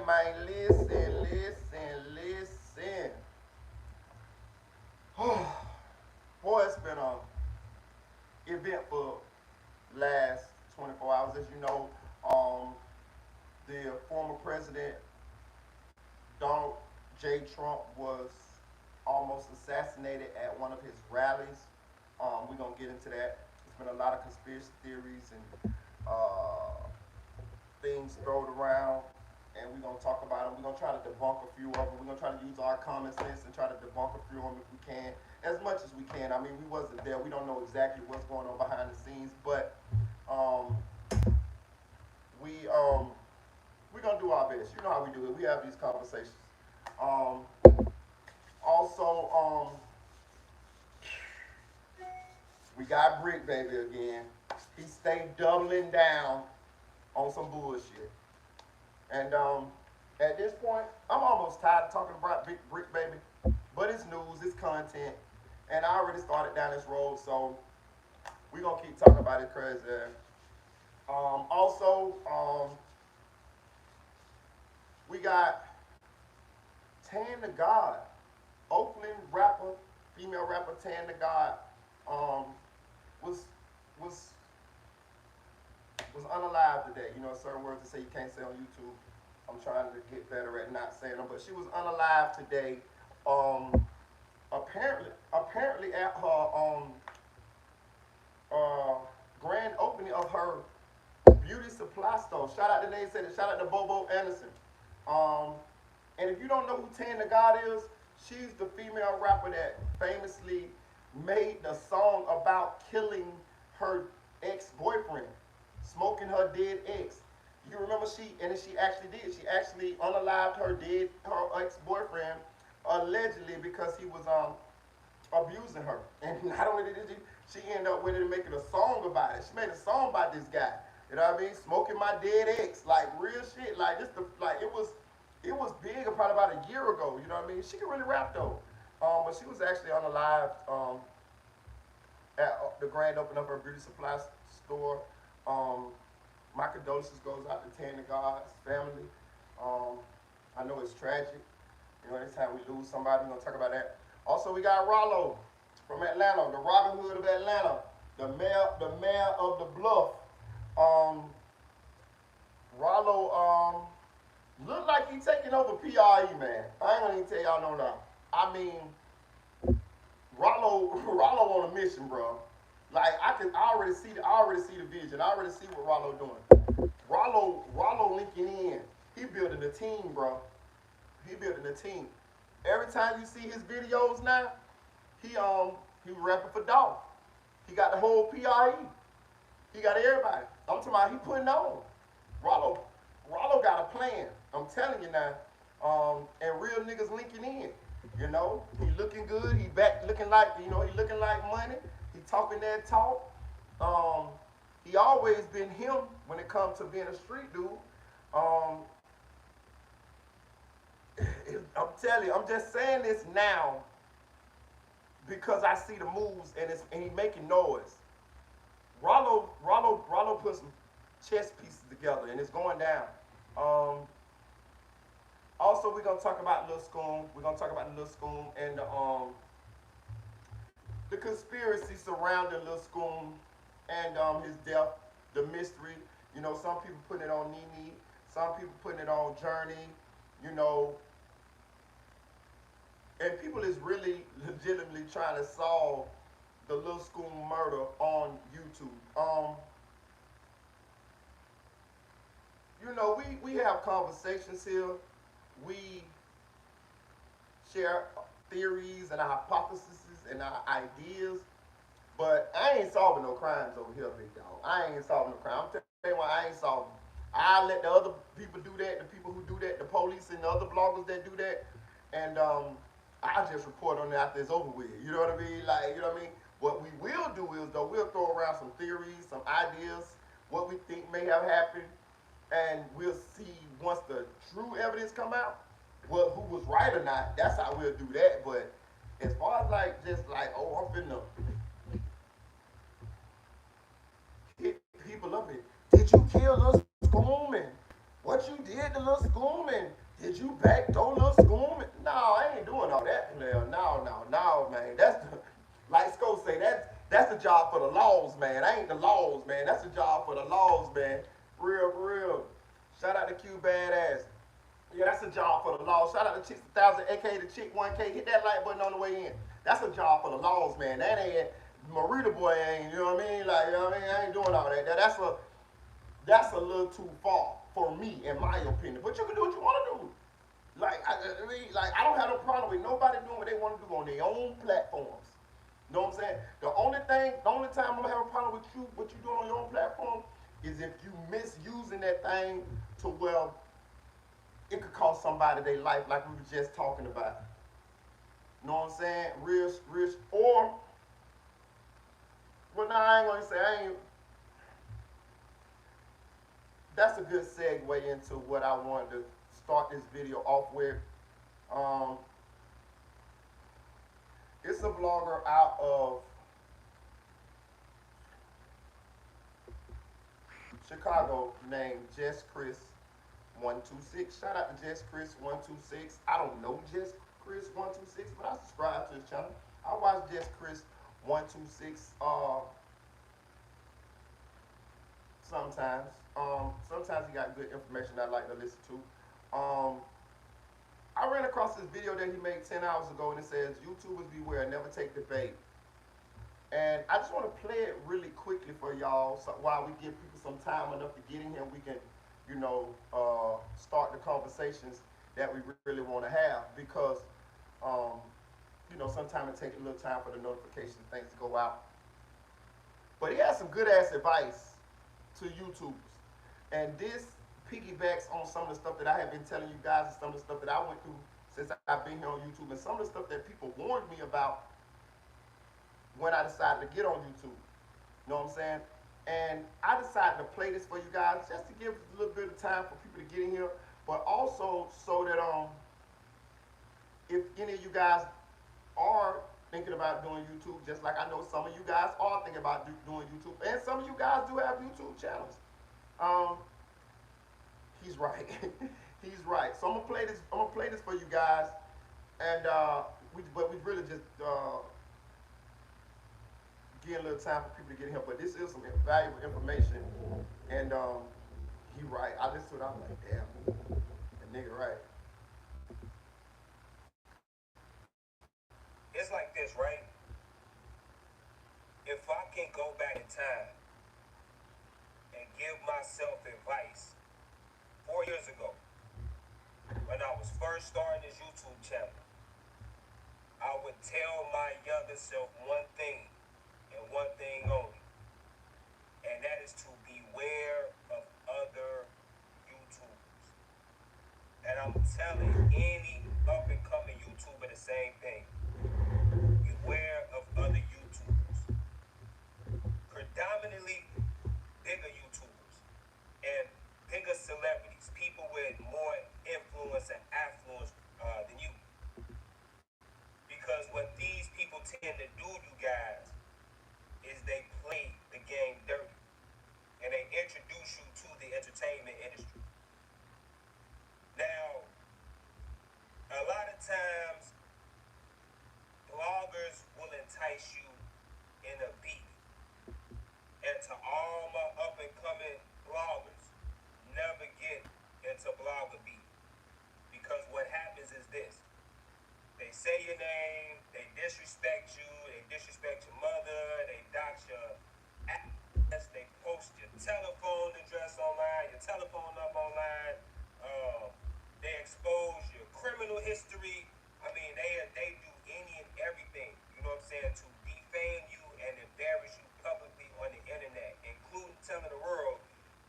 man. Listen. Boy, it's been a eventful last 24 hours. As you know, the former president Donald J. Trump was almost assassinated at one of his rallies. We're gonna get into that. There's been a lot of conspiracy theories and things thrown around, and we're gonna talk about them. We're gonna try to debunk a few of them. We're gonna try to use our common sense and try to debunk a few of them if we can, as much as we can. I mean, we wasn't there. We don't know exactly what's going on behind the scenes, but um, we we're gonna do our best. You know how we do it. We have these conversations. Um, also, we got Bricc baby again. He stayed doubling down on some bullshit. And at this point, I'm almost tired of talking about Bricc baby. But it's news, it's content. And I already started down this road, so we're gonna keep talking about it crazy. Also, we got Tan the God, Oakland rapper, female rapper Tan the God, was unalive today. You know, certain words to say you can't say on YouTube. I'm trying to get better at not saying them, but she was unalive today. Apparently at her grand opening of her beauty supply store. Shout out to Nate said it. Shout out to Bobo Anderson. And if you don't know who Tan the God is, she's the female rapper that famously made the song about killing her ex-boyfriend, smoking her dead ex. You remember she actually did. She actually unalived her ex-boyfriend allegedly because he was abusing her. And not only did she end up with it making a song about it. She made a song about this guy. You know what I mean? Smoking my dead ex, like real shit. Like it was big probably about a year ago. You know what I mean? She can really rap though. But she was actually unalived at the grand opening of her beauty supply store. My condolences goes out to Tan the God's family. I know it's tragic. You know, anytime we lose somebody, we're gonna talk about that. Also, we got Ralo from Atlanta, the Robin Hood of Atlanta, the mayor of the Bluff. Ralo look like he taking over PRE, man. I ain't gonna even tell y'all no lie. I mean, Ralo on a mission, bro. Like I already see the vision. I already see what Ralo doing. Ralo linking in. He building a team, bro. He building a team. Every time you see his videos now, he rapping for Dolph. He got the whole PRE. He got everybody. I'm talking about he putting on. Ralo got a plan. I'm telling you now. And real niggas linking in. You know, he looking good. He back looking like, you know, he looking like money. He talking that talk. He always been him when it comes to being a street dude. I'm telling you, I'm just saying this now because I see the moves and he making noise. Ralo put some chess pieces together and it's going down. Also, we're gonna talk about Lil Schoon. We're gonna talk about Lil Schoon and the conspiracy surrounding Lil Schoon and his death, the mystery. You know, some people putting it on Nene, some people putting it on Journey. You know, and people is really legitimately trying to solve the Lil Schoon murder on YouTube. You know, we have conversations here. We share theories and our hypotheses and our ideas, but I ain't solving no crimes over here, big dog. I ain't solving no crime. I'm telling you why I ain't solving. I let the other people do that, the people who do that, the police and the other bloggers that do that, and I just report on it after it's over with. You know what I mean? Like, you know what I mean? What we will do is, though, we'll throw around some theories, some ideas, what we think may have happened, and we'll see once the true evidence come out, well, who was right or not. That's how we'll do that. But as far as like just like, oh, I'm finna hit people up and did you kill Lil Schoon? What you did to Lil Schoon? Did you backdoor Lil Schoon? No, I ain't doing all that. No, man. That's the, like Scoom say, that's the job for the laws, man. I ain't the laws, man. That's the job for the laws, man. For real. Shout out to Q Badass. Yeah, that's a job for the laws. Shout out to Chick 1000, aka the Chick 1K. Hit that like button on the way in. That's a job for the laws, man. That ain't Marita boy ain't, you know what I mean? Like, you know what I mean? I ain't doing all that. That's a little too far for me, in my opinion. But you can do what you want to do. I don't have no problem with nobody doing what they want to do on their own platforms. You know what I'm saying? The only time I'm gonna have a problem with you, what you doing on your own platform, is if you misusing that thing to where it could cost somebody their life, like we were just talking about. You know what I'm saying? Real, or well, no, I ain't gonna say I ain't. That's a good segue into what I wanted to start this video off with. Um, it's a blogger out of Chicago named Jess Chris 126. Shout out to Jess Chris 126. I don't know Jess Chris 126, but I subscribe to his channel. I watch Jess Chris 126 sometimes. Sometimes he got good information I like to listen to. I ran across this video that he made 10 hours ago, and it says, YouTubers beware, never take the bait. And I just want to play it really quickly for y'all, so while we give people some time enough to get in here, we can, start the conversations that we really want to have, because, sometimes it takes a little time for the notification things to go out. But he has some good ass advice to YouTubers. And this piggybacks on some of the stuff that I have been telling you guys, and some of the stuff that I went through since I've been here on YouTube, and some of the stuff that people warned me about when I decided to get on YouTube. You know what I'm saying? And I decided to play this for you guys just to give a little bit of time for people to get in here, but also so that if any of you guys are thinking about doing YouTube, just like I know some of you guys are thinking about doing YouTube, and some of you guys do have YouTube channels. He's right. He's right. So I'm gonna play this. I'm gonna play this for you guys, and we really just give a little time for people to get here. But this is some valuable information, and he right. I listened to it. I'm like, damn, that nigga right. It's like this, right? If I can go back in time and give myself advice 4 years ago, when I was first starting this YouTube channel, I would tell my younger self one thing and one thing only, and that is to beware of other YouTubers. And I'm telling any up and coming YouTuber the same thing. Beware of other YouTubers. Predominantly bigger YouTubers and bigger celebrities, people with more influence and affluence than you. Because what these people tend to do, you guys, is they play the game dirty. And they introduce you to the entertainment industry. Now, a lot of times, bloggers will entice you in a beat. And to all my up and coming bloggers, never get into blogger beat. Because what happens is this. They say your name, they disrespect you, they disrespect your mother, they dox your address, they post your telephone address online, your telephone number online, they expose your criminal history. I mean, they do any and everything, you know what I'm saying, to defame you and embarrass you publicly on the internet, including telling the world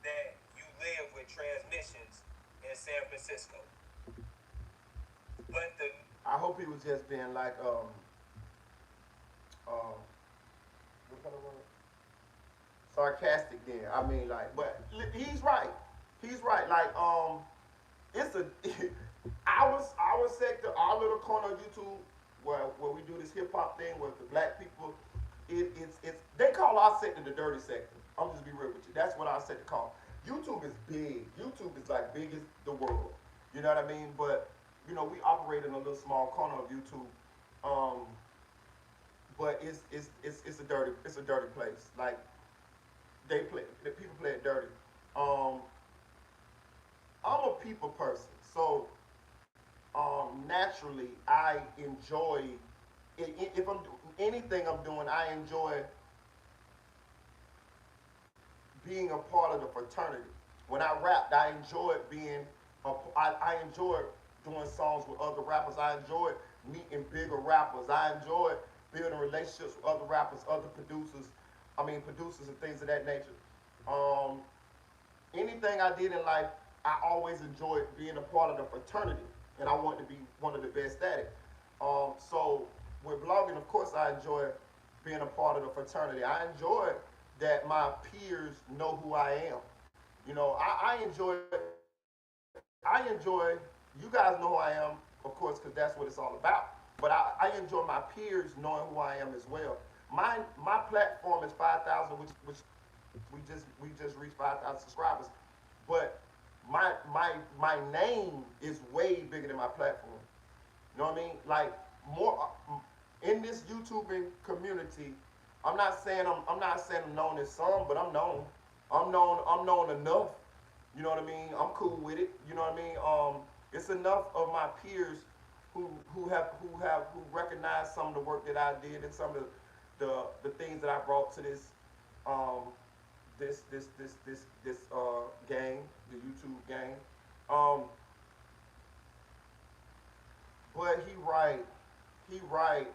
that you live with transmissions in San Francisco. But I hope he was just being like what kind of word? Sarcastic then. I mean, like, but he's right. He's right. Like, it's a our sector, our little corner of YouTube, where we do this hip hop thing with the black people. It's they call our sector the dirty sector. I'm just be real with you. That's what our sector called. YouTube is big. YouTube is like big as the world. You know what I mean? But we operate in a little small corner of YouTube. Um, but it's a dirty place. Like the people play it dirty. Um, I'm a people person, so naturally I enjoy if I'm doing anything I'm doing, I enjoy being a part of the fraternity. When I rapped, I enjoyed I enjoyed doing songs with other rappers. I enjoyed meeting bigger rappers. I enjoyed building relationships with other rappers, other producers. I mean, producers and things of that nature. Um, Anything I did in life, I always enjoyed being a part of the fraternity, and I wanted to be one of the best at it. So with blogging, of course, I enjoy being a part of the fraternity. I enjoy that my peers know who I am. I enjoy. You guys know who I am, of course, because that's what it's all about. But I enjoy my peers knowing who I am as well. My platform is 5,000, which we just reached 5,000 subscribers. But my name is way bigger than my platform. You know what I mean? Like more in this YouTubing community. I'm not saying I'm known as some, but I'm known. I'm known enough. You know what I mean? I'm cool with it. You know what I mean? It's enough of my peers who recognize some of the work that I did and some of the things that I brought to um, this game, the YouTube game. Um, but he right.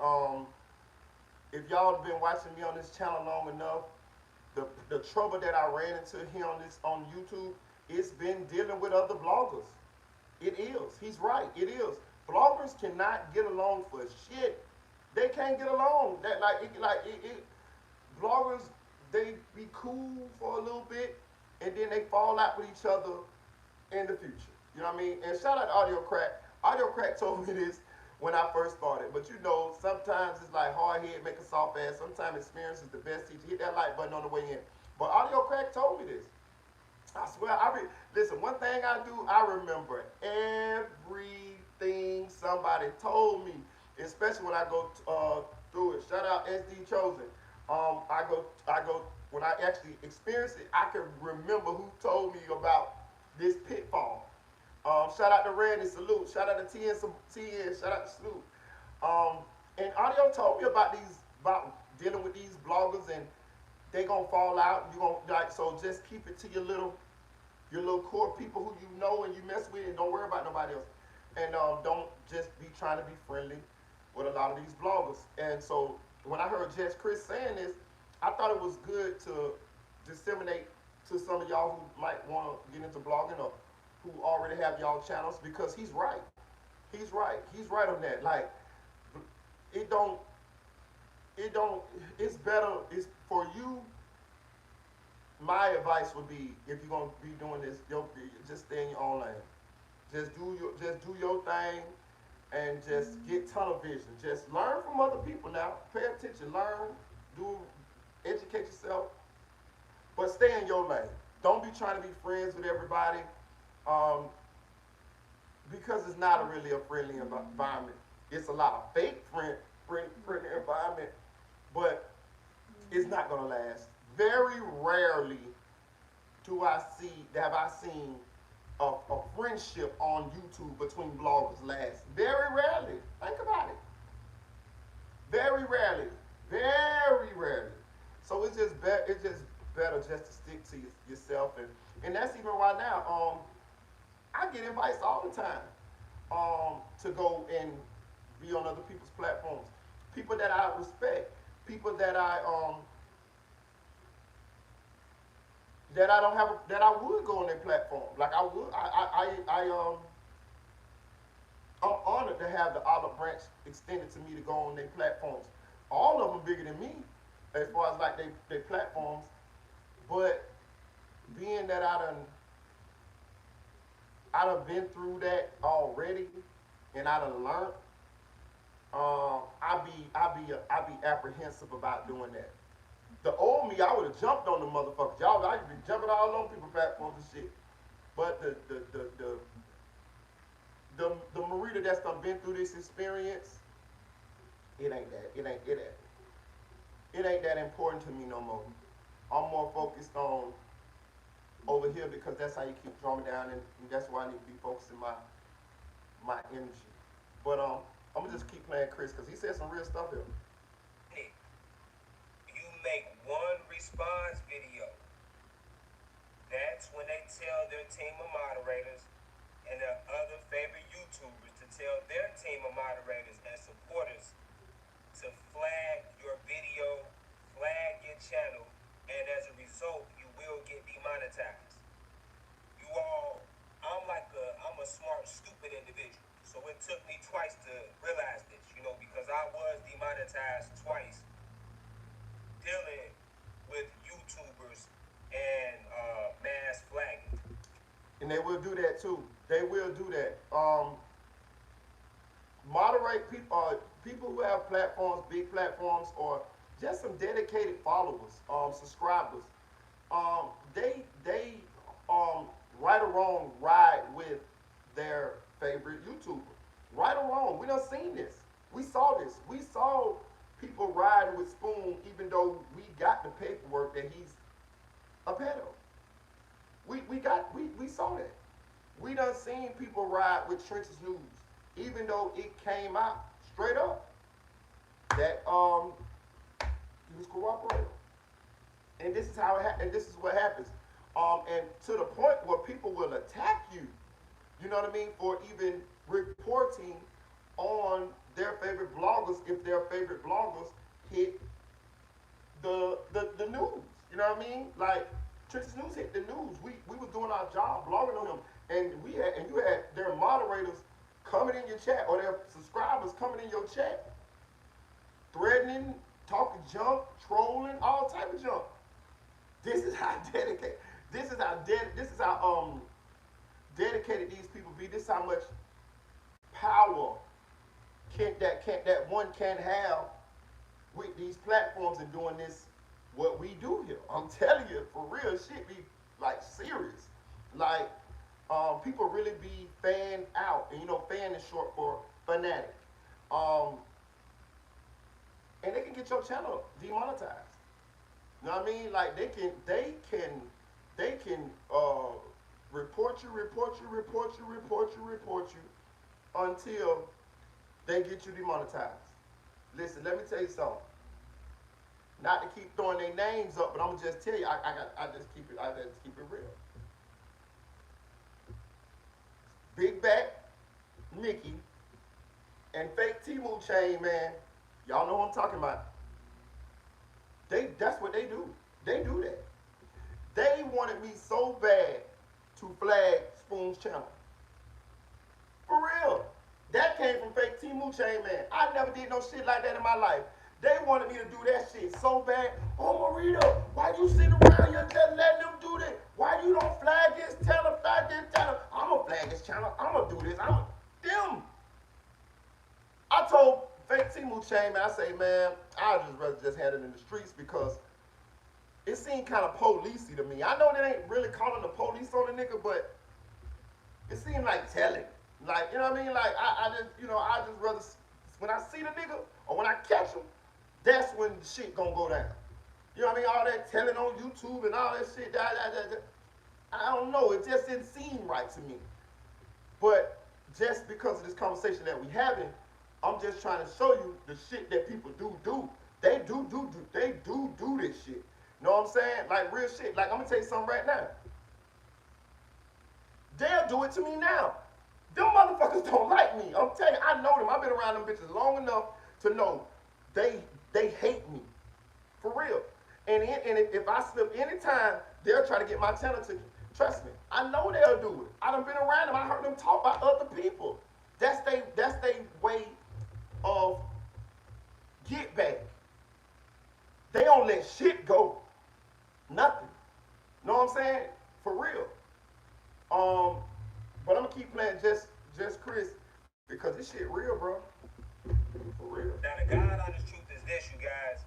If y'all have been watching me on this channel long enough, the trouble that I ran into here on YouTube, it's been dealing with other bloggers. It is. He's right. It is. Bloggers cannot get along for shit. They can't get along. That bloggers, they be cool for a little bit, and then they fall out with each other in the future. You know what I mean? And shout out to Audio Crack. Audio Crack told me this when I first started. But sometimes it's like hard head make a soft ass. Sometimes experience is the best teacher. Hit that like button on the way in. But Audio Crack told me this. I swear, listen. One thing I do, I remember everything somebody told me, especially when I go through it. Shout out SD Chosen. I go when I actually experience it. I can remember who told me about this pitfall. Shout out to Randy, salute. Shout out to TN, shout out to Salute. Um, and Audio told me about dealing with these bloggers and they gonna fall out. You gonna so just keep it to your little core people who you know and you mess with, and don't worry about nobody else. And don't just be trying to be friendly with a lot of these bloggers. And so when I heard Judge Chris saying this, I thought it was good to disseminate to some of y'all who might want to get into blogging or who already have y'all channels, because he's right. He's right. He's right on that. Like it don't it's better. It's for you. My advice would be, if you're gonna be doing this, just stay in your own lane. Just do your thing, and just get tunnel vision. Just learn from other people now. Pay attention, learn, do, educate yourself, but stay in your lane. Don't be trying to be friends with everybody, um, because it's not really a friendly environment. It's a lot of fake friendly environment, but it's not gonna last. Very rarely have I seen a friendship on YouTube between bloggers last. Very rarely. Think about it. Very rarely. Very rarely. So it's just better just to stick to yourself, and that's even why now I get invites all the time to go and be on other people's platforms. People that I respect, people that I don't have that I would go on their platform. Like I would, I'm honored to have the olive branch extended to me to go on their platforms. All of them bigger than me, as far as like they platforms. But being that I done been through that already, and I done learned. I be apprehensive about doing that. The old me, I would have jumped on the motherfuckers. Y'all, I used to be jumping all on people platforms and shit. But the Marita that's done been through this experience, it ain't that important to me no more. I'm more focused on over here because that's how you keep drawing down, and that's why I need to be focusing my energy. But I'm gonna just keep playing Chris because he said some real stuff here. You make one response video. That's when they tell their team of moderators and their other favorite YouTubers to tell their team of moderators and supporters to flag your video, flag your channel, and as a result, you will get demonetized. You all, I'm a smart, stupid individual. So it took me twice to realize this, because I was demonetized twice dealing with YouTubers and mass flagging. And they will do that too. They will do that. Moderate people who have platforms, big platforms, or just some dedicated followers, subscribers. They right or wrong ride with their favorite YouTuber. Right or wrong, we done seen this. We saw this. We saw people riding with Scoom, even though we got the paperwork that he's a pedo. We saw that. We done seen people ride with Trench's News, even though it came out straight up that he was cooperating. And this is how and this is what happens. And to the point where people will attack you, you know what I mean, for even reporting on their favorite bloggers if their favorite bloggers hit the news. You know what I mean? Like Trench's News hit the news. We was doing our job blogging on him, and you had their moderators coming in your chat or their subscribers coming in your chat, threatening, talking junk, trolling, all type of junk. This is how dedicated. This is how dedicated these people be. This is how much power that one can have with these platforms and doing this what we do here. I'm telling you, for real, shit be like serious. Like people really be fanned out, and fan is short for fanatic. And they can get your channel demonetized. You know what I mean? Like they can report you until they get you demonetized. Listen, let me tell you something. Not to keep throwing their names up, but I'm gonna just tell you, I just keep it real. Big Back, Nikki, and fake Timu Chain, man. Y'all know what I'm talking about. That's what they do. They do that. They wanted me so bad to flag Spoon's channel. For real. That came from fake Timu Chain, man. I never did no shit like that in my life. They wanted me to do that shit so bad. Oh, Marita, why you sitting around here just letting them do that? Why you don't flag this channel, flag this channel? I'm going to flag this channel. I'm going to do this. Them. I told fake Timu Chain, man, I say, man, I'd just rather just have it in the streets because it seemed kind of policey to me. I know they ain't really calling the police on the nigga, but it seemed like telling. Like, you know what I mean? Like, I just rather, when I see the nigga or when I catch him, that's when the shit gonna go down. You know what I mean? All that telling on YouTube and all that shit, I don't know. It just didn't seem right to me. But just because of this conversation that we having, I'm just trying to show you the shit that people do. They do this shit. You know what I'm saying? Like real shit. Like I'm gonna tell you something right now. They'll do it to me now. Them motherfuckers don't like me. I'm telling you, I know them. I've been around them bitches long enough to know they hate me. For real. And if I slip anytime, they'll try to get my channel to trust me. I know they'll do it. I done been around them. I heard them talk about other people. That's they way of get back. They don't let shit go. Nothing. Know what I'm saying? For real. But I'm gonna keep playing just Chris because this shit real, bro. For real. Now the God honest truth is this, you guys.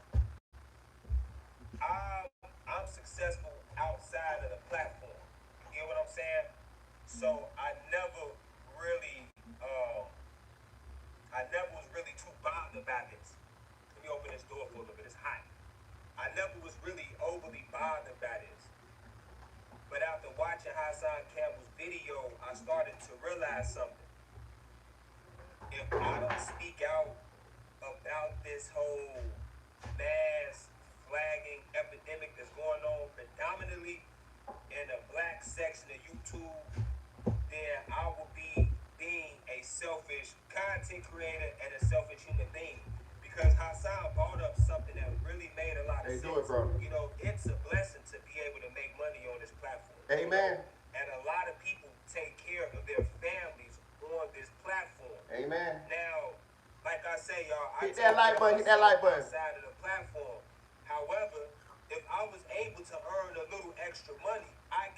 I'm successful outside of the platform. You get what I'm saying? So I never really I never was really too bothered by this. Let me open this door for a little bit. It's hot. I never was really overly bothered by this. But after watching Hassan Campbell's video, I started to realize something. If I don't speak out about this whole mass flagging epidemic that's going on predominantly in the black section of YouTube, then I will be being a selfish content creator and a selfish human being. Because Hassan brought up something that really made a lot of sense. Do it, bro. You know, it's a blessing to be able to make money on this platform. Amen. And a lot of people take care of their families on this platform. Amen. Now, like I say, y'all, hit that like button. Hit that like button. Outside of the platform. However, if I was able to earn a little extra money, I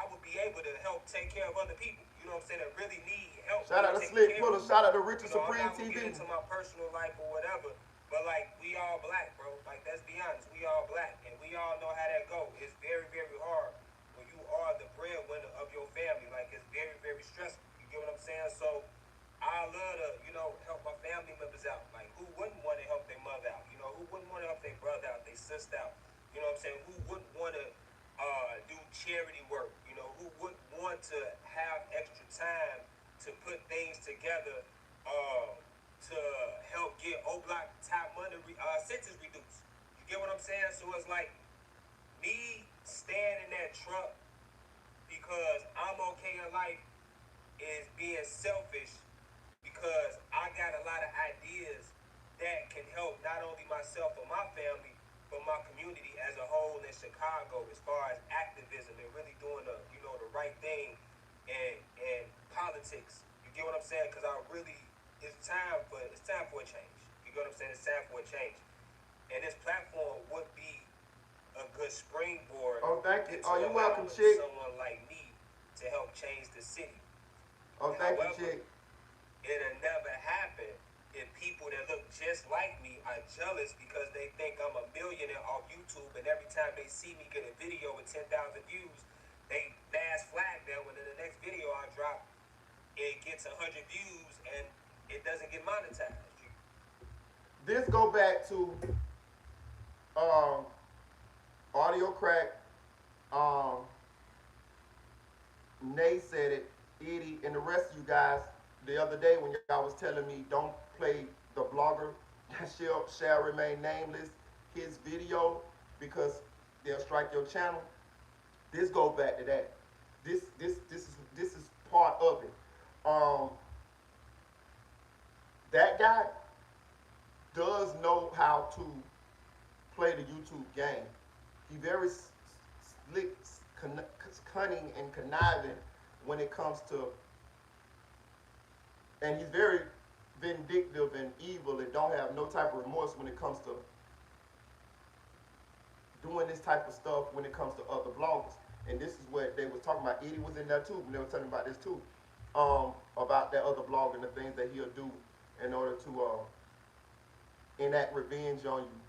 would be able to help take care of other people. You know what I'm saying? That really need help. Shout out to Slick Fuller. Shout out to Richard Supreme TV. I'm not gonna get into my personal life or whatever, but like we all black, bro. Like let's be honest, we all black, and we all know how that go. It's very, very hard when you are the breadwinner of your family. Like it's very, very stressful. You get what I'm saying? So I love to, help my family members out. Like who wouldn't want to help their mother out? Who wouldn't want to help their brother out, their sister out? You know what I'm saying? Who wouldn't want to do charity work? Who wouldn't want to have extra time to put things together to help get O-Block top money sentence reduced? You get what I'm saying? So it's like me staying in that truck because I'm okay in life is being selfish because I got a lot of ideas that can help not only myself and my family, but my community as a whole in Chicago as far as activism and really doing the right thing and politics. You get what I'm saying? Because it's time for a change. You get what I'm saying? It's time for a change. And this platform would be a good springboard. Oh, thank you. Oh, you're welcome, for chick. someone like me to help change the city. Oh, thank you, chick. It'll never happen if people that look just like me are jealous because they think I'm a millionaire off YouTube, and every time they see me get a video with 10,000 views, they mass flag that when in the next video I drop, it gets 100 views and it doesn't get monetized. This go back to Audio Crack. Nay said it, Edie, and the rest of you guys the other day when y'all was telling me don't play the blogger that shall remain nameless his video because they'll strike your channel. This goes back to that. This is part of it. That guy does know how to play the YouTube game. He very slick, cunning, and conniving when it comes to, and he's very vindictive and evil and don't have no type of remorse when it comes to doing this type of stuff when it comes to other bloggers. And this is what they was talking about. Edie was in there too, and they were talking about this too, about that other blogger and the things that he'll do in order to enact revenge on you.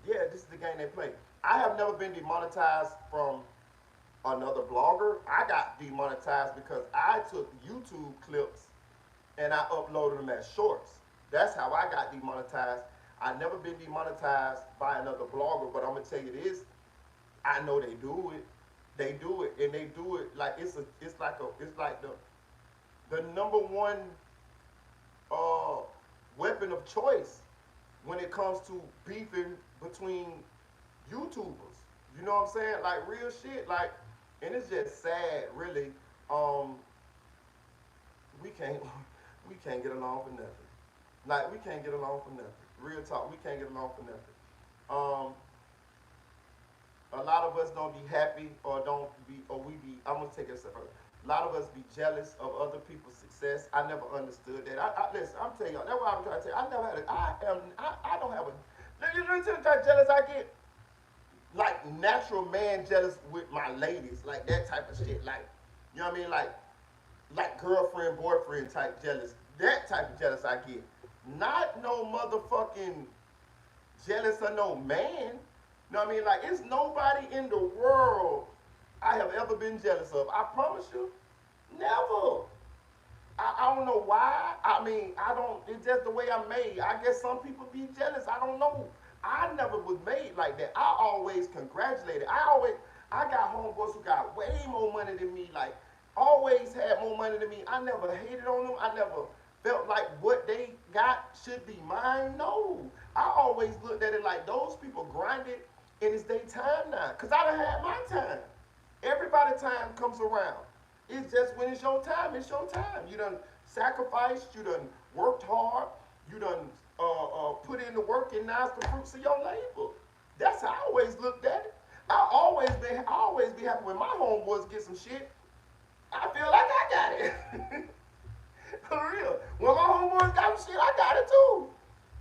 Yeah, this is the game they play. I have never been demonetized from another blogger. I got demonetized because I took YouTube clips and I uploaded them as shorts. That's how I got demonetized. I've never been demonetized by another blogger, but I'm gonna tell you this. I know they do it. They do it, and they do it like it's like the number one weapon of choice when it comes to beefing between YouTubers. You know what I'm saying? Like real shit. Like, and it's just sad, really. We can't get along for nothing. Like we can't get along for nothing. Real talk, we can't get along for nothing. A lot of us don't be happy I'm gonna take it a step further. A lot of us be jealous of other people's success. I never understood that. Listen, I'm telling y'all, that's what I'm trying to tell you. I never had I don't have a, you know the type of jealous I get? Like natural man jealous with my ladies, like that type of shit. Like, you know what I mean? Like girlfriend, boyfriend type jealous. That type of jealous I get. Not no motherfucking jealous of no man. You know what I mean? Like, it's nobody in the world I have ever been jealous of. I promise you, never. I don't know why. I mean, I don't. It's just the way I'm made. I guess some people be jealous. I don't know. I never was made like that. I always congratulated. I got homeboys who got way more money than me. Like, always had more money than me. I never hated on them. I never felt like what they got should be mine. No. I always looked at it like those people grinded and it's their time now. Because I done had my time. Everybody time comes around. It's just when it's your time, it's your time. You done sacrificed, you done worked hard, you done put in the work, and now it's the fruits of your labor. That's how I always looked at it. I always be happy when my homeboys get some shit. I feel like I got it. For real. When my homeboys got some shit, I got it too.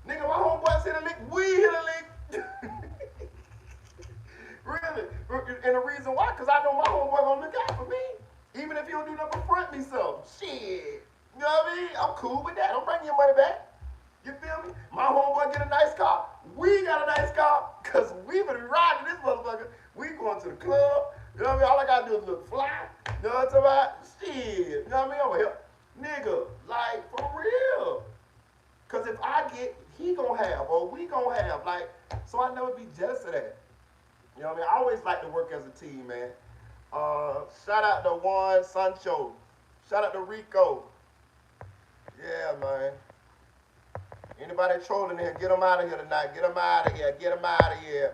Nigga, my homeboys hit a lick, we hit a lick. Really. And the reason why, because I know my homeboy gonna look out for me. Even if he don't do nothing but front me some. Shit. You know what I mean? I'm cool with that. Don't bring your money back. You feel me? My homeboy get a nice car. We got a nice car. Because we been riding this motherfucker. We going to the club. You know what I mean? All I got to do is look fly. You know what I'm talking about? Shit. You know what I mean? Over here. Nigga. Like, for real. Because if I get, he gonna have, or we gonna have. Like, so I never be jealous of that. You know what I mean? I always like to work as a team, man. Shout out to Juan Sancho. Shout out to Rico. Yeah, man. Anybody trolling here, get them out of here tonight. Get them out of here. Get them out of here.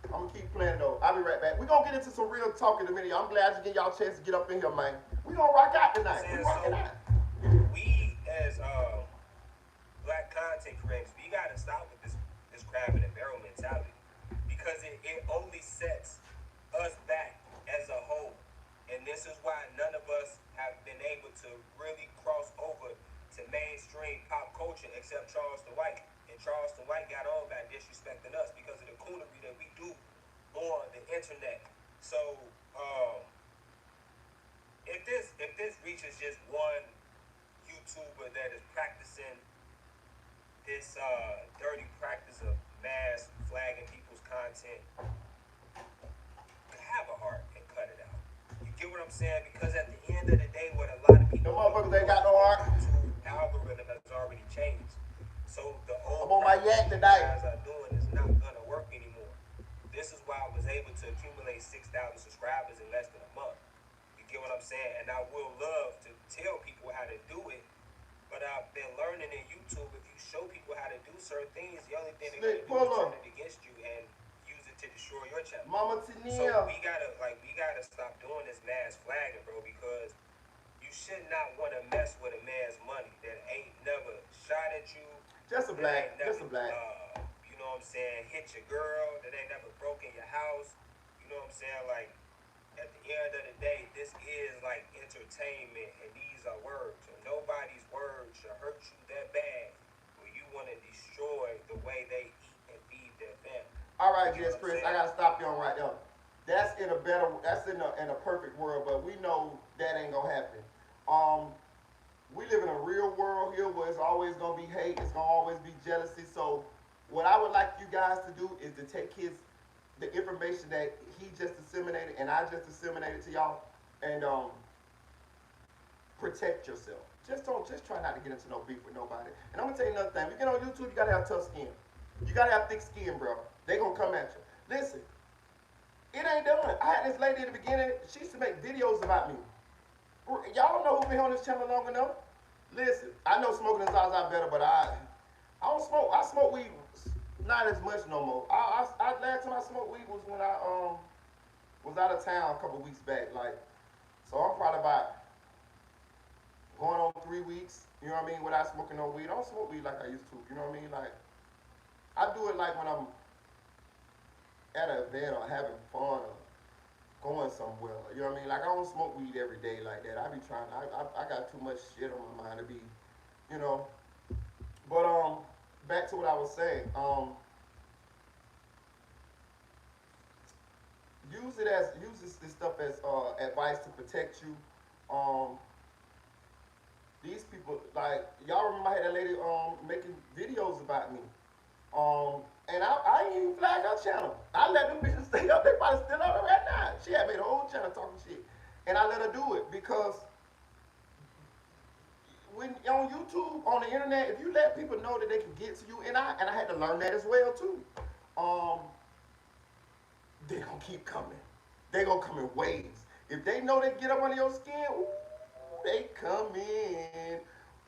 I'm going to keep playing, though. I'll be right back. We're going to get into some real talk in a minute. I'm glad you get y'all a chance to get up in here, man. We're going to rock out tonight. We're rocking out. We, as black content creators, we got to stop with this crab in the barrel mentality. Because it only sets us back as a whole. And this is why none of us have been able to really cross over to mainstream pop culture except Charleston White. And Charleston White got on by disrespecting us because of the coonery that we do on the internet. So if this reaches just one YouTuber that is practicing this dirty practice of mass flagging people's content, have a heart and cut it out. You get what I'm saying? Because at the end of the day, what a lot of people, them motherfuckers ain't got no heart. Algorithm has already changed. So the old I'm on my yak tonight. guys are doing is not gonna work anymore. This is why I was able to accumulate 6,000 subscribers in less than a month. You get what I'm saying? And I will love to tell people how to do it, but I've been learning in YouTube. If you show people how to do certain things, the only thing they're gonna do is turn it against you and to destroy your channel. Mama Tania. So we gotta stop doing this mass flagging, bro, because you should not want to mess with a man's money that ain't never shot at you. Just a black. Never, just a black. You know what I'm saying? Hit your girl. That ain't never broken your house. You know what I'm saying? Like, at the end of the day, this is like entertainment, and these are words. And nobody's words should hurt you that bad where you want to destroy the way they eat and feed their family. All right, Jess Chris, I gotta stop you on right there. That's in a perfect world, but we know that ain't gonna happen. We live in a real world here where it's always gonna be hate, it's gonna always be jealousy. So, what I would like you guys to do is to take the information that he just disseminated and I just disseminated to y'all, and protect yourself. Just try not to get into no beef with nobody. And I'm gonna tell you another thing. When you get on YouTube, you gotta have tough skin. You gotta have thick skin, bro. They gonna come at you. Listen, it ain't done. I had this lady at the beginning. She used to make videos about me. Y'all don't know who been on this channel long enough. Listen, I know smoking is outside better, but I don't smoke. I smoke weed not as much no more. Last time I smoked weed was when I was out of town a couple weeks back. Like, so I'm probably about going on 3 weeks. You know what I mean? Without smoking no weed. I don't smoke weed like I used to. You know what I mean? Like, I do it like when I'm at an event or having fun or going somewhere. You know what I mean? Like, I don't smoke weed every day like that. I be trying. I got too much shit on my mind to be, you know. But back to what I was saying. Use this stuff as advice to protect you. These people, like, y'all remember I had that lady making videos about me. And I ain't even flagged her channel. I let them bitches stay up. They probably still up right now. She had made a whole channel talking shit. And I let her do it because when on YouTube, on the internet, if you let people know that they can get to you, and I had to learn that as well too. Um, they gonna keep coming. They gonna come in waves. If they know they get up under your skin, ooh, they come in.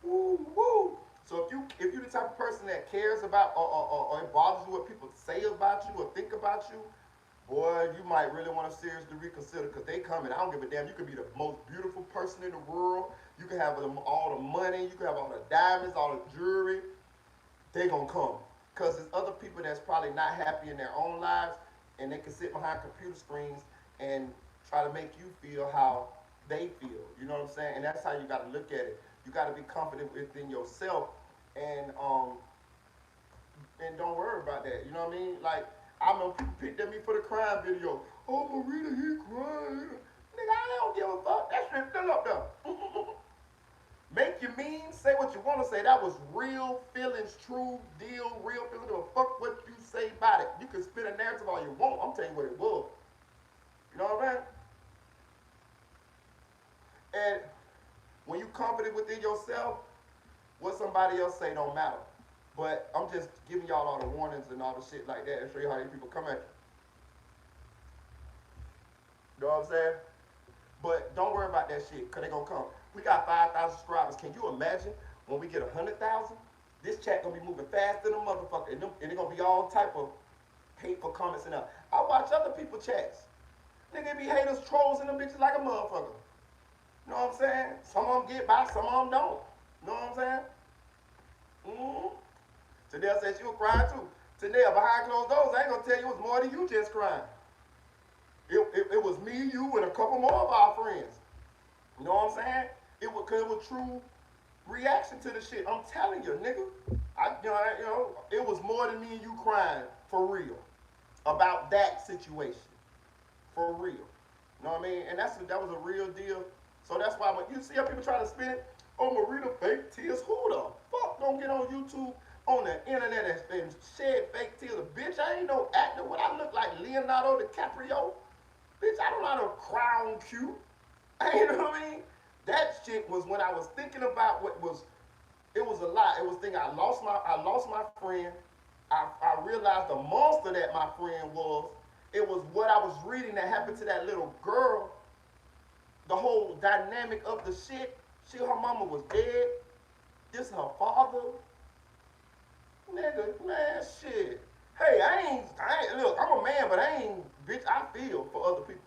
Woo woo. So if you the type of person that cares about or it bothers you what people say about you or think about you, boy, you might really want to seriously reconsider because they coming. I don't give a damn. You could be the most beautiful person in the world. You can have all the money. You can have all the diamonds, all the jewelry. They gonna come because there's other people that's probably not happy in their own lives, and they can sit behind computer screens and try to make you feel how they feel. You know what I'm saying? And that's how you got to look at it. You got to be confident within yourself, and and don't worry about that. You know what I mean? Like I know people picked at me for the crime video. Oh, Marita, he crying. Nigga, I don't give a fuck. That shit still up there. Make you mean, say what you want to say. That was real feelings, true deal, real feelings. Don't fuck what you say about it. You can spin a narrative all you want. I'm telling you what it was. You know what I mean? And when you confident within yourself, what somebody else say don't matter. But I'm just giving y'all all the warnings and all the shit like that and show you how these people come at you. You know what I'm saying? But don't worry about that shit, because they going to come. We got 5,000 subscribers. Can you imagine when we get 100,000? This chat going to be moving faster than a motherfucker. And it going to be all type of hateful comments and that. I watch other people chats. Nigga be haters, trolls, and them bitches like a motherfucker. You know what I'm saying? Some of them get by, some of them don't. You know what I'm saying? Mm-hmm. Tadell said she was crying too. Tadell, behind closed doors, I ain't going to tell you it was more than you just crying. It was me, you, and a couple more of our friends. You know what I'm saying? It was true reaction to the shit. I'm telling you, nigga. It was more than me and you crying for real about that situation, for real. You know what I mean? And that was a real deal. So that's why when you see how people try to spin it, oh, Marita fake tears. Who the fuck don't get on YouTube on the internet and shed fake tears? Bitch, I ain't no actor. What I look like, Leonardo DiCaprio? Bitch, I don't know how to cry on cue. You know what I mean? That shit was when I was thinking about it was a lot. It was thinking I lost my friend. I realized the monster that my friend was. It was what I was reading that happened to that little girl. The whole dynamic of the shit. Her mama was dead. This her father. Nigga, man, shit. Hey, I ain't, look, I'm a man, but bitch, I feel for other people.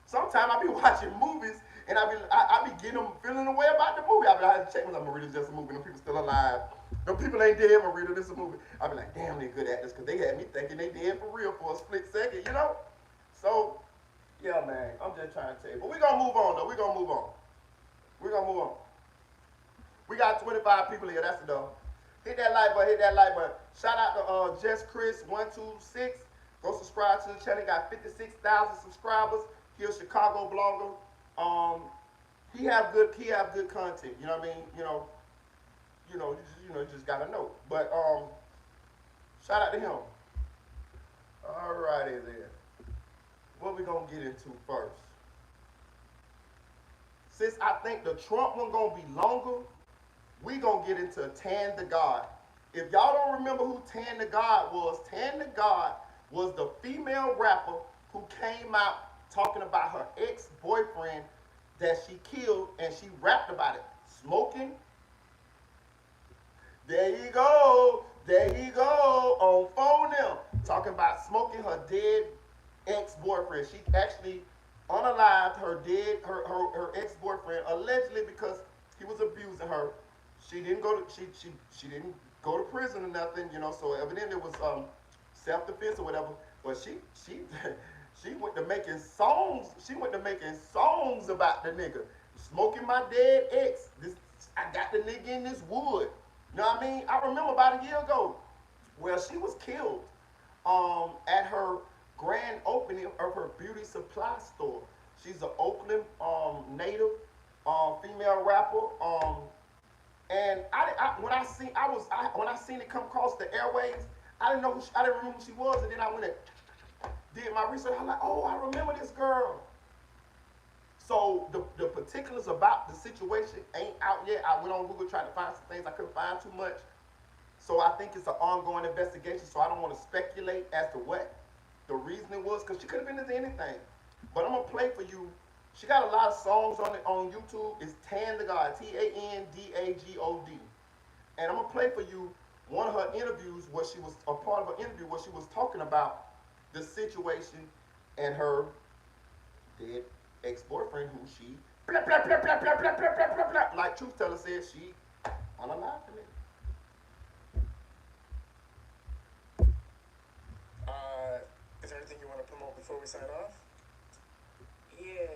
Sometimes I be watching movies and I be getting them feeling the way about the movie. I be like, check me out, Marita's just a movie, them people still alive. Them people ain't dead, Marita, this is a movie. I be like, damn, they good actors, because they had me thinking they dead for real for a split second, you know? So, yeah, man, I'm just trying to tell you. But we gonna move on, though. We gonna move on. We got 25 people here, that's it, though. Hit that like button, Shout out to Just Chris 126. Go subscribe to the channel. Got 56,000 subscribers. He a Chicago blogger. He have good content. You know what I mean? You just gotta know. But shout out to him. Alrighty then. What we gonna get into first? Since I think the Trump one gonna be longer, we gonna get into Tan the God. If y'all don't remember who Tan the God was the female rapper who came out talking about her ex-boyfriend that she killed, and she rapped about it. Smoking. There you go, on phone now. Talking about smoking her dead ex-boyfriend. She actually unalived her ex-boyfriend, allegedly because he was abusing her. She didn't go to prison or nothing, so evidently it was self-defense or whatever. But she went to making songs. She went to making songs about the nigga. Smoking my dead ex. I got the nigga in this wood. You know what I mean? I remember about a year ago where she was killed at her grand opening of her beauty supply store. She's an Oakland native female rapper. And when I seen it come across the airwaves, I didn't remember who she was, and then I went and did my research. I'm like, oh, I remember this girl. So the particulars about the situation ain't out yet. I went on Google trying to find some things. I couldn't find too much. So I think it's an ongoing investigation. So I don't want to speculate as to what the reasoning was, because she could have been into anything. But I'm gonna play for you. She got a lot of songs on it on YouTube. It's Tan the God, Tandagod. And I'm gonna play for you one of her interviews where she was a part of an interview where she was talking about the situation and her dead ex-boyfriend who she blah, blah, blah, blah, blah, blah, blah, blah, blah, blah. Like Truth Teller said, she unalived him. Is there anything you want to promote before we sign off? Yeah,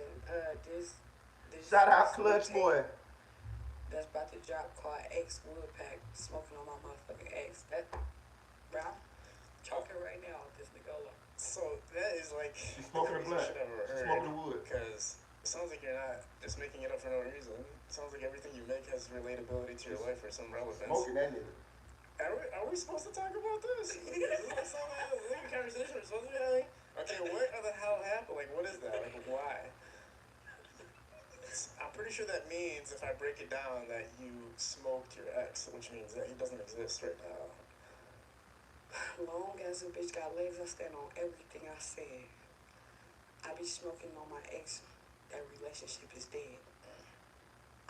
this Shout out Clutch Boy. That's about to drop called X Woodpack, smoking on my motherfucking X. That, bro, I'm talking right now with this Nicola. So that is like She's smoking the blunt. She's smoking the wood. Because it sounds like you're not just making it up for no reason. It sounds like everything you make has relatability to your life or some relevance. Smoking that nigga. Are we supposed to talk about this? Is this something like a conversation we're supposed to be having? Okay, what the hell happened? Like, what is that? Like, why? I'm pretty sure that means, if I break it down, that you smoked your ex, which means that he doesn't exist right now. Long as a bitch got legs, I stand on everything I said. I be smoking on my ex. That relationship is dead.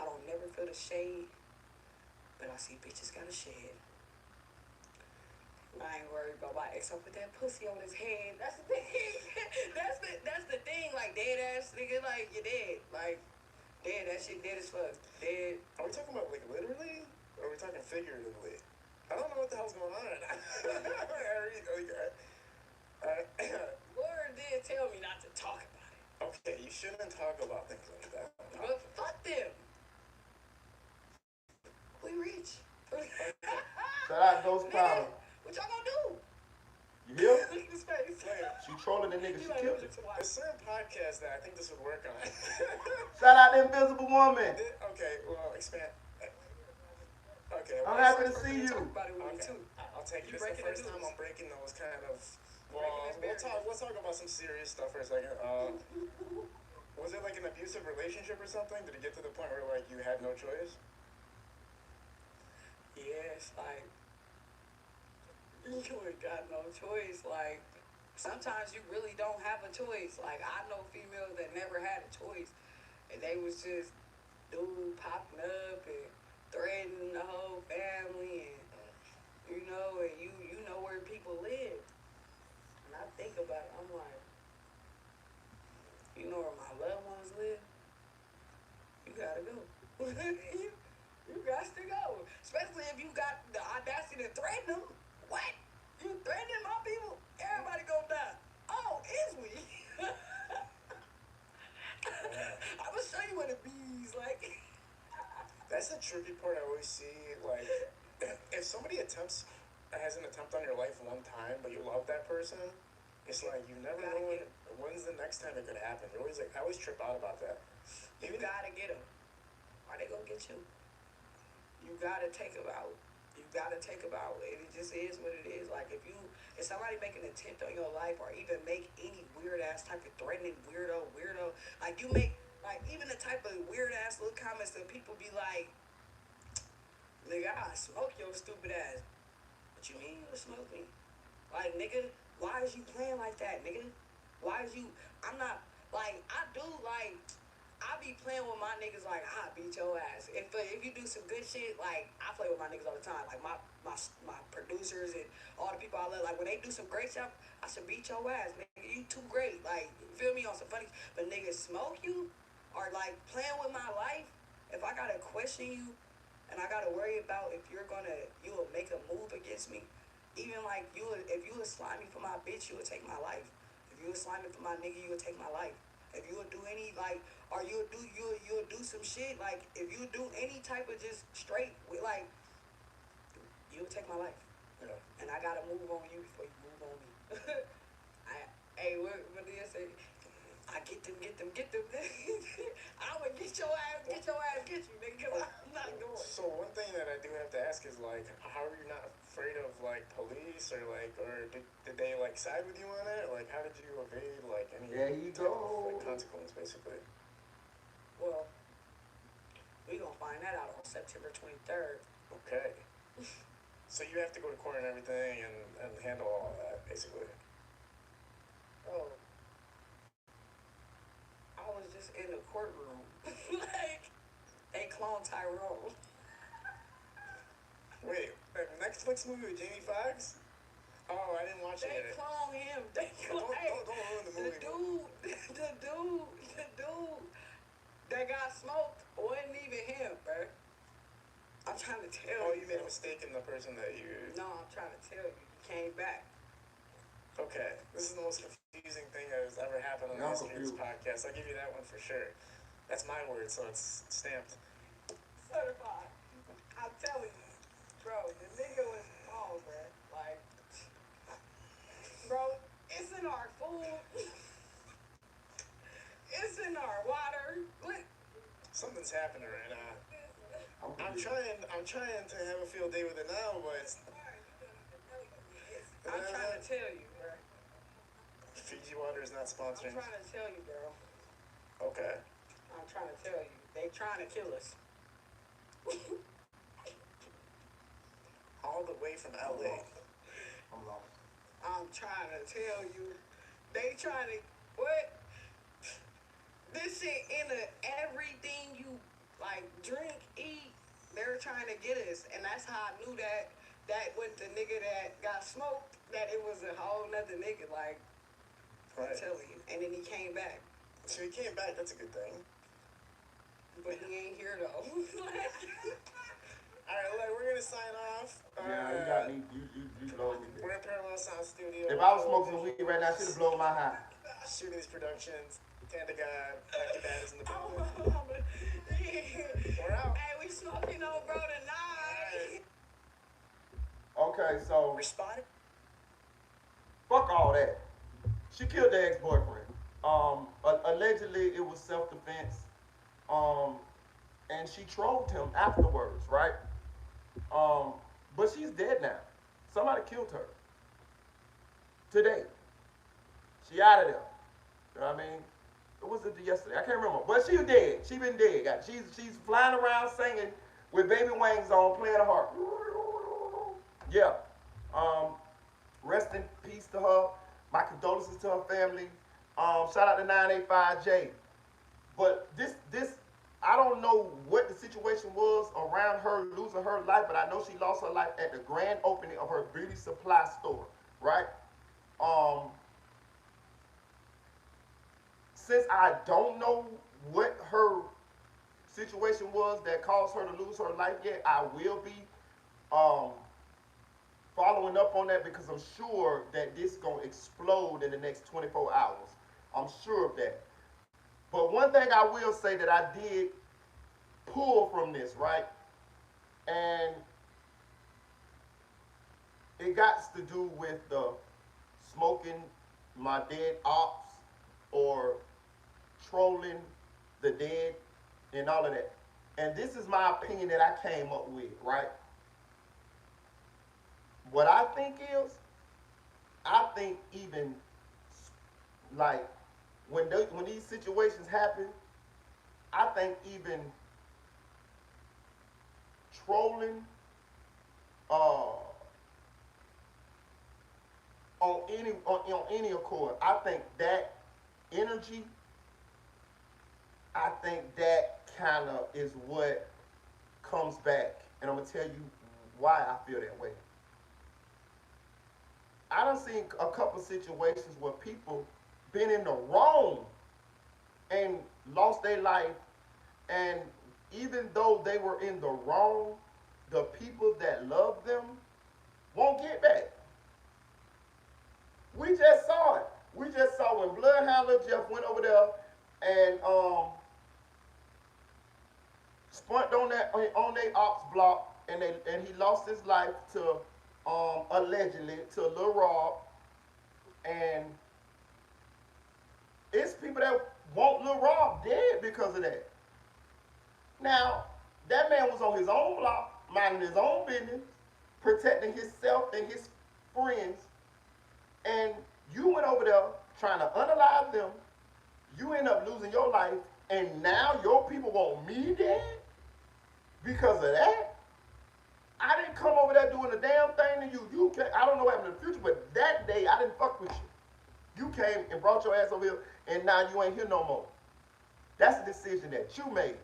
I don't never feel the shade, but I see bitches got a shed. I ain't worried about my ex. I put that pussy on his head. That's the thing. that's the thing. Like, dead ass nigga, like, you're dead. Like, dead. That shit dead as fuck. Dead. Are we talking about, like, literally? Or are we talking figuratively? I don't know what the hell's going on right now. Lord did tell me not to talk about it. Okay, you shouldn't talk about things like that. But fuck them. We rich. Shout out Ghost Power. What y'all gonna do? You hear? Look at his face. She trolling the nigga. She killed him. There's certain podcasts that I think this would work on. Shout out the Invisible Woman. Okay, well, expand. Okay, I'm happy to see you. Okay, I'll take this the first time I'm breaking those kind of. Well, we'll talk about some serious stuff for a second. Was it like an abusive relationship or something? Did it get to the point where like you had no choice? Yes, like you ain't got no choice. Like sometimes you really don't have a choice. Like I know females that never had a choice, and they was just dude popping up and threatening the whole family, and and you know where people live. And I think about it, I'm like, you know where my loved ones live? You gotta go. you got to go. Especially if you got the audacity to threaten them. What? You threatening my people? Everybody gonna die. Oh, is we? I'm gonna show you what it means. Like, that's the tricky part I always see. Like, if somebody has an attempt on your life one time, but you love that person, it's like you never know when's the next time it could happen. You're always like, I always trip out about that. You gotta get them. Or they gonna get you. You gotta take them out. You gotta take them out. It just is what it is. Like if somebody make an attempt on your life, or even make any weird ass type of threatening weirdo, like you make like even the type of weird ass little comments that people be like, nigga, I smoke your stupid ass. What you mean you smoke me? Like nigga, why is you playing like that, nigga? Why is you? I'm not like I do like. I be playing with my niggas like I beat your ass. If you do some good shit, like I play with my niggas all the time. Like my producers and all the people I love. Like when they do some great stuff, I should beat your ass, nigga. You too great. Like you feel me on some funny. But niggas smoke you, or like playing with my life. If I gotta question you, and I gotta worry about if you will make a move against me. Even like if you would slime me for my bitch, you would take my life. If you would slime me for my nigga, you would take my life. If you would do any like, or you'll do some shit like, if you do any type of just straight with like, you would take my life. Yeah. And I gotta move on you before you move on me. What did I say? I get them. I would get your ass, get you, nigga. Cause I'm not going. So one thing that I do have to ask is like, how are you not afraid of like police or did they like side with you on it? Like how did you evade like any There you type go. of like, consequence basically? Well, September 23rd. Okay. So you have to go to court and everything and handle all that, basically. Bro, I was just in the courtroom. Like, they cloned Tyrone. Wait, a Netflix movie with Jamie Foxx? Oh, I didn't watch it They yet. clone him. They Don't, clone don't ruin the movie. the dude that got smoked wasn't even him, bro. I'm trying to tell Oh, you. you made a mistake in the person that you... No, I'm trying to tell you. He came back. Okay, this is the most confusing thing that has ever happened on the I'm history of this confused. podcast. I'll give you that one for sure. That's my word, so it's stamped. Certified. I'm telling you. Bro, the nigga was wrong, bro. Like, bro, it's in our food. It's in our water. What? Something's happening right now. I'm confused. trying to have a field day with it now, but I'm trying to tell you, bro. Fiji water is not I'm sponsoring. trying to tell you, bro. Okay. I'm trying to tell you. They trying to kill us. All the way from LA. I'm lost. I'm trying to tell you. They trying to, what? This shit in everything you, like, drink, eat, they're trying to get us. And that's how I knew that with the nigga that got smoked, that it was a whole nother nigga, like, I'm Right. telling you. And then he came back. So he came back, that's a good thing. But he ain't here, though. Alright, look, we're gonna sign off. Yeah, you got me. You blow me. We're in Parallel Sound Studio. If I was smoking some weed right now, I should have blown my high. Shooting these productions. Tanda God, Dr. Bad is in the building. We're out. Hey, we smoking on bro tonight. Okay, so Responded. fuck all that. She killed the ex-boyfriend. Allegedly it was self-defense. And she trolled him afterwards, right? But she's dead now. Somebody killed her. Today. She out of there. You know what I mean? It was it yesterday? I can't remember. But she dead. She been dead. She's flying around singing with baby wings on, playing a harp. Yeah. Rest in peace to her. My condolences to her family. Shout out to 985J. But this I don't know what the situation was around her losing her life, but I know she lost her life at the grand opening of her beauty supply store, right? Since I don't know what her situation was that caused her to lose her life yet, I will be following up on that because I'm sure that this is going to explode in the next 24 hours. I'm sure of that. But one thing I will say that I did pull from this, right? And it got to do with the smoking my dead ops or trolling the dead and all of that. And this is my opinion that I came up with, right? What I think is, I think even like when these situations happen, I think even trolling on any accord, I think that energy, I think that kind of is what comes back, and I'm gonna tell you why I feel that way. I done seen a couple situations where people been in the wrong and lost their life, and even though they were in the wrong, the people that love them won't get back. We just saw it. We just saw when Bloodhound Lil Jeff went over there and spunked on their ops block, and he lost his life to allegedly to Lil Rob, and it's people that want Lil Rob dead because of that. Now, that man was on his own block, minding his own business, protecting himself and his friends, and you went over there trying to unalive them. You end up losing your life, and now your people want me dead? Because of that, I didn't come over there doing a damn thing to you. You came, I don't know what happened in the future, but that day I didn't fuck with you. You came and brought your ass over here, and now you ain't here no more. That's a decision that you made.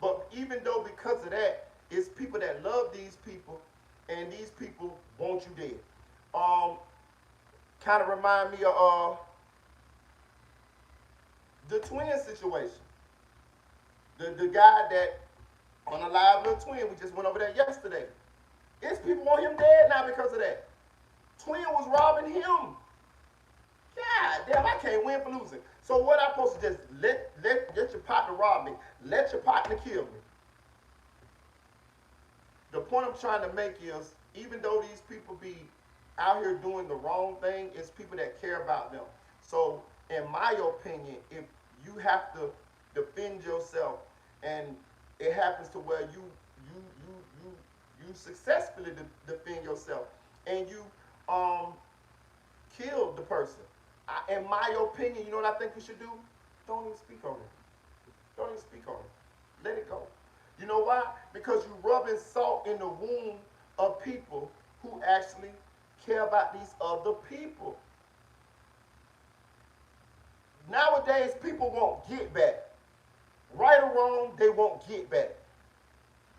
But even though because of that, it's people that love these people, and these people want you dead. Kind of remind me of the twin situation. The guy that on a live little twin, we just went over there yesterday. It's people want him dead now because of that. Twin was robbing him. God damn, I can't win for losing. So what I supposed to just let your partner rob me? Let your partner kill me? The point I'm trying to make is, even though these people be out here doing the wrong thing, it's people that care about them. So in my opinion, if you have to defend yourself, and it happens to where you successfully defend yourself, and you kill the person, in my opinion, you know what I think you should do? Don't even speak on it. Don't even speak on it. Let it go. You know why? Because you're rubbing salt in the wound of people who actually care about these other people. Nowadays, people won't get back. Right or wrong, they won't get back.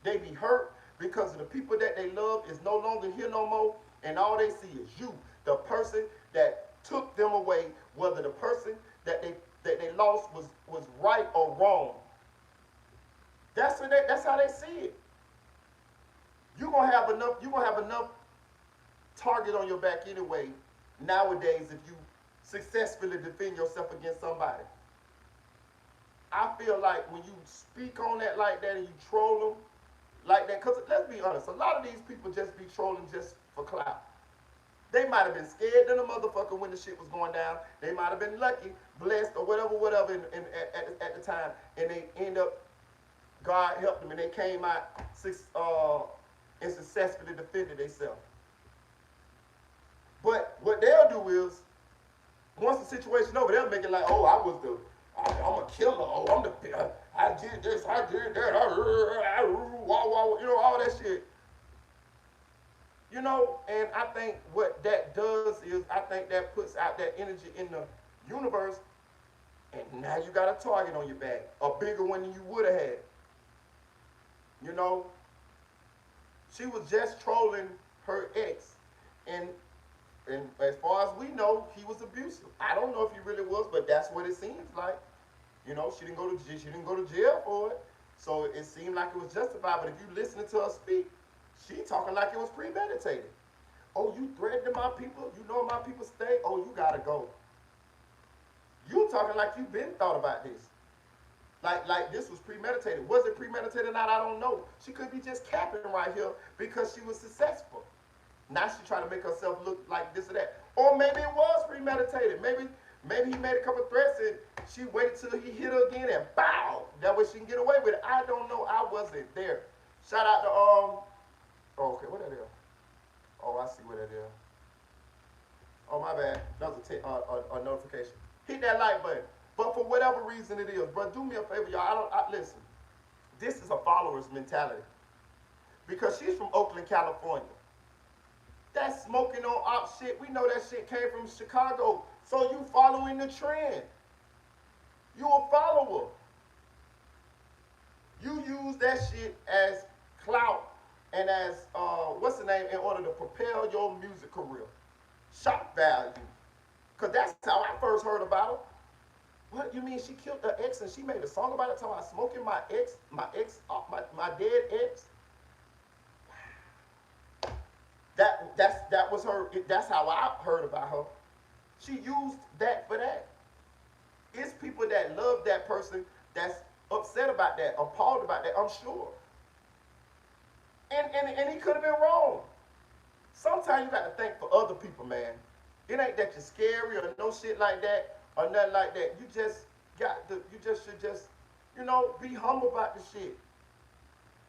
They be hurt because of the people that they love is no longer here no more, and all they see is you, the person that took them away, whether the person that they lost was right or wrong. That's how they see it. You're gonna have enough target on your back anyway nowadays if you successfully defend yourself against somebody. I feel like when you speak on that like that and you troll them like that, because let's be honest, a lot of these people just be trolling just for clout. They might have been scared than a motherfucker when the shit was going down. They might have been lucky, blessed, or whatever at the time, and they end up, God helped them, and they came out and successfully defended themselves. But what they'll do is, once the situation over, they'll make it like, oh, I'm a killer. Oh, I did this, I did that, you know, all that shit. You know, and I think what that does is, I think that puts out that energy in the universe, and now you got a target on your back, a bigger one than you would have had. You know, she was just trolling her ex, and as far as we know, he was abusive. I don't know if he really was, but that's what it seems like. You know, she didn't go to jail for it, so it seemed like it was justified. But if you listening to her speak, she talking like it was premeditated. Oh, you threatening my people? You know my people stay? Oh, you gotta go. You talking like you been thought about this. Like this was premeditated. Was it premeditated or not? I don't know. She could be just capping right here because she was successful. Now she trying to make herself look like this or that. Or maybe it was premeditated. Maybe he made a couple threats and she waited till he hit her again and bow. That way she can get away with it. I don't know. I wasn't there. Shout out to oh, okay, what that is? Oh, I see what that is. Oh, my bad. That was a notification. Hit that like button. But for whatever reason it is, bro, do me a favor, y'all. Listen. This is a follower's mentality. Because she's from Oakland, California. That smoking on op shit, we know that shit came from Chicago. So you following the trend. You a follower. You use that shit as clout and as, what's the name, in order to propel your music career. Shock value. Because that's how I first heard about her. What, you mean she killed her ex and she made a song about it, talking about smoking my dead ex? That was her, that's how I heard about her. She used that for that. It's people that love that person that's upset about that, appalled about that, I'm sure. And he could have been wrong. Sometimes you got to think for other people, man. It ain't that you're scary or no shit like that or nothing like that. You should just, you know, be humble about the shit.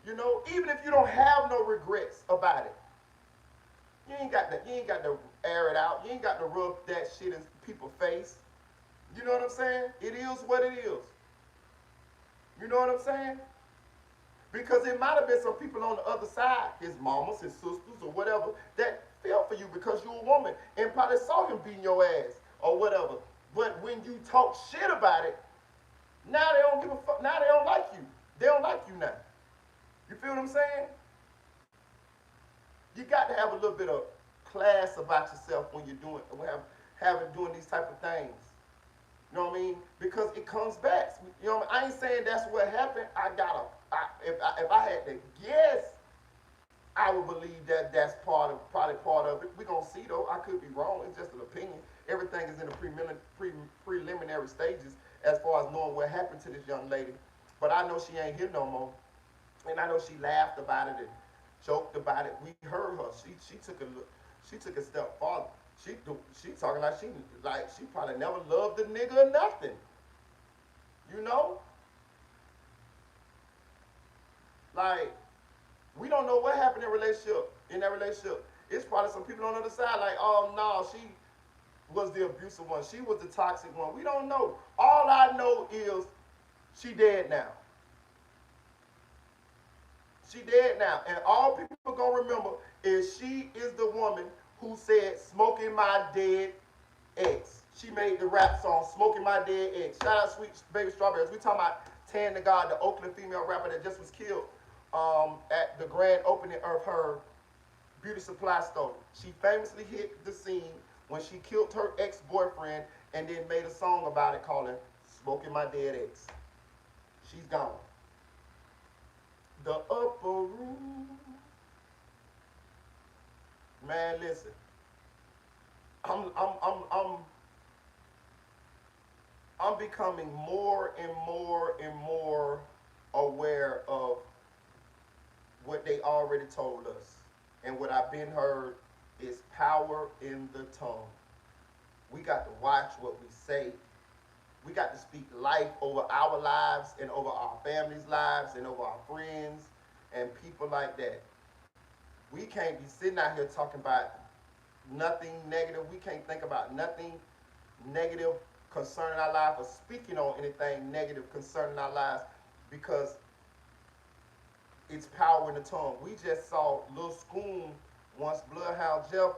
You know, even if you don't have no regrets about it. You ain't got to air it out. You ain't got to rub that shit in people's face. You know what I'm saying? It is what it is. You know what I'm saying? Because it might have been some people on the other side, his mamas, his sisters, or whatever, that fell for you because you're a woman and probably saw him beating your ass or whatever. But when you talk shit about it, now they don't give a fuck. Now they don't like you. They don't like you now. You feel what I'm saying? You got to have a little bit of class about yourself when you're doing these type of things. You know what I mean? Because it comes back. You know what I mean? I ain't saying that's what happened. If I had to guess, I would believe that that's probably part of it. We're gonna see though. I could be wrong. It's just an opinion. Everything is in the preliminary stages as far as knowing what happened to this young lady. But I know she ain't here no more, and I know she laughed about it and joked about it. We heard her. She took a step farther. She talking like she probably never loved the nigga or nothing. You know? Like, we don't know what happened in that relationship. It's probably some people on the other side like, oh no, she was the abusive one. She was the toxic one. We don't know. All I know is she dead now. She dead now. And all people gonna remember is she is the woman who said, smoking my dead ex. She made the rap song, Smoking My Dead Ex. Shout out Sweet Baby Strawberries. We talking about Tan the God, the Oakland female rapper that just was killed at the grand opening of her beauty supply store. She famously hit the scene when she killed her ex-boyfriend and then made a song about it called Smoking My Dead Ex. She's gone. The upper room. Man, listen. I'm becoming more and more and more aware of what they already told us. And what I've been heard is power in the tongue. We got to watch what we say. We got to speak life over our lives and over our families' lives and over our friends and people like that. We can't be sitting out here talking about nothing negative. We can't think about nothing negative concerning our life or speaking on anything negative concerning our lives because it's power in the tongue. We just saw Lil Schoon, once Bloodhound Jeff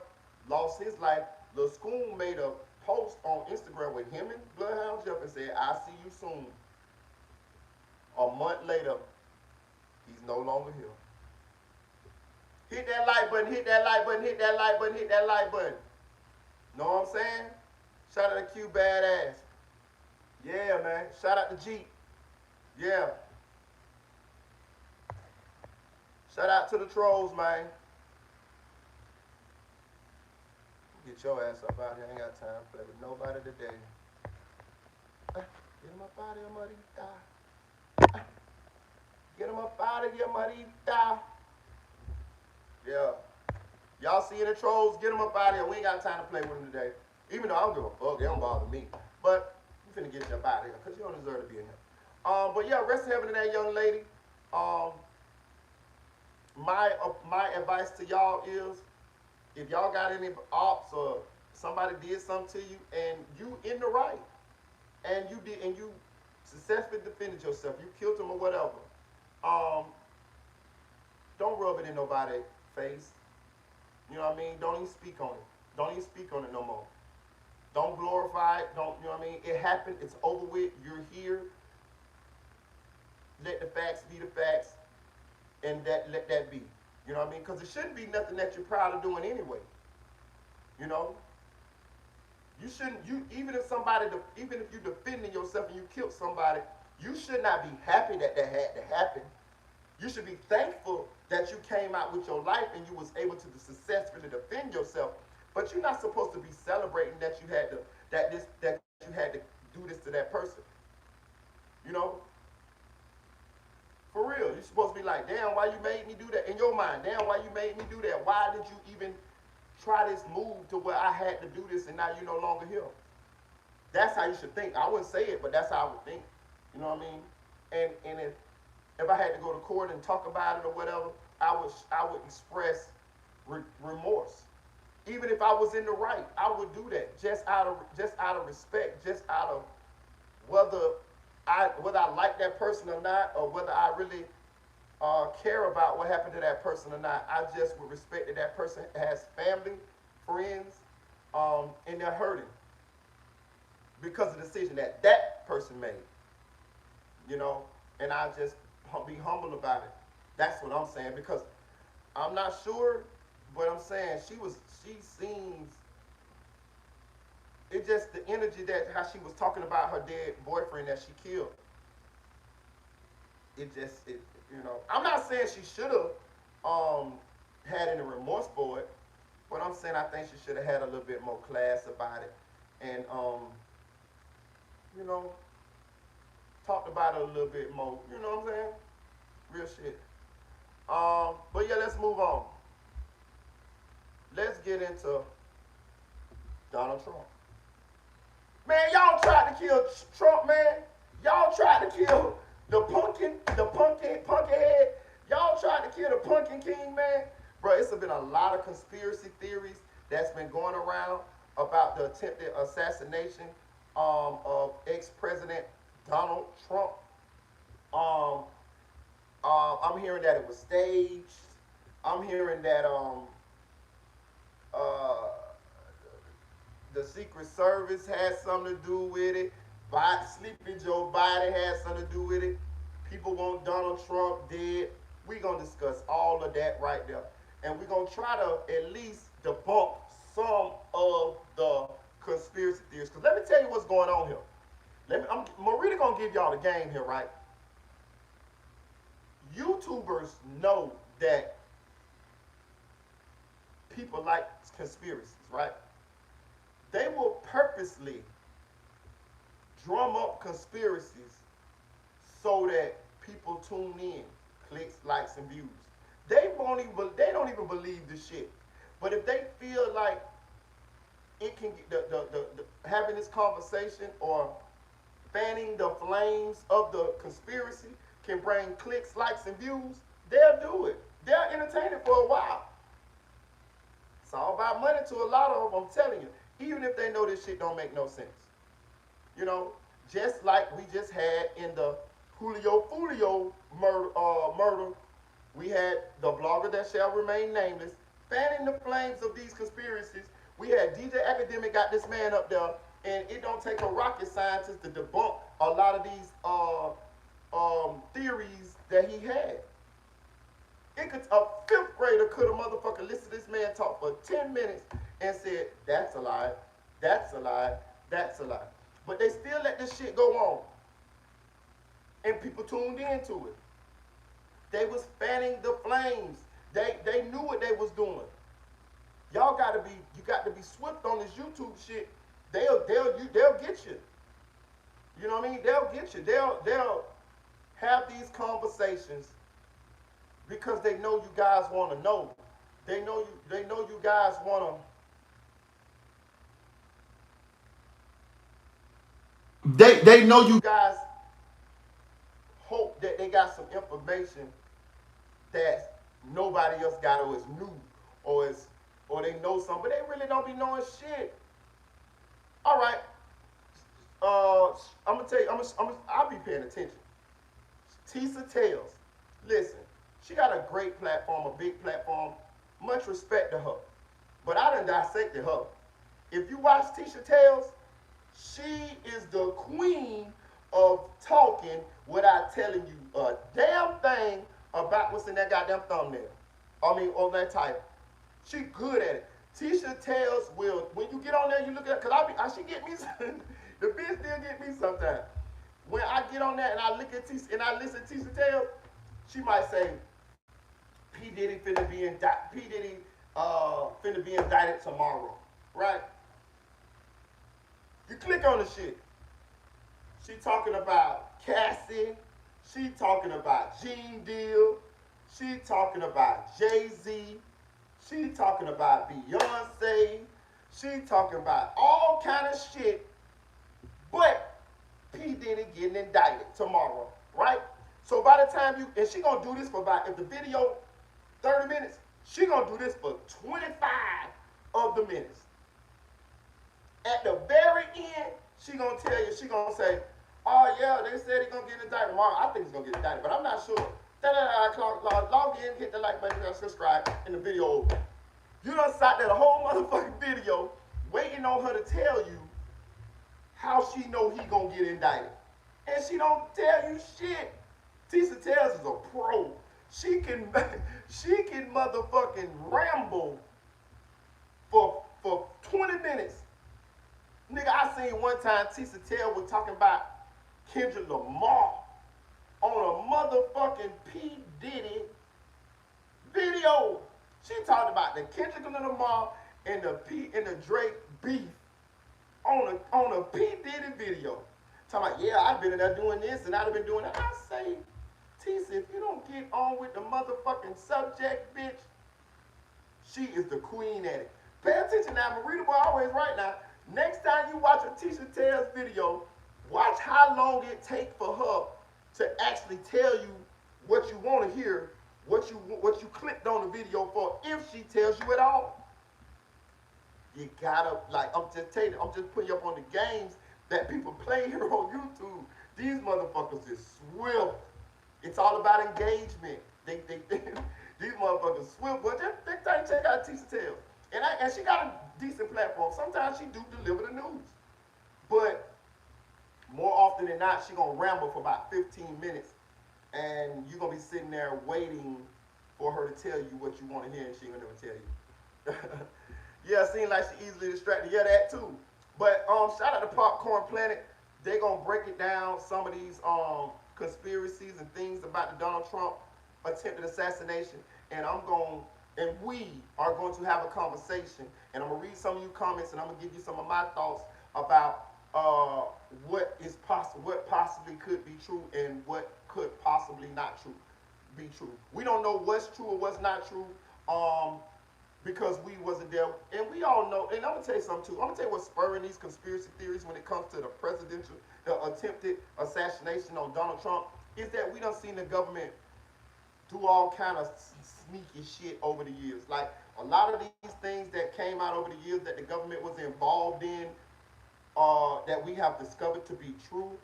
lost his life, Lil Schoon made a post on Instagram with him and Bloodhound Jeff and said, "I see you soon." A month later, he's no longer here. Hit that like button, hit that like button, hit that like button, hit that like button. Know what I'm saying? Shout out to Q Badass. Yeah, man. Shout out to Jeep. Yeah. Shout out to the trolls, man. Get your ass up out here. I ain't got time to play with nobody today. Get him up out of here, Marita. Get him up out of here, Marita. Yeah. Y'all seeing the trolls? Get them up out of here. We ain't got time to play with them today. Even though I don't give a fuck. They don't bother me. But you finna get you up out of here because you don't deserve to be in here. But yeah, rest in heaven to that young lady. My advice to y'all is, if y'all got any ops or somebody did something to you and you in the right and you successfully defended yourself, you killed them or whatever, don't rub it in nobody's face. You know what I mean? Don't even speak on it. Don't even speak on it no more. Don't glorify it. Don't, you know what I mean? It happened. It's over with. You're here. Let the facts be the facts, and let that be. You know what I mean? Because it shouldn't be nothing that you're proud of doing anyway. You know? You shouldn't, even if you're defending yourself and you killed somebody, you should not be happy that had to happen. You should be thankful that you came out with your life and you was able to successfully defend yourself. But you're not supposed to be celebrating that you had to do this to that person. You know? For real. You're supposed to be like, damn, why you made me do that? In your mind, damn, why you made me do that? Why did you even try this move to where I had to do this and now you're no longer here? That's how you should think. I wouldn't say it, but that's how I would think. You know what I mean? And if I had to go to court and talk about it or whatever, I would express remorse. Even if I was in the right, I would do that just out of respect, just out of whether I like that person or not, or whether I really care about what happened to that person or not. I just would respect that that person has family, friends, and they're hurting because of the decision that that person made. You know, and I just be humble about it. That's what I'm saying because I'm not sure, but I'm saying she seems it just the energy that how she was talking about her dead boyfriend that she killed. It you know I'm not saying she should have had any remorse for it, but I'm saying I think she should have had a little bit more class about it and you know talked about it a little bit more. You know what I'm saying? Real shit. But yeah, let's move on. Let's get into Donald Trump. Man, y'all tried to kill Trump, man. Y'all tried to kill pumpkin head. Y'all tried to kill the pumpkin king, man. Bro, it's been a lot of conspiracy theories that's been going around about the attempted assassination of ex-president Donald Trump. Um, I'm hearing that it was staged. I'm hearing that uh, the Secret Service has something to do with it. Sleeping Joe Biden has something to do with it. People want Donald Trump dead. We're going to discuss all of that right there. And we're going to try to at least debunk some of the conspiracy theories. Because let me tell you what's going on here. I'm really going to give y'all the game here, right? YouTubers know that people like conspiracies, right? They will purposely drum up conspiracies so that people tune in, clicks, likes, and views. They don't even believe the shit. But if they feel like it can get the having this conversation or fanning the flames of the conspiracy can bring clicks, likes, and views, they'll do it. They'll entertain it for a while. It's all about money to a lot of them, I'm telling you. Even if they know this shit don't make no sense. You know, just like we just had in the Julio Fulio murder, we had the blogger that shall remain nameless fanning the flames of these conspiracies. We had DJ Academic got this man up there, and it don't take a rocket scientist to debunk a lot of these theories that he had. A fifth grader could have motherfucker listened to this man talk for 10 minutes and said, that's a lie, that's a lie, that's a lie. But they still let this shit go on. And people tuned into it. They was fanning the flames. They knew what they was doing. You got to be swift on this YouTube shit. They'll get you. You know what I mean? They'll get you. They'll have these conversations because they know you guys want to know. They know you guys want to. They know you guys hope that they got some information that nobody else got or is new or they know something, but they really don't be knowing shit. All right. I'm gonna tell you. I'll be paying attention. Tisa Tales. Listen, she got a great platform, a big platform. Much respect to her. But I done dissected her. If you watch Tisha Tales, she is the queen of talking without telling you a damn thing about what's in that goddamn thumbnail. On that title. She good at it. Tisha Tales will, when you get on there, you look at, because she get me, the bitch still get me sometimes. When I get on there and I look at Tisha, and I listen to Tisha Tales, she might say, P. Diddy finna be indicted tomorrow, right? You click on the shit. She talking about Cassie. She talking about Gene Deal. She talking about Jay-Z. She talking about Beyonce. She talking about all kind of shit. But P. Diddy getting indicted tomorrow, right? So by the time and she gonna do this for about, if the video 30 minutes, she gonna do this for 25 of the minutes. At the very end, she gonna tell you, she gonna say, oh yeah, they said he gonna get indicted tomorrow. I think he's gonna get indicted, but I'm not sure. in, hit the like button, subscribe, and the video over. You done sat there the whole motherfucking video waiting on her to tell you how she know he gonna get indicted. And she don't tell you shit. Tisa Tells is a pro. She can motherfucking ramble for 20 minutes. Nigga, I seen one time Tisa Tell was talking about Kendrick Lamar on a motherfucking P. Diddy video. She talked about the Kendrick Lamar and the Drake beef on a P. Diddy video. Talking about, yeah, I've been in there doing this and I've been doing that. I say, Tisa, if you don't get on with the motherfucking subject, bitch, she is the queen at it. Pay attention now, Marita Boy always right now. Next time you watch a Tisha Tells video, watch how long it takes for her to actually tell you what you want to hear, what you clicked on the video for, if she tells you at all. You gotta, like, I'm just putting you up on the games that people play here on YouTube. These motherfuckers is swift. It's all about engagement. These motherfuckers swift, but just next time check out Tisha Tells. And she got a decent platform. Sometimes she do deliver the news. But more often than not, she gonna ramble for about 15 minutes. And you're gonna be sitting there waiting for her to tell you what you want to hear, and she ain't gonna never tell you. Yeah, it seems like she easily distracted. Yeah, that too. But shout out to Popcorn Planet. They gonna break it down, some of these conspiracies and things about the Donald Trump attempted assassination. And we are going to have a conversation. And I'm gonna read some of you comments, and I'm gonna give you some of my thoughts about what possibly could be true and what could possibly not be true. We don't know what's true or what's not true, because we wasn't there. And we all know, and I'm gonna tell you something too. I'm gonna tell you what's spurring these conspiracy theories when it comes to the attempted assassination on Donald Trump, is that we done seen the government do all kind of sneaky shit over the years. Like, a lot of these things that came out over the years that the government was involved in, that we have discovered to be true,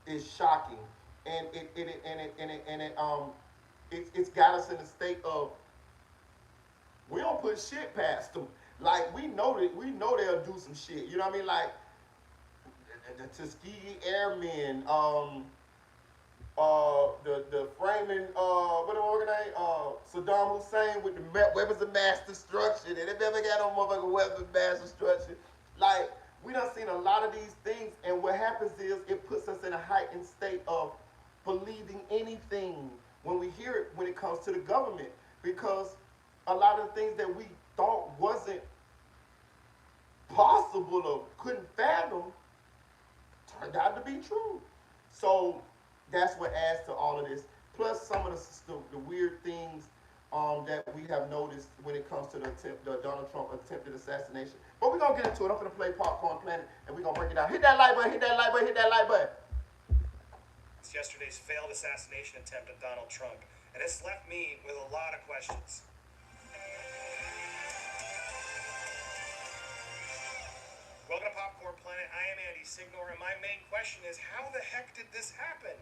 is shocking. And it's got us in a state of, we don't put shit past them. Like, we know they'll do some shit. You know what I mean? Like the Tuskegee Airmen, the framing, what the organization, Saddam Hussein with the weapons of mass destruction, and they never got no motherfucking weapons of mass destruction. Like, we done seen a lot of these things, and what happens is it puts us in a heightened state of believing anything when we hear it when it comes to the government, because a lot of the things that we thought wasn't possible or couldn't fathom turned out to be true. So that's what adds to all of this. Plus some of the weird things that we have noticed when it comes to the Donald Trump attempted assassination. But we're going to get into it. I'm going to play Popcorn Planet, and we're going to break it down. Hit that like button, hit that like button, hit that like button. It's yesterday's failed assassination attempt at Donald Trump, and it's left me with a lot of questions. Welcome to Popcorn Planet. I am Andy Signor, and my main question is, how the heck did this happen?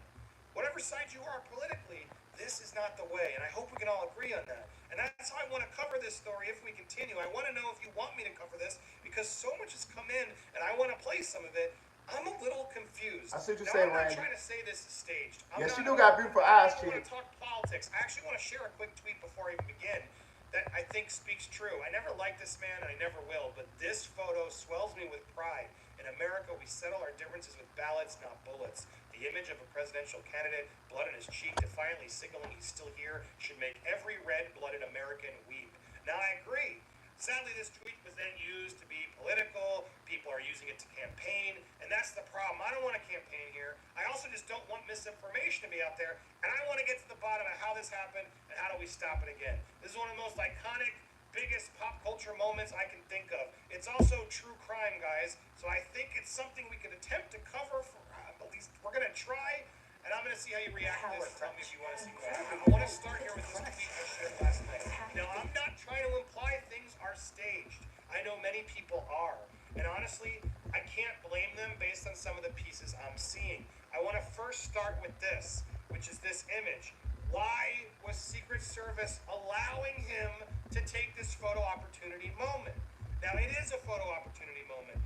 Whatever side you are politically, this is not the way, and I hope we can all agree on that. And that's how I want to cover this story if we continue. I want to know if you want me to cover this, because so much has come in, and I want to play some of it. I'm a little confused. I see what you're saying, saying, Randy. Randy. I'm not trying to say this is staged. Yes, you do got beautiful eyes, Chief. I Chief. want to talk politics. I actually want to share a quick tweet before I even begin that I think speaks true. I never liked this man, and I never will, but this photo swells me with pride. In America, we settle our differences with ballots, not bullets. The image of a presidential candidate, blood on his cheek, defiantly signaling he's still here, should make every red-blooded American weep. Now, I agree. Sadly, this tweet was then used to be political. People are using it to campaign, and that's the problem. I don't want to campaign here. I also just don't want misinformation to be out there, and I want to get to the bottom of how this happened and how do we stop it again. This is one of the most iconic, biggest pop culture moments I can think of. It's also true crime, guys, so I think it's something we could attempt to cover for at least we're going to try, and I'm going to see how you react to this. Tell me if you want to see what I want to start here with this tweet I shared last night. Now, I'm not trying to imply things are staged. I know many people are, and honestly, I can't blame them based on some of the pieces I'm seeing. I want to first start with this, which is this image. Why was Secret Service allowing him to take this photo opportunity moment? Now, it is a photo opportunity moment.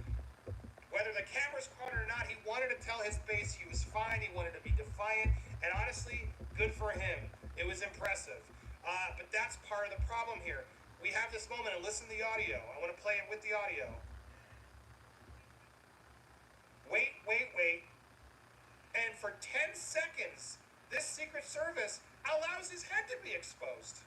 Whether the camera's caught or not, he wanted to tell his base he was fine. He wanted to be defiant. And honestly, good for him. It was impressive. But that's part of the problem here. We have this moment, and listen to the audio. I want to play it with the audio. Wait, wait, wait. And for 10 seconds, this Secret Service allows his head to be exposed.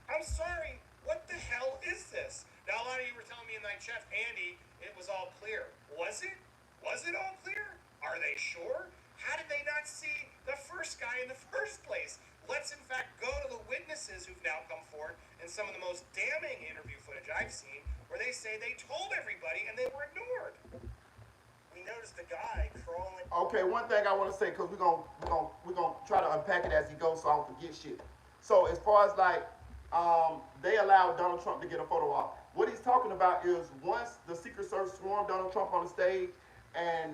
I'm sorry, what the hell is this? Now, a lot of you were telling me in night chat, Andy, it was all clear. Was it? Was it all clear? Are they sure? How did they not see the first guy in the first place? Let's, in fact, go to the witnesses who've now come forward in some of the most damning interview footage I've seen, where they say they told everybody and they were ignored. We noticed the guy crawling. Okay, one thing I want to say, because we're gonna try to unpack it as he goes so I don't forget shit. So as far as like they allowed Donald Trump to get a photo op. What he's talking about is once the Secret Service swarmed Donald Trump on the stage and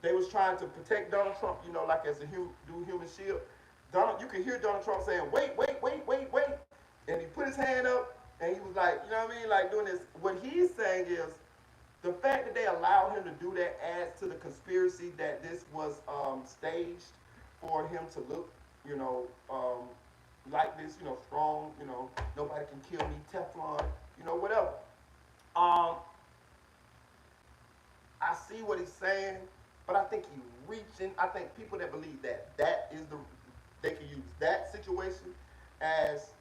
they was trying to protect Donald Trump, you know, like as a human shield. You could hear Donald Trump saying, wait, wait, wait, wait, wait. And he put his hand up and he was like, you know what I mean? Like doing this. What he's saying is the fact that they allowed him to do that adds to the conspiracy that this was staged for him to look, you know, like this, you know, strong, you know, nobody can kill me, Teflon, you know, whatever. I see what he's saying, but I think he's reaching. I think people that believe that is they can use that situation as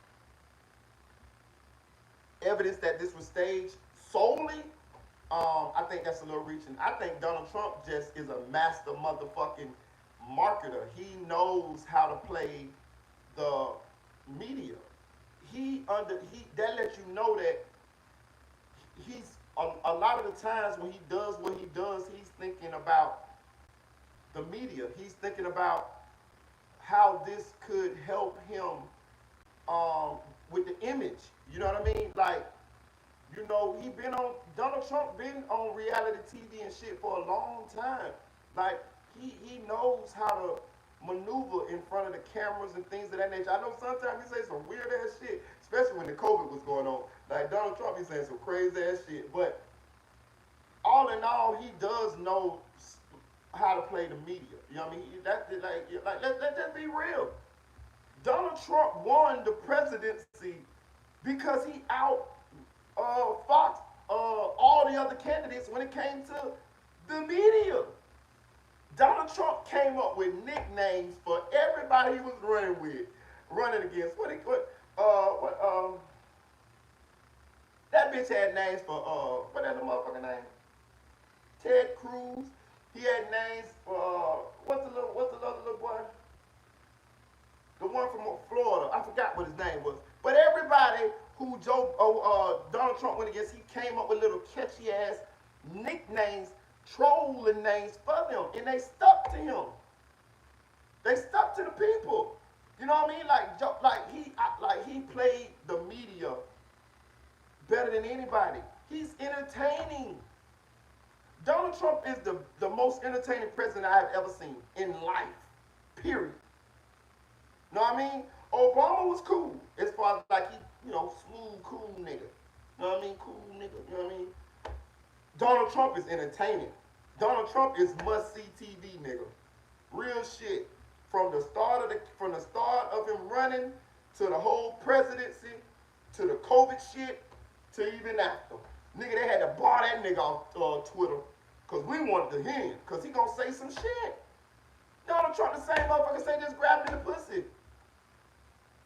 evidence that this was staged solely. I think that's a little reaching. I think Donald Trump just is a master motherfucking marketer. He knows how to play the media. That lets you know that he's a lot of the times when he does what he does, he's thinking about the media. He's thinking about how this could help him with the image. You know what I mean? Like, you know, Donald Trump been on reality TV and shit for a long time. Like, he knows how to maneuver in front of the cameras and things of that nature. I know sometimes he say some weird ass shit, especially when the COVID was going on. Like, Donald Trump, he's saying some crazy ass shit. But all in all, he does know how to play the media. You know what I mean? Let's just be real. Donald Trump won the presidency because he foxed all the other candidates when it came to the media. Donald Trump came up with nicknames for everybody he was running against. That bitch had names for what that motherfucker name? Ted Cruz. He had names for what's the other little boy? The one from Florida. I forgot what his name was. But everybody who Donald Trump went against, he came up with little catchy ass nicknames, trolling names for them, and they stuck to him. They stuck to the people. You know what I mean? Like he played the media better than anybody. He's entertaining. Donald Trump is the most entertaining president I've ever seen in life. Period. You know what I mean? Obama was cool as far as like he, you know, smooth, cool nigga. You know what I mean? Cool nigga. You know what I mean? Donald Trump is entertaining. Donald Trump is must-see TV nigga. Real shit. From the start of him running to the whole presidency to the COVID shit to even after. Nigga, they had to bar that nigga off Twitter because we wanted to hear him because he gonna say some shit. Donald Trump, the same motherfucker say just grab him in the pussy.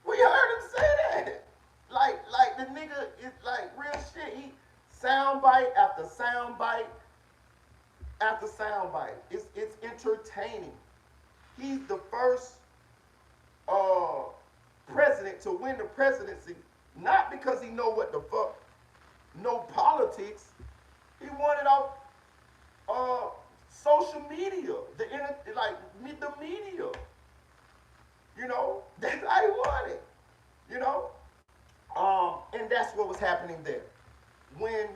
We heard him say that. Like the nigga is like real shit. He soundbite after soundbite after soundbite. It's entertaining. He's the first president to win the presidency, not because he know what the fuck, no politics. He won it off social media, the media. You know, that's how he won it. You know, and that's what was happening there. When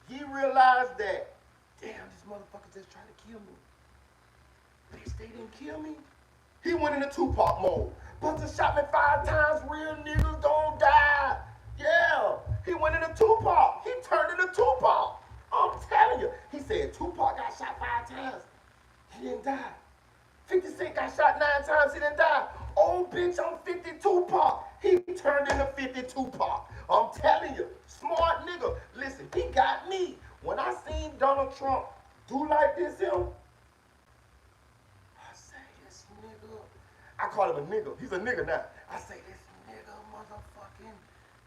he realized that, damn, this motherfucker just tried to kill me. Bitch, they didn't kill me. He went into Tupac mode. Buster shot me 5 times, real niggas don't die. Yeah, he went into Tupac. He turned into Tupac. I'm telling you. He said Tupac got shot 5 times. He didn't die. 50 Cent got shot 9 times. He didn't die. Oh, bitch, I'm 50 Tupac. He turned into 50 Tupac. I'm telling you. Smart nigga. Listen, he got me. When I seen Donald Trump do like this, him, I say, this nigga. I call him a nigga. He's a nigga now. I say, this nigga, motherfucking,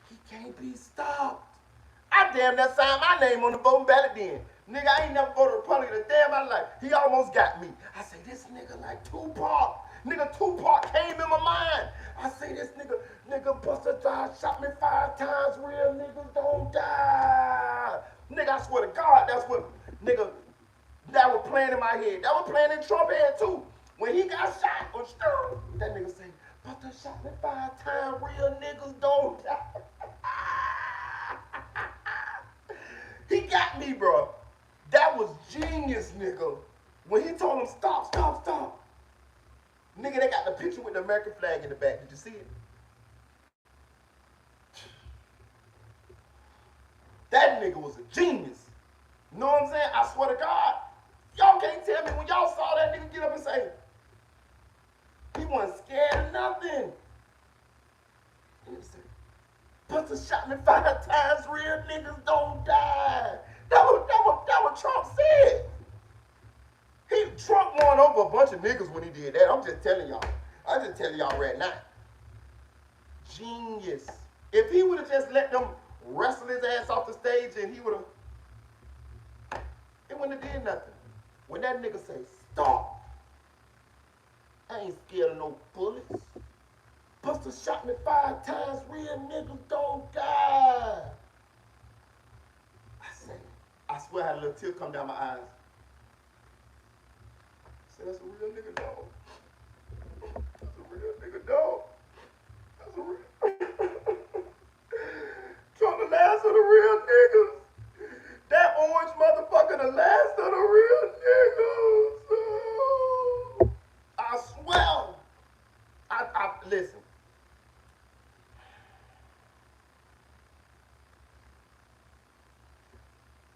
he can't be stopped. I damn that signed my name on the voting ballot then. Nigga, I ain't never voted Republican a day in my life. He almost got me. I say, this nigga like Tupac. Nigga, Tupac came in my mind. I say, this nigga Buster Drive shot me 5 times. Real niggas don't die. Nigga, I swear to God, that's what, nigga, that was playing in my head. That was playing in Trump's head too. When he got shot on Stir, that nigga say, Buster shot me 5 times. Real niggas don't die. He got me, bro. That was genius, nigga. When he told him, stop, stop, stop. Nigga, they got the picture with the American flag in the back. Did you see it? That nigga was a genius. You know what I'm saying? I swear to God. Y'all can't tell me when y'all saw that nigga get up and say, he wasn't scared of nothing. He said, Buster shot me 5 times, real niggas don't die. That what Trump said. Trump won over a bunch of niggas when he did that. I'm just telling y'all. I'm just telling y'all right now. Genius. If he would have just let them wrestle his ass off the stage and he would have, it wouldn't have did nothing. When that nigga say, stop, I ain't scared of no bullets. Buster shot me 5 times, real niggas don't die. I swear I had a little tear come down my eyes. I said, that's a real nigga dog. That's a real nigga dog. That's a real Trump the last of the real niggas. That orange motherfucker the last of the real niggas. I swear. I listen.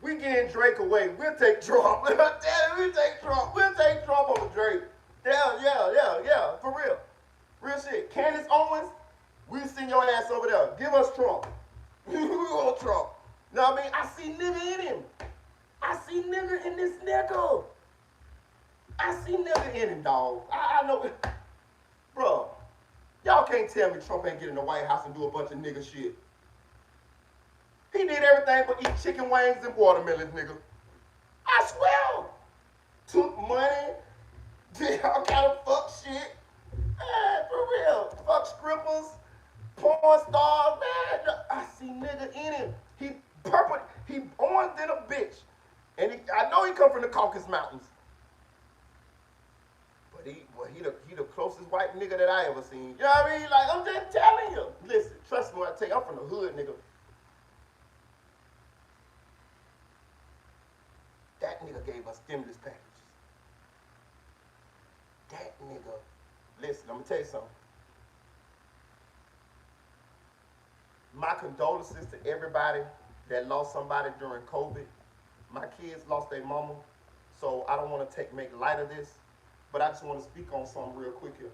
We getting Drake away. We'll take Trump. We'll take Trump. We'll take Trump over Drake. Yeah. For real. Real shit. Candace Owens, we'll send your ass over there. Give us Trump. We want Trump. You know what I mean? I see nigga in him. I see nigga in this nigga. I see nigga in him, dog. I know. Bro, y'all can't tell me Trump ain't get in the White House and do a bunch of nigga shit. He did everything but eat chicken wings and watermelons, nigga. I swear. Took money, did all kind of fuck shit. Man, for real. Fuck strippers, porn stars, man. I see nigga in him. He purple, he orange than a bitch. And I know he come from the Caucasus Mountains. But he the closest white nigga that I ever seen. You know what I mean? Like, I'm just telling you. Listen, trust me when I tell you, I'm from the hood, nigga. That nigga gave us stimulus packages. That nigga, listen, I'm gonna tell you something. My condolences to everybody that lost somebody during COVID. My kids lost their mama, so I don't want to make light of this, but I just want to speak on something real quick here.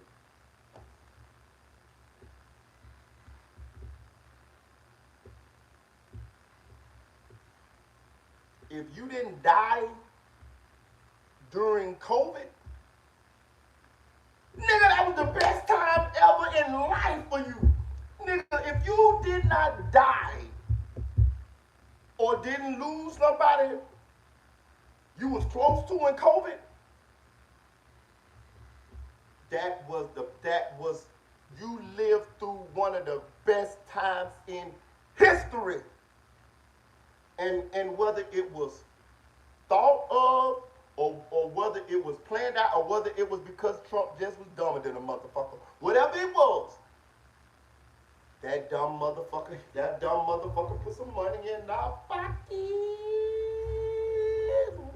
If you didn't die during COVID, nigga, that was the best time ever in life for you. Nigga, if you did not die or didn't lose somebody you was close to in COVID, you lived through one of the best times in history. And whether it was thought of or whether it was planned out or whether it was because Trump just was dumber than a motherfucker, whatever it was, that dumb motherfucker put some money in our pockets.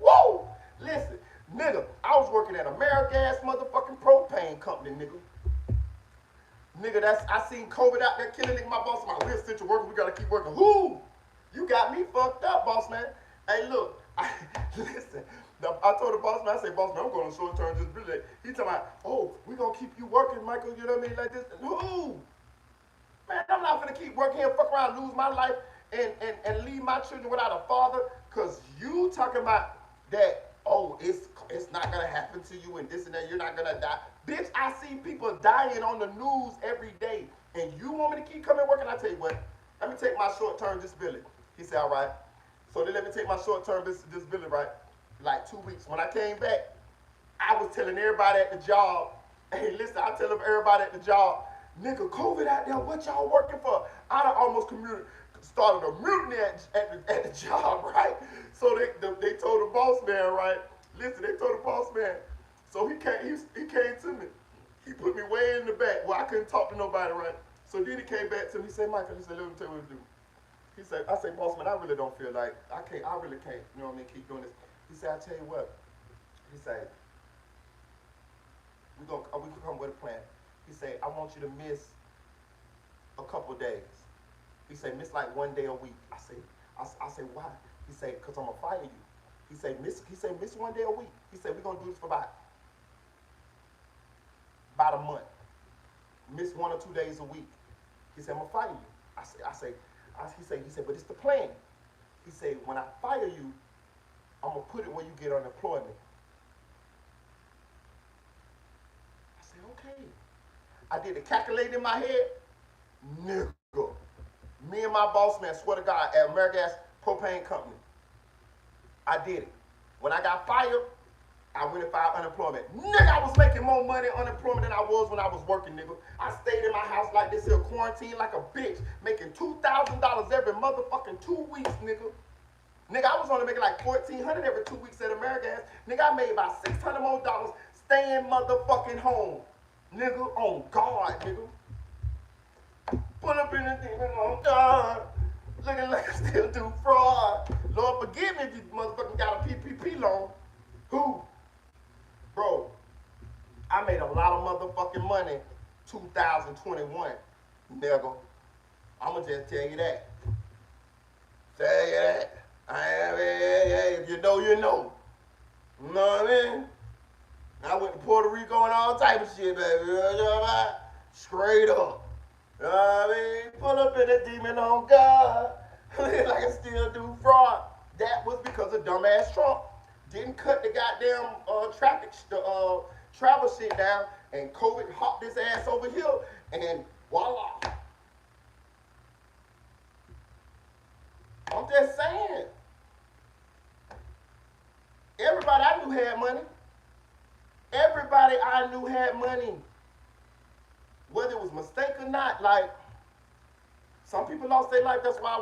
Whoa! Listen, Nigga, I was working at AmeriGas motherfucking propane company, nigga. Nigga, I seen COVID out there killing nigga. My boss, my real essential worker, we gotta keep working. Who? You got me fucked up, boss man. Hey, look, listen. I told the boss man, I said, boss man, I'm going on short-term disability. He talking about, oh, we gonna keep you working, Michael. You know what I mean, like this. Who? Man, I'm not gonna keep working here, fuck around, lose my life, and leave my children without a father. Cause you talking about that, oh, it's not gonna happen to you and this and that. You're not gonna die, bitch. I see people dying on the news every day, and you want me to keep coming working? I tell you what, let me take my short-term disability. He said, all right. So they let me take my short-term disability, right? Like 2 weeks. When I came back, I was telling everybody at the job, hey, listen, I tell everybody at the job, nigga, COVID out there, what y'all working for? I done almost started a mutiny at the job, right? So they told the boss man, right? Listen, they told the boss man. So he came to me. He put me way in the back where I couldn't talk to nobody, right? So then he came back to me. He said, Michael, he said, let me tell you what to do. He said, I said, boss man, I really don't feel like, I really can't, you know what I mean, keep doing this. He said, I tell you what. He said, we can come with a plan. He said, I want you to miss a couple days. He said, miss like 1 day a week. I said, why? He said, because I'm going to fire you. He said, miss 1 day a week. He said, we're going to do this for about a month. Miss 1 or 2 days a week. He said, I'm going to fire you. He said, but it's the plan. He said, when I fire you, I'm going to put it where you get unemployment. I said, okay. I did the calculate in my head. Nigga. Me and my boss man, swear to God, at AmeriGas Propane Company. I did it. When I got fired, I went and filed unemployment. Nigga, I was making more money unemployment than I was when I was working, nigga. I stayed in my house like this here, quarantined like a bitch, making $2,000 every motherfucking 2 weeks, nigga. Nigga, I was only making like $1,400 every 2 weeks at AmeriGas. Nigga, I made about $600 more staying motherfucking home. Nigga, on God, nigga. Put up in the demon on God. Looking like I still do fraud. Lord, forgive me if you motherfucking got a PPP loan. Who? Bro, I made a lot of motherfucking money 2021, nigga. I'ma just tell you that. Tell you that. If you know, you know. You know what I mean? I went to Puerto Rico and all type of shit, baby. You know what I'm saying? Straight up. You know what I mean? Pull up in the demon on God. Like I still do fraud. That was because of dumbass Trump. Didn't cut the goddamn travel shit down, and COVID hopped his ass over here, and voila. I'm just saying. Everybody I knew had money. Everybody I knew had money. Whether it was a mistake or not, like, some people lost their life. That's why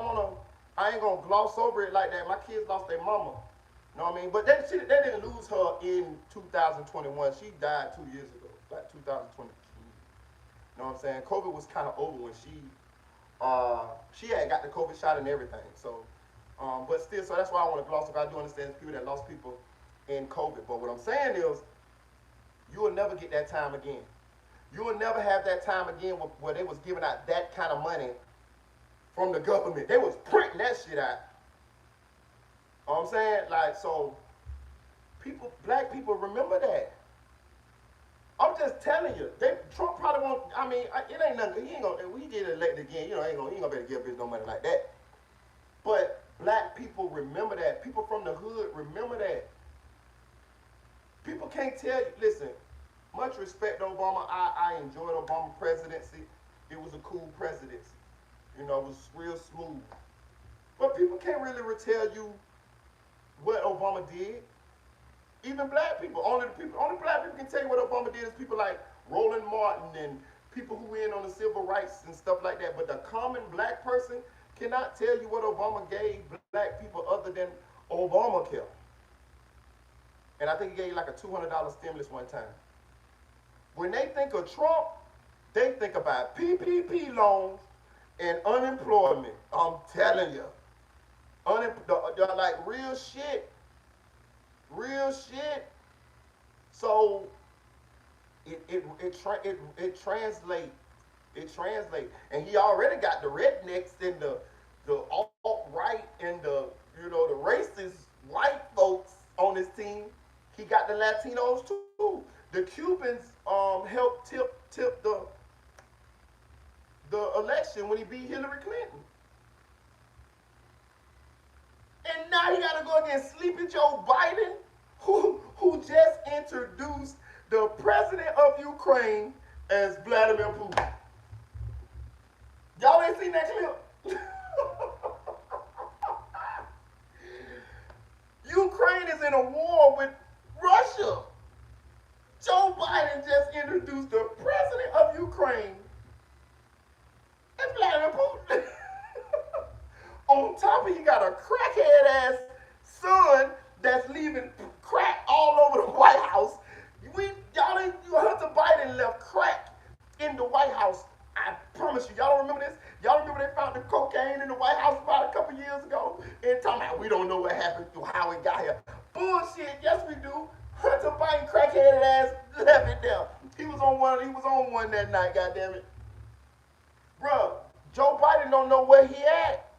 I ain't gonna gloss over it like that. My kids lost their mama. You know what I mean? But they didn't lose her in 2021. She died 2 years ago, like 2020. You know what I'm saying? COVID was kind of over when she had got the COVID shot and everything. So, but still, so that's why I want to gloss over. I do understand people that lost people in COVID. But what I'm saying is, you will never get that time again. You will never have that time again where they was giving out that kind of money from the government. They was printing that shit out. You know what I'm saying? Like, so, black people remember that. I'm just telling you, Trump probably won't, I mean, it ain't nothing, he ain't gonna, when he get elected again, you know, he ain't gonna be able to give a bitch no money like that. But black people remember that. People from the hood remember that. People can't tell you, listen, much respect to Obama. I enjoyed Obama's presidency. It was a cool presidency. You know, it was real smooth. But people can't really tell you what Obama did. Even black people. Only black people can tell you what Obama did is people like Roland Martin and people who in on the civil rights and stuff like that. But the common black person cannot tell you what Obama gave black people other than Obamacare. And I think he gave like a $200 stimulus one time. When they think of Trump, they think about PPP loans and unemployment. I'm telling you. Like real shit. Real shit. So it translate, and he already got the rednecks and the alt right and the racist white folks on his team. He got the Latinos too. The Cubans helped tip the election when he beat Hillary Clinton, and now he got to go against Sleepy Joe Biden, who just introduced the president of Ukraine as Vladimir Putin. Y'all ain't seen that clip? Ukraine is in a war with Russia. Joe Biden just introduced the president of Ukraine as Vladimir Putin. On top of he got a crackhead ass son that's leaving crack all over the White House. Hunter Biden left crack in the White House. I promise you, y'all don't remember this? Y'all remember they found the cocaine in the White House about a couple years ago? And talking about we don't know what happened to how it got here. Bullshit, yes we do. Hunter Biden crackheaded ass left it there. He was on one that night, goddammit. Bruh, Joe Biden don't know where he at.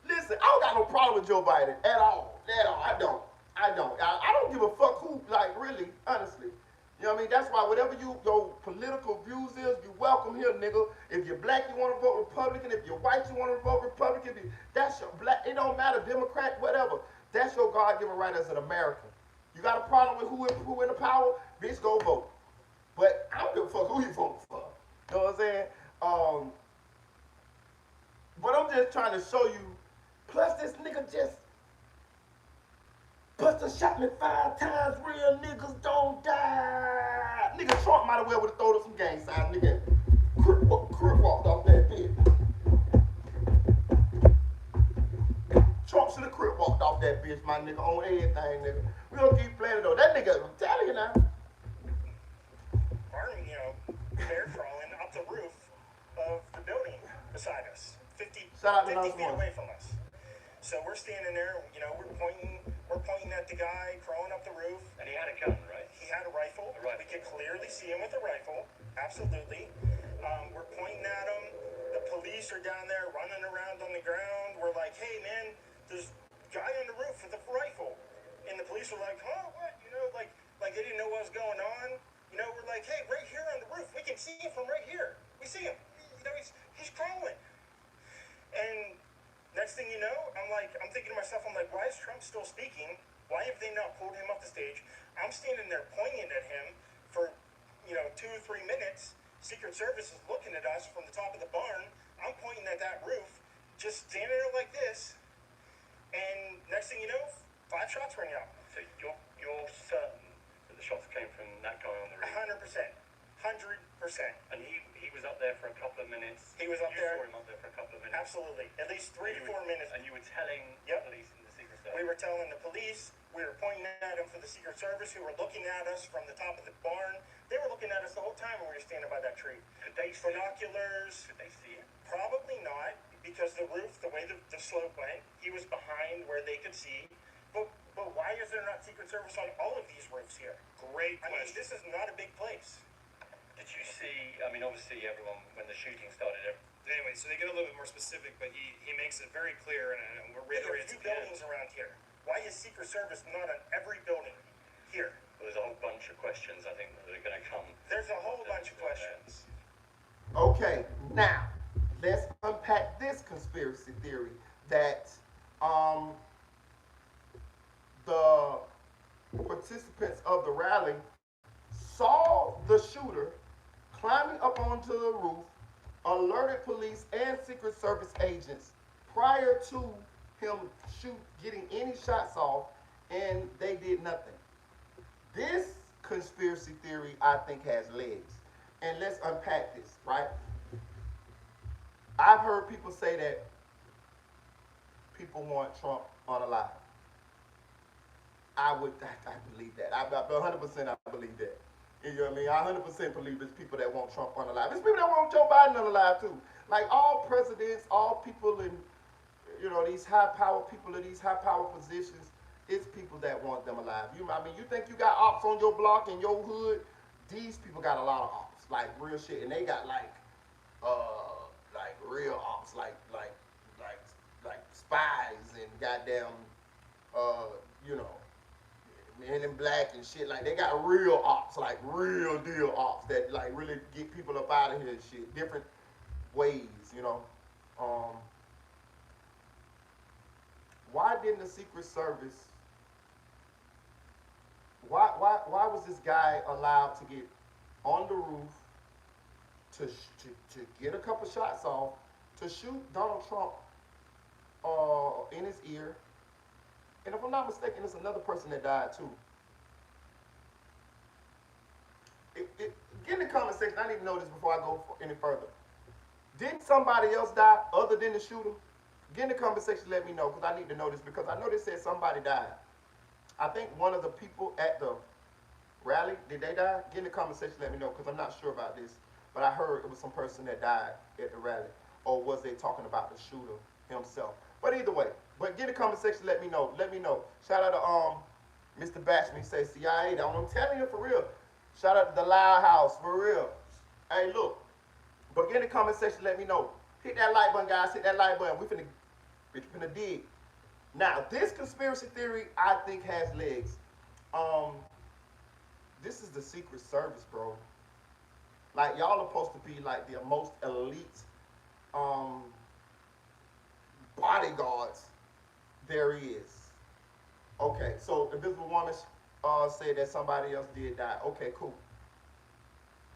Listen, I don't got no problem with Joe Biden at all. At all. I don't give a fuck who, like, really, honestly. You know what I mean? That's why whatever your political views is, you welcome here, nigga. If you're black, you want to vote Republican. If you're white, you want to vote Republican. That's your black. It don't matter, Democrat, whatever. That's your God-given right as an American. You got a problem with who in the power? Bitch, go vote. But I don't give a fuck who you vote for. You know what I'm saying? But I'm just trying to show you. Plus, this nigga just Buster shot me 5 times. Real niggas don't die. Nigga, Trump might have well would have thrown up some gang signs. Nigga, Crip walked off that bitch. Trump should have Crip walked off that bitch, my nigga, on everything, nigga. We gonna keep playing it though. That nigga, I'm telling you now. Army, bear crawling up the roof of the building beside us, 50 feet away from us. So we're standing there, we're pointing at the guy crawling up the roof. And he had a gun, right? He had a rifle. We could clearly see him with a rifle. Absolutely. We're pointing at him. The police are down there running around on the ground. We're like, hey, man, there's a guy on the roof with a rifle. And the police were like, huh, what? Like they didn't know what was going on. We're like, hey, right here on the roof. We can see him from right here. We see him. He's crawling. And next thing you know, I'm thinking to myself, why is Trump still speaking? Why have they not pulled him off the stage? I'm standing there pointing at him for, 2 or 3 minutes. Secret Service is looking at us from the top of the barn. I'm pointing at that roof, just standing there like this. And next thing you know, 5 shots ring out. So you're certain that the shots came from that guy on the roof? 100%. 100%. And he was up there for a couple of minutes. He was up there. You saw him up there for a couple of minutes. Absolutely. At least 3 to 4 minutes. And you were telling the police and the Secret Service. We were telling the police. We were pointing at them for the Secret Service, who were looking at us from the top of the barn. They were looking at us the whole time when we were standing by that tree. Could they see binoculars? Could they see it? Probably not, because the roof, the way the slope went, he was behind where they could see. But why is there not Secret Service on all of these roofs here? Great question. I mean, this is not a big place. Did you see, obviously everyone, when the shooting started, Anyway, so they get a little bit more specific, but he makes it very clear, and we're reiterating There are 2 buildings around here. Why is Secret Service not on every building here? Well, there's a whole bunch of questions, I think, that are going to come. There's a whole bunch of questions. Okay, now let's unpack this conspiracy theory that the participants of the rally saw the shooter climbing up onto the roof, alerted police and Secret Service agents prior to him getting any shots off, and they did nothing. This conspiracy theory, I think, has legs. And let's unpack this, right? I've heard people say that people want Trump unalive. I believe that. I 100% I believe that. You know what I mean? I 100% believe there's people that want Trump unalive. There's people that want Joe Biden unalive too. Like all presidents, all people in, these high power people in these high power positions, It's people that want them alive. I mean, you think you got ops on your block in your hood? These people got a lot of ops, like real shit, and they got like real ops, like like spies and goddamn, uh, you know, men in black and shit. Like they got real ops, like real deal ops that like really get people up out of here and shit. Different ways, you know. Um, why didn't the Secret Service? Why was this guy allowed to get on the roof to get a couple shots off to shoot Donald Trump in his ear? And if I'm not mistaken, there's another person that died too. Get in the comment section. I need to know this before I go any further. Didn't somebody else die other than the shooter? Get in the comment section. Let me know because I need to know this because I know they said somebody died. I think one of the people at the rally, did they die? Get in the comment section. Let me know because I'm not sure about this. But I heard it was some person that died at the rally. Or was they talking about the shooter himself? But either way, but get in the comment section. Let me know. Let me know. Shout out to Mr. Bashman. He says CIA. I'm telling you for real. Shout out to the Loud House for real. Hey, look. But get in the comment section. Let me know. Hit that like button, guys. Hit that like button. We finna dig. Now, this conspiracy theory I think has legs. This is the Secret Service, bro. Like y'all are supposed to be like the most elite bodyguards there is. Okay, so Invisible Woman said that somebody else did die. Okay, cool.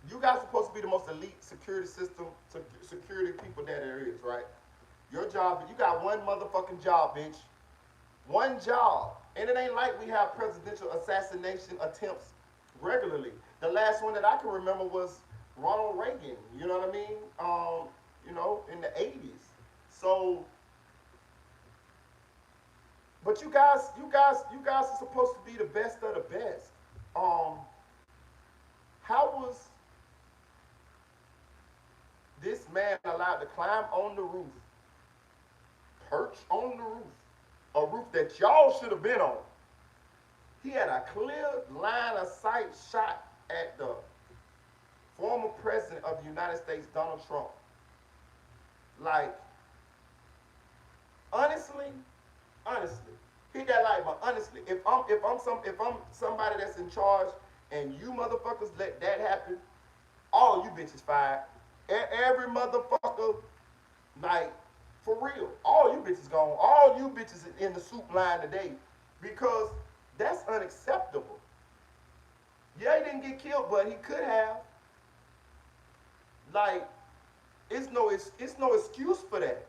You guys are supposed to be the most elite security system, security people that there is, right? Your job, you got one motherfucking job, bitch. One job. And it ain't like we have presidential assassination attempts regularly. The last one that I can remember was Ronald Reagan, you know what I mean? You know, in the 80s. So, but you guys are supposed to be the best of the best. How was this man allowed to climb on the roof, perch on the roof, a roof that y'all should have been on? He had a clear line of sight shot at the former president of the United States, Donald Trump. Like, honestly, hit that like button. Honestly, if I'm somebody that's in charge and you motherfuckers let that happen, all you bitches fired. Every motherfucker, like, for real, all you bitches gone. All you bitches in the soup line today because that's unacceptable. Yeah, he didn't get killed, but he could have. Like, it's no excuse for that.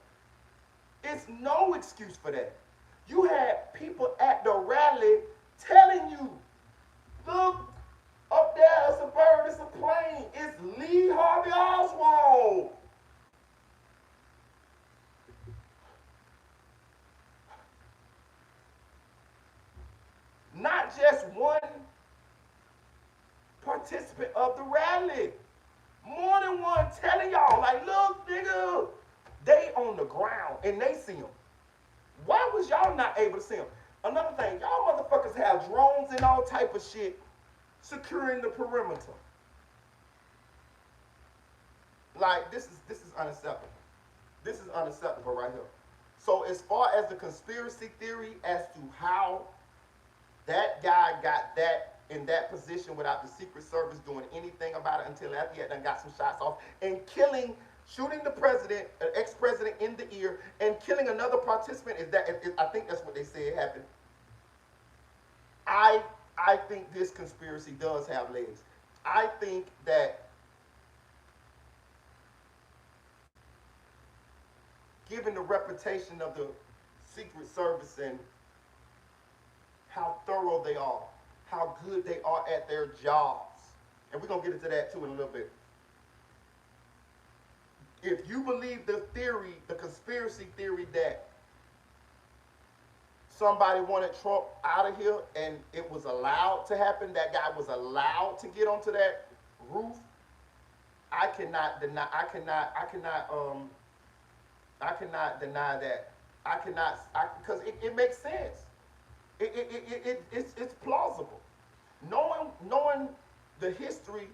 It's no excuse for that. You had people at the rally telling you, look, up there, it's a bird, it's a plane. It's Lee Harvey Oswald. Not just one participant of the rally. More than one telling y'all, like, look, nigga, they on the ground and they see them. Why was y'all not able to see them? Another thing, y'all motherfuckers have drones and all type of shit securing the perimeter. Like, this is unacceptable. This is unacceptable right here. So as far as the conspiracy theory as to how that guy got that in that position without the Secret Service doing anything about it until after he had done got some shots off and shooting the president, ex-president in the ear and killing another participant, I think that's what they said happened. I think this conspiracy does have legs. I think that given the reputation of the Secret Service and how thorough they are, how good they are at their jobs, and we're going to get into that too in a little bit. If you believe the theory, the conspiracy theory that somebody wanted Trump out of here and it was allowed to happen, that guy was allowed to get onto that roof, I cannot deny that. Because it makes sense. It's plausible. Knowing the history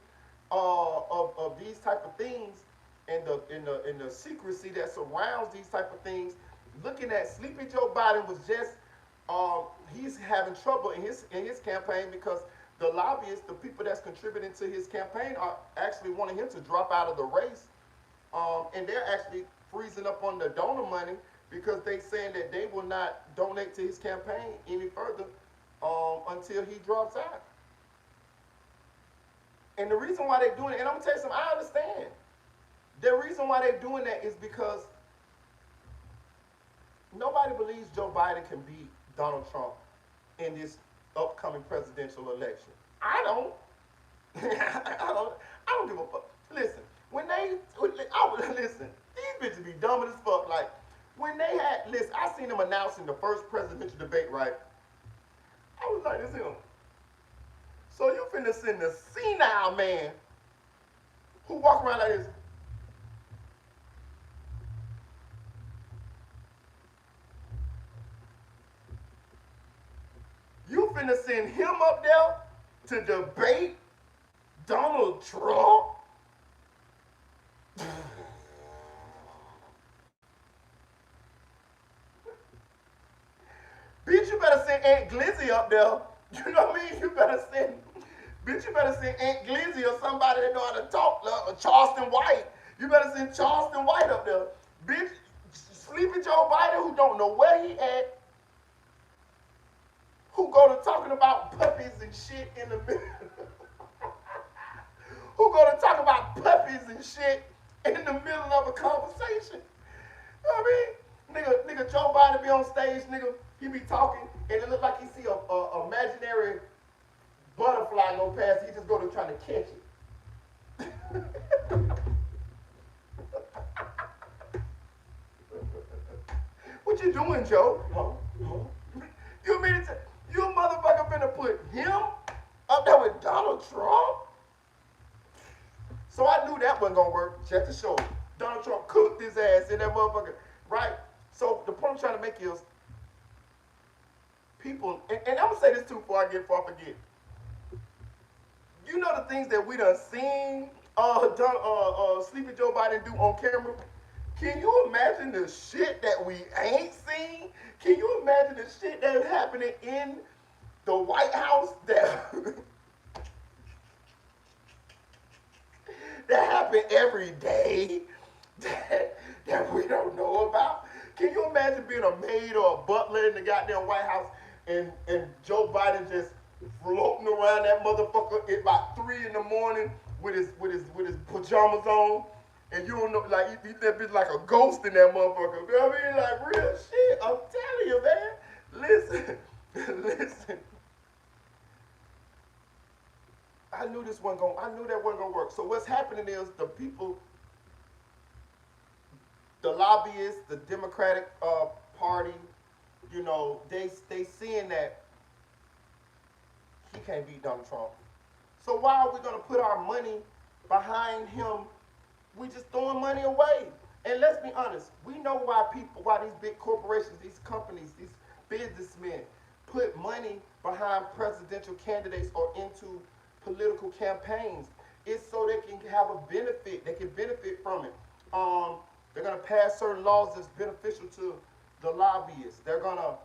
of these type of things and the secrecy that surrounds these type of things, looking at Sleepy Joe Biden was just he's having trouble in his campaign because the lobbyists, the people that's contributing to his campaign, are actually wanting him to drop out of the race, and they're actually freezing up on the donor money because they saying that they will not donate to his campaign any further until he drops out. And the reason why they're doing it, and I'm gonna tell you something, I understand. The reason why they're doing that is because nobody believes Joe Biden can beat Donald Trump in this upcoming presidential election. I don't. I don't give a fuck. Listen, listen, these bitches be dumb as fuck. Like, when they had, listen, I seen them announcing the first presidential debate, right? I was like, this him. So you finna send the senile man who walk around like this. You finna send him up there to debate Donald Trump? Bitch, you better send Aunt Glizzy up there. You know what I mean? You better send Aunt Glizzy or somebody that know how to talk, or Charleston White. You better send Charleston White up there. Bitch, Sleepy Joe Biden, who don't know where he at, who go to talking about puppies and shit in the middle. Who go to talk about puppies and shit in the middle of a conversation. You know what I mean? Nigga Joe Biden be on stage, nigga, he be talking, and it look like he see a imaginary butterfly go past, he just go to trying to catch it. What you doing, Joe? Huh? You mean to you motherfucker finna put him up there with Donald Trump? So I knew that wasn't gonna work. Check the show. Donald Trump cooked his ass in that motherfucker, right? So the point I'm trying to make is people, and I'm gonna say this too before I forget. You know the things that we done seen Sleepy Joe Biden do on camera? Can you imagine the shit that we ain't seen? Can you imagine the shit that is happening in the White House that that happen every day that we don't know about? Can you imagine being a maid or a butler in the goddamn White House and Joe Biden just floating around that motherfucker at about 3 in the morning with his pajamas on, and you don't know, like, he that bitch like a ghost in that motherfucker. You know what I mean? Like, real shit. I'm telling you, man. Listen. I knew that wasn't gonna work. So what's happening is the people, the lobbyists, the Democratic Party, you know, they seeing that he can't beat Donald Trump. So why are we gonna put our money behind him? We just throwing money away. And let's be honest, we know why these big corporations, these companies, these businessmen put money behind presidential candidates or into political campaigns. It's so they can have a benefit. They can benefit from it. They're gonna pass certain laws that's beneficial to the lobbyists. They're gonna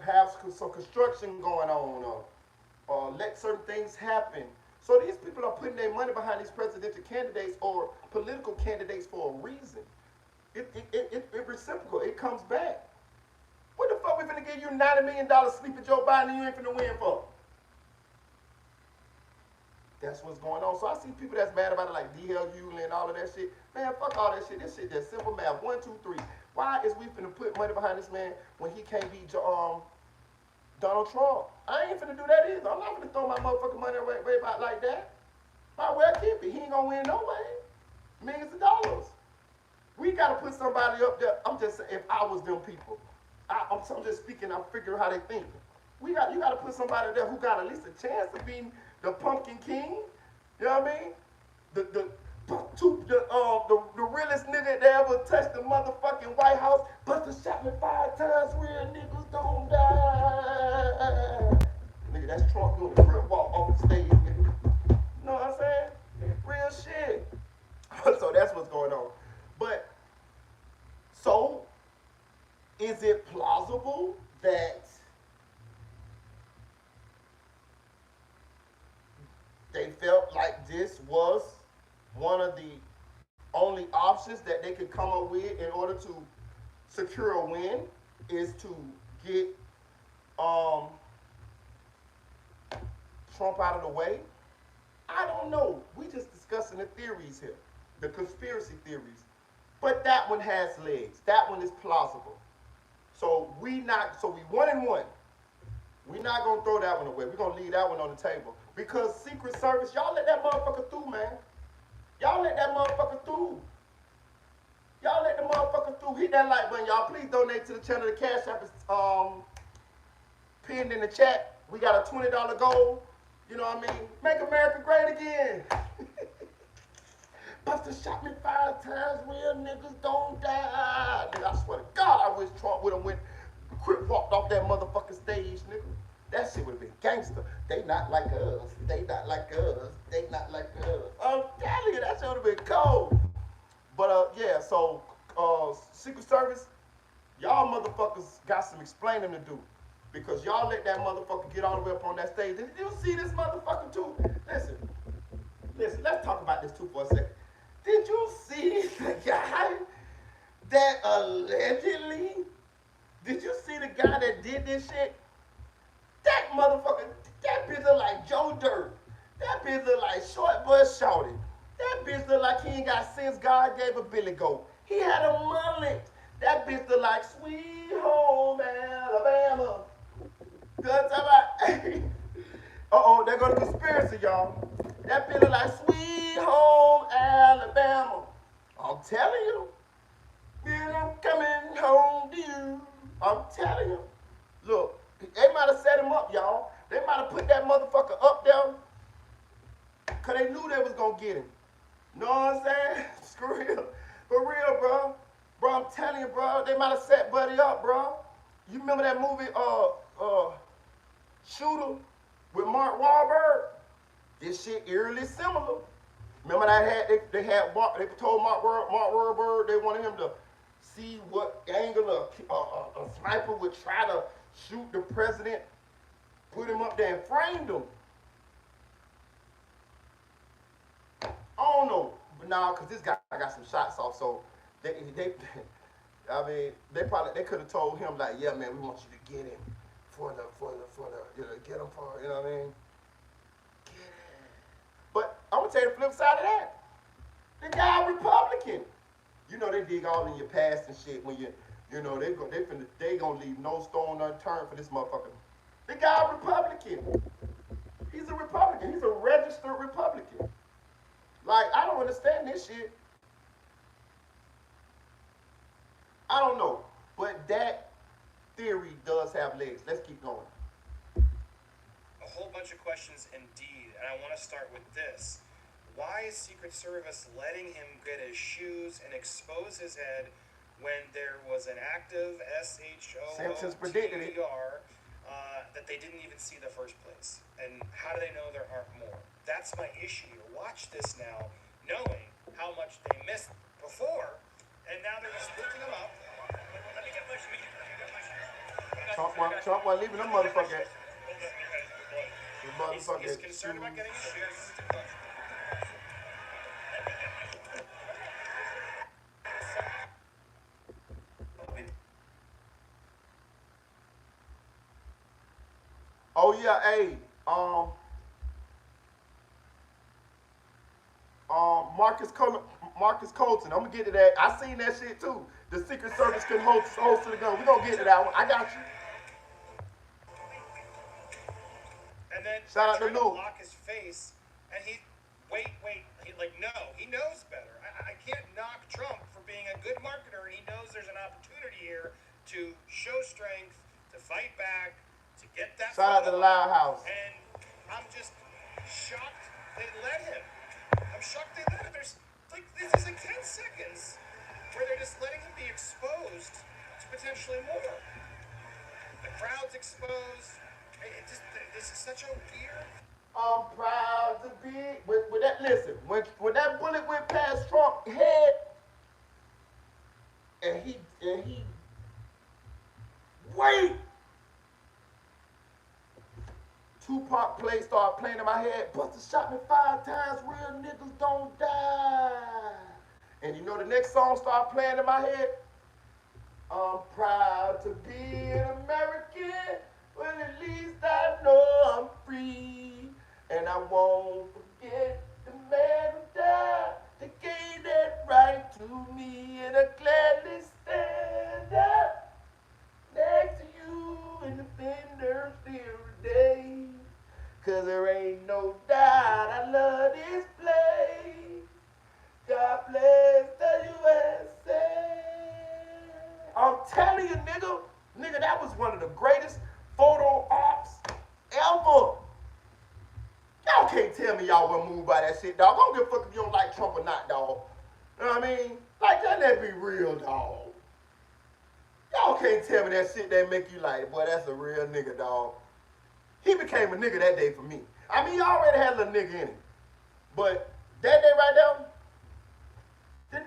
have some construction going on, or let certain things happen. So these people are putting their money behind these presidential candidates or political candidates for a reason. It reciprocal. It comes back. What the fuck we finna give you $90 million Sleepy Joe Biden and you ain't finna win for? That's what's going on. So I see people that's mad about it, like D.L. Hewley and all of that shit. Man, fuck all that shit. This shit just simple math. 1, 2, 3. Why is we finna put money behind this man when he can't beat Donald Trump? I ain't finna do that either. I'm not finna throw my motherfucking money away about like that. Might well keep it. He ain't gonna win no way. Millions of dollars. We gotta put somebody up there. I'm just saying, if I was them people, I'm just speaking. I'm figuring how they think. You gotta put somebody there who got at least a chance of being the Pumpkin King. You know what I mean? The realest nigga that ever touched the motherfucking White House. Buster shot me 5 times, real niggas. niggas don't die. Nigga, that's Trump doing the crib walk off the stage, nigga. You know what I'm saying? Real shit. So that's what's going on. But, so, is it plausible that they felt like this was one of the only options that they could come up with in order to secure a win is to get Trump out of the way? I don't know. We just discussing the theories here, the conspiracy theories. But that one has legs. That one is plausible. So we 1-1. We're not gonna throw that one away. We're gonna leave that one on the table. Because Secret Service, y'all let that motherfucker through, man. Y'all let that motherfucker through. Y'all let the motherfucker through. Hit that like button, y'all. Please donate to the channel. The Cash App is pinned in the chat. We got a $20 goal. You know what I mean? Make America great again. Buster shot me 5 times. Real niggas don't die. Nigga, I swear to God, I wish Trump would have walked off that motherfucking stage, nigga. That shit would have been gangster. They not like us. They not like us. They not like us. I'm telling you, that shit would have been cold. But yeah, so Secret Service, y'all motherfuckers got some explaining to do. Because y'all let that motherfucker get all the way up on that stage. Did you see this motherfucker too? Listen, let's talk about this too for a second. Did you see the guy that allegedly, did you see the guy that did this shit? That motherfucker, that bitch look like Joe Dirt. That bitch look like Short Bus Shorty. That bitch look like he ain't got sense God gave a Billy Goat. He had a mullet. That bitch look like Sweet Home Alabama. Good time. Uh-oh, there go the conspiracy, y'all. That bitch look like Sweet Home Alabama. I'm telling you. Man, I'm coming home to you. I'm telling you. Look, they might have set him up, y'all. They might have put that motherfucker up there because they knew they was going to get him. Know what I'm saying? Screw real. For real, bro. Bro, I'm telling you, bro. They might have set Buddy up, bro. You remember that movie, Shooter with Mark Wahlberg? This shit eerily similar. Remember that they told Mark Wahlberg they wanted him to see what angle a sniper would try to shoot the president, put him up there and framed him. I don't know, but now because this guy got some shots off, so they could have told him like, yeah, man, we want you to get him for the get him for, you know what I mean? Get him. But I'm gonna tell you the flip side of that. The guy Republican. You know they dig all in your past and shit when they gonna leave no stone unturned for this motherfucker. The guy Republican. He's a Republican. He's a registered Republican. Like, I don't understand this shit. I don't know. But that theory does have legs. Let's keep going. A whole bunch of questions indeed, and I want to start with this. Why is Secret Service letting him get his shoes and expose his head when there was an active Simpsons predicted it. that they didn't even see the first place? And how do they know there aren't more? That's my issue here. Watch this now, knowing how much they missed before, and now they're just lifting them up. Let me get my shoes. Trump wasn't leaving them motherfuckers. He's concerned about getting his shoes. Oh yeah, hey, Marcus Colton. I'm gonna get to that. I seen that shit too. The Secret Service can host to the gun. We gonna get to that one. I got you. And then shout out to Lil. Lil. Block his face, and he knows better. I can't knock Trump for being a good marketer, and he knows there's an opportunity here to show strength, to fight back, to get that. Shout out to the Loud House. And I'm just shocked they let him. I'm shocked they let him. This is like 10 seconds where they're just letting him be exposed to potentially more. crowds exposed. This is such a weird. I'm proud to be with that. Listen, when that bullet went past Trump's head, and he wait. Tupac started playing in my head. Buster shot me 5 times. Real niggas don't die. And you know the next song started playing in my head. I'm proud to be an American, but at least I know I'm free. And I won't forget the man who died that gave that right to me. And I gladly stand up next to you and defend her still today. Cause there ain't no doubt I love this place. God bless the USA. I'm telling you, nigga, that was one of the greatest photo ops ever. Y'all can't tell me y'all wasn't moved by that shit, dog. I don't give a fuck if you don't like Trump or not, dog. You know what I mean? Like, that be real, dog. Y'all can't tell me that shit that make you like, boy, that's a real nigga, dog. He became a nigga that day for me. I mean, he already had a little nigga in him. But that day right there,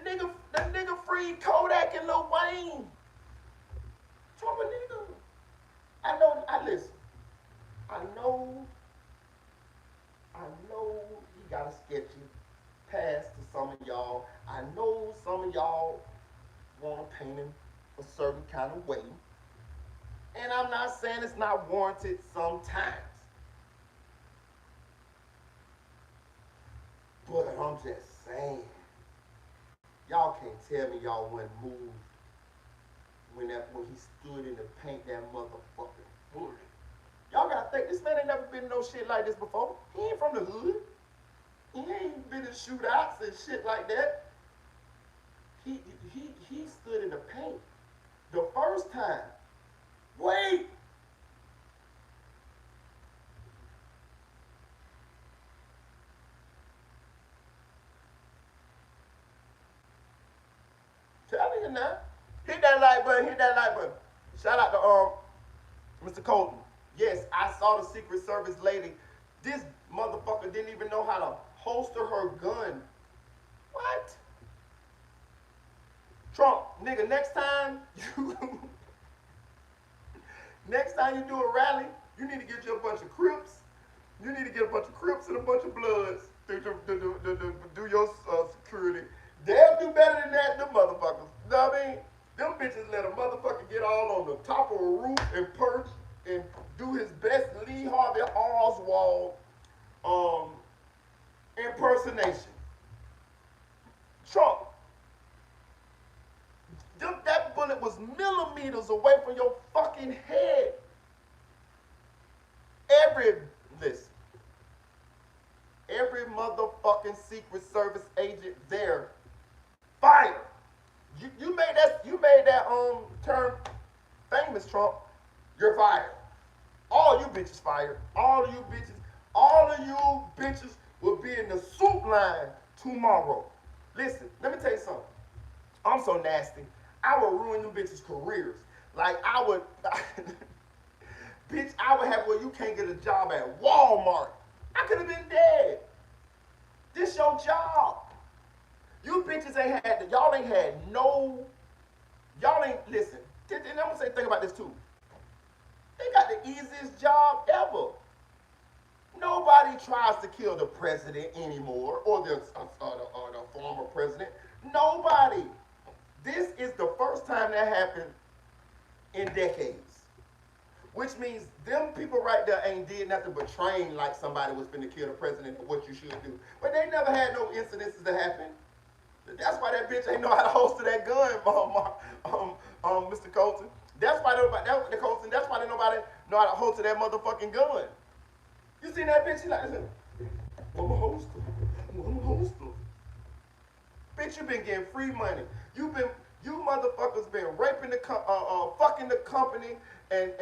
the nigga freed Kodak and Lil Wayne. Trump a nigga. Listen. I know he got a sketchy past to some of y'all. I know some of y'all want to paint him a certain kind of way. And I'm not saying it's not warranted sometimes. But I'm just saying, y'all can't tell me y'all wasn't moved when he stood in the paint that motherfucking bullet. Y'all gotta think, this man ain't never been in no shit like this before. He ain't from the hood. He ain't been in shootouts and shit like that. He stood in the paint the first time. Wait! Telling you now. Hit that like button. Shout out to Mr. Colton. Yes, I saw the Secret Service lady. This motherfucker didn't even know how to holster her gun. What? Trump, nigga, next time you do a rally, you need to get you a bunch of Crips. You need to get a bunch of Crips and a bunch of Bloods to do your security. They'll do better than that, them motherfuckers. You know what I mean? Them bitches let a motherfucker get all on the top of a roof and perch and do his best Lee Harvey Oswald impersonation. Trump, that bullet was millimeters away from your fucking head. Every motherfucking Secret Service agent there fired. You made that term famous, Trump. You're fired. All you bitches fired. All of you bitches will be in the soup line tomorrow. Listen, let me tell you something. I'm so nasty. I would ruin them bitches' careers. Like I would bitch, I would have where you can't get a job at Walmart. I could have been dead. This your job. You bitches listen. And I'm gonna say, think about this too. They got the easiest job ever. Nobody tries to kill the president anymore, or the former president. Nobody. This is the first time that happened in decades. Which means them people right there ain't did nothing but train like somebody was finna kill the president or what you should do. But they never had no incidences that happen. That's why that bitch ain't know how to holster that gun, Mr. Colton. That's why nobody know how to holster that motherfucking gun. You seen that bitch? She like, listen, I'm a holster. Bitch, you been getting free money. You motherfuckers been raping fucking the company and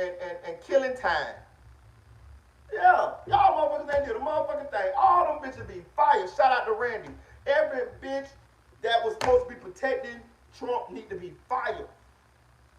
killing time. Yeah, y'all motherfuckers ain't do the motherfucking thing. All them bitches be fired. Shout out to Randy. Every bitch that was supposed to be protecting Trump need to be fired.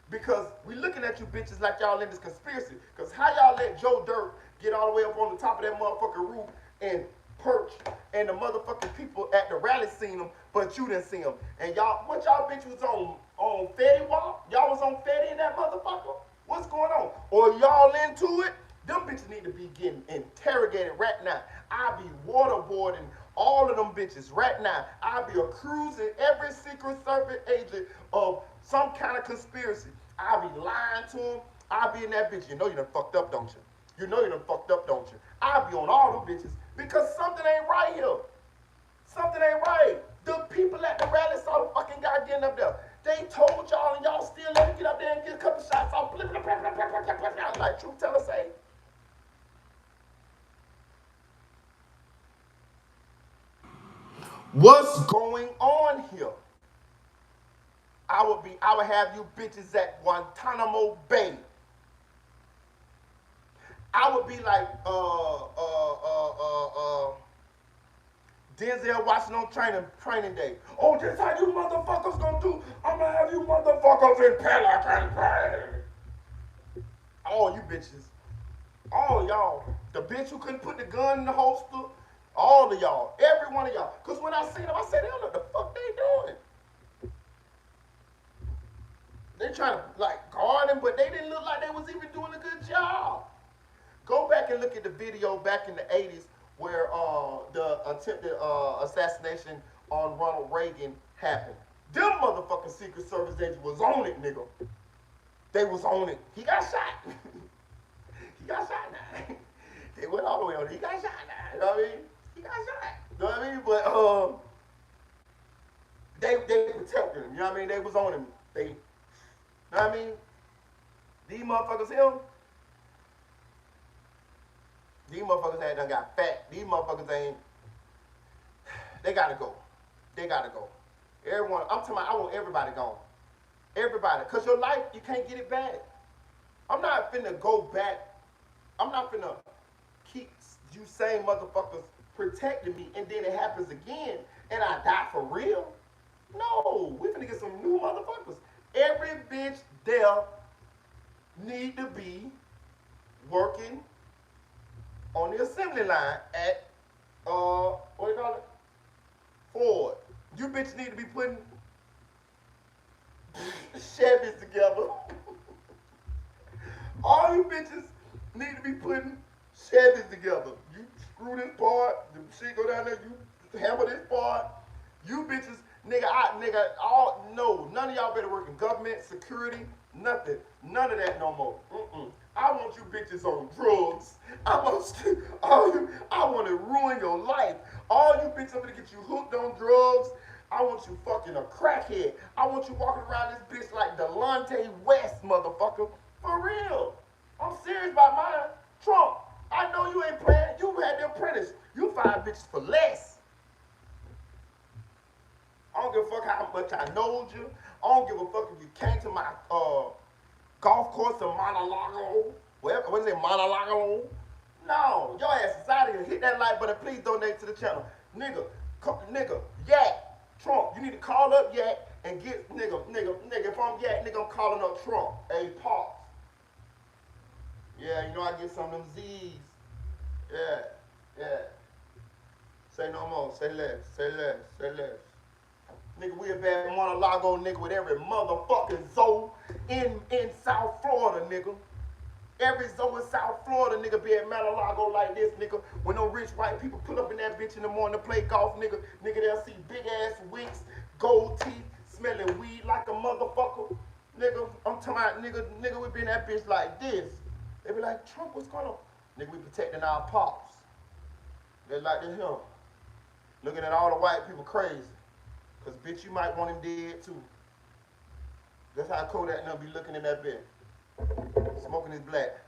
Because we looking at you bitches like y'all in this conspiracy. Because how y'all let Joe Dirt get all the way up on the top of that motherfucking roof and perch, and the motherfucking people at the rally seen him, but you didn't see him. And y'all, what y'all bitch was on Fetty Walk? Y'all was on Fetty in that motherfucker? What's going on? Or y'all into it? Them bitches need to be getting interrogated right now. I be waterboarding all of them bitches right now. I be accusing every Secret Service agent of some kind of conspiracy. I be lying to them. I be in that bitch. You know you done fucked up, don't you? You know you done fucked up, don't you? I be on all them bitches because something ain't right here. Something ain't right. The people at the rally saw the fucking guy getting up there. They told y'all and y'all still let him get up there and get a couple shots off. Like truth teller say. What's going on here? I would have you bitches at Guantanamo Bay. I would be like Denzel Washington on training day. Oh, this how you motherfuckers gonna do? I'm gonna have you motherfuckers in Pelican Bay. All you bitches. All y'all. The bitch who couldn't put the gun in the holster. All of y'all. Every one of y'all. Because when I seen them, I said, they don't know what the fuck they doing. They trying to like guard him, but they didn't look like they was even doing a good job. Go back and look at the video back in the 80s where the attempted assassination on Ronald Reagan happened. Them motherfucking Secret Service agents was on it, nigga. They was on it. He got shot. He got shot now. They went all the way on it. He got shot now. You know what I mean? He got shot. You know what I mean? But they protected him. You know what I mean? They was on him. They, you know what I mean? These motherfuckers him. These motherfuckers ain't done got fat. These motherfuckers ain't. They gotta go. They gotta go. Everyone, I'm talking about, I want everybody gone. Everybody. Because your life, you can't get it back. I'm not finna go back. I'm not finna keep you same motherfuckers protecting me and then it happens again and I die for real. No, we finna get some new motherfuckers. Every bitch there need to be working on the assembly line at what do you call it? Ford. You bitches need to be putting Chevys together. All you bitches need to be putting Chevys together. You screw this part, the shit go down there, you hammer this part. You bitches, none of y'all better work in government, security, nothing. None of that no more. I want you bitches on drugs. I want to ruin your life. All you bitches, I'm gonna get you hooked on drugs. I want you fucking a crackhead. I want you walking around this bitch like Delonte West, motherfucker. For real. I'm serious about mine. Trump, I know you ain't playing. You had the apprentice. You find bitches for less. I don't give a fuck how much I knowed you. I don't give a fuck if you came to my golf course in Mar-a-Lago. What is it, Mar-a-Lago? No, your ass is out of here. Hit that like button. Please donate to the channel. Nigga, Yak. Trump, you need to call up Yak and get, nigga, if I'm Yak, nigga, I'm calling up Trump. Hey, pause. Yeah, you know I get some of them Z's. Yeah. Say no more. Say less. Nigga, we a bad Mar-a-Lago nigga with every motherfucking zoo in South Florida, nigga. Every zoo in South Florida, nigga, be at Mar-a-Lago like this, nigga. When no rich white people pull up in that bitch in the morning to play golf, nigga, they'll see big ass wigs, gold teeth, smelling weed like a motherfucker. Nigga, I'm talking about, nigga, we be in that bitch like this. They be like, Trump, what's going on? Nigga, we protecting our pops. They like this here. Looking at all the white people crazy. Cause bitch, you might want him dead too. That's how Kodak and them be looking in that bed. Smoking his black.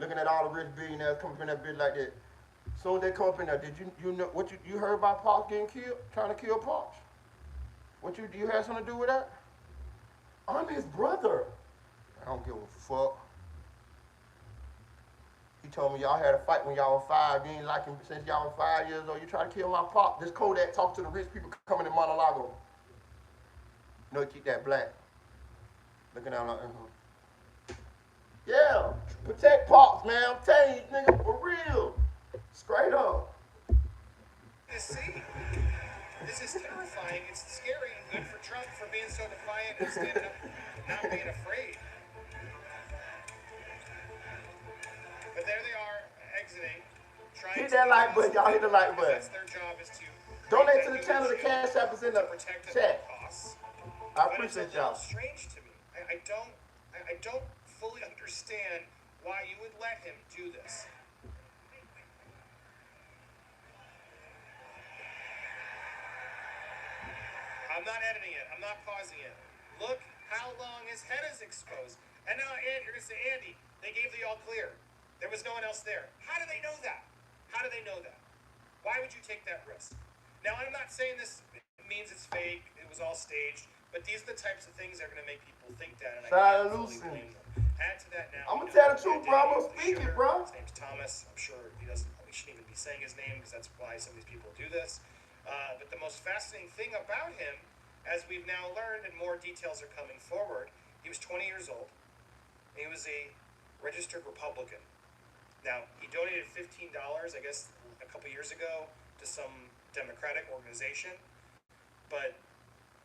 Looking at all the rich billionaires coming up in that bed like that. Soon as they come up in there, did you know what you heard about Pops getting killed? Trying to kill Pops? Do you have something to do with that? I'm his brother. I don't give a fuck. He told me y'all had a fight when y'all were 5. You ain't like him since y'all were 5 years old. You try to kill my pop. This Kodak talk to the rich people coming in Mar-a-Lago. You know, keep that black. Looking down like, yeah, protect Pops, man. I'm telling you, nigga, for real. Straight up. To see. This is terrifying. It's scary and good for Trump for being so defiant and standing up and not being afraid. But there they are, exiting, trying Hit to that like chaos, button, y'all. Hit the like button. that's their job, is to Donate create to the that channel. The human cash app is in shield the to protect at all chat. costs. I But it's a appreciate little y'all. strange to me. I don't fully understand why you would let him do this. I'm not editing it. I'm not pausing it. Look how long his head is exposed. And now, Andy, you're going to say, Andy, they gave the all clear. There was no one else there. How do they know that? How do they know that? Why would you take that risk? Now, I'm not saying this means it's fake. It was all staged. But these are the types of things that are going to make people think that. And I can't fully blame them. Add to that now. I'm going to tell the truth, bro. I'm going to speak it, bro. His name's Thomas. I'm sure he shouldn't even be saying his name because that's why some of these people do this. But the most fascinating thing about him, as we've now learned and more details are coming forward, he was 20 years old. He was a registered Republican. Now, he donated $15, I guess, a couple years ago to some Democratic organization. But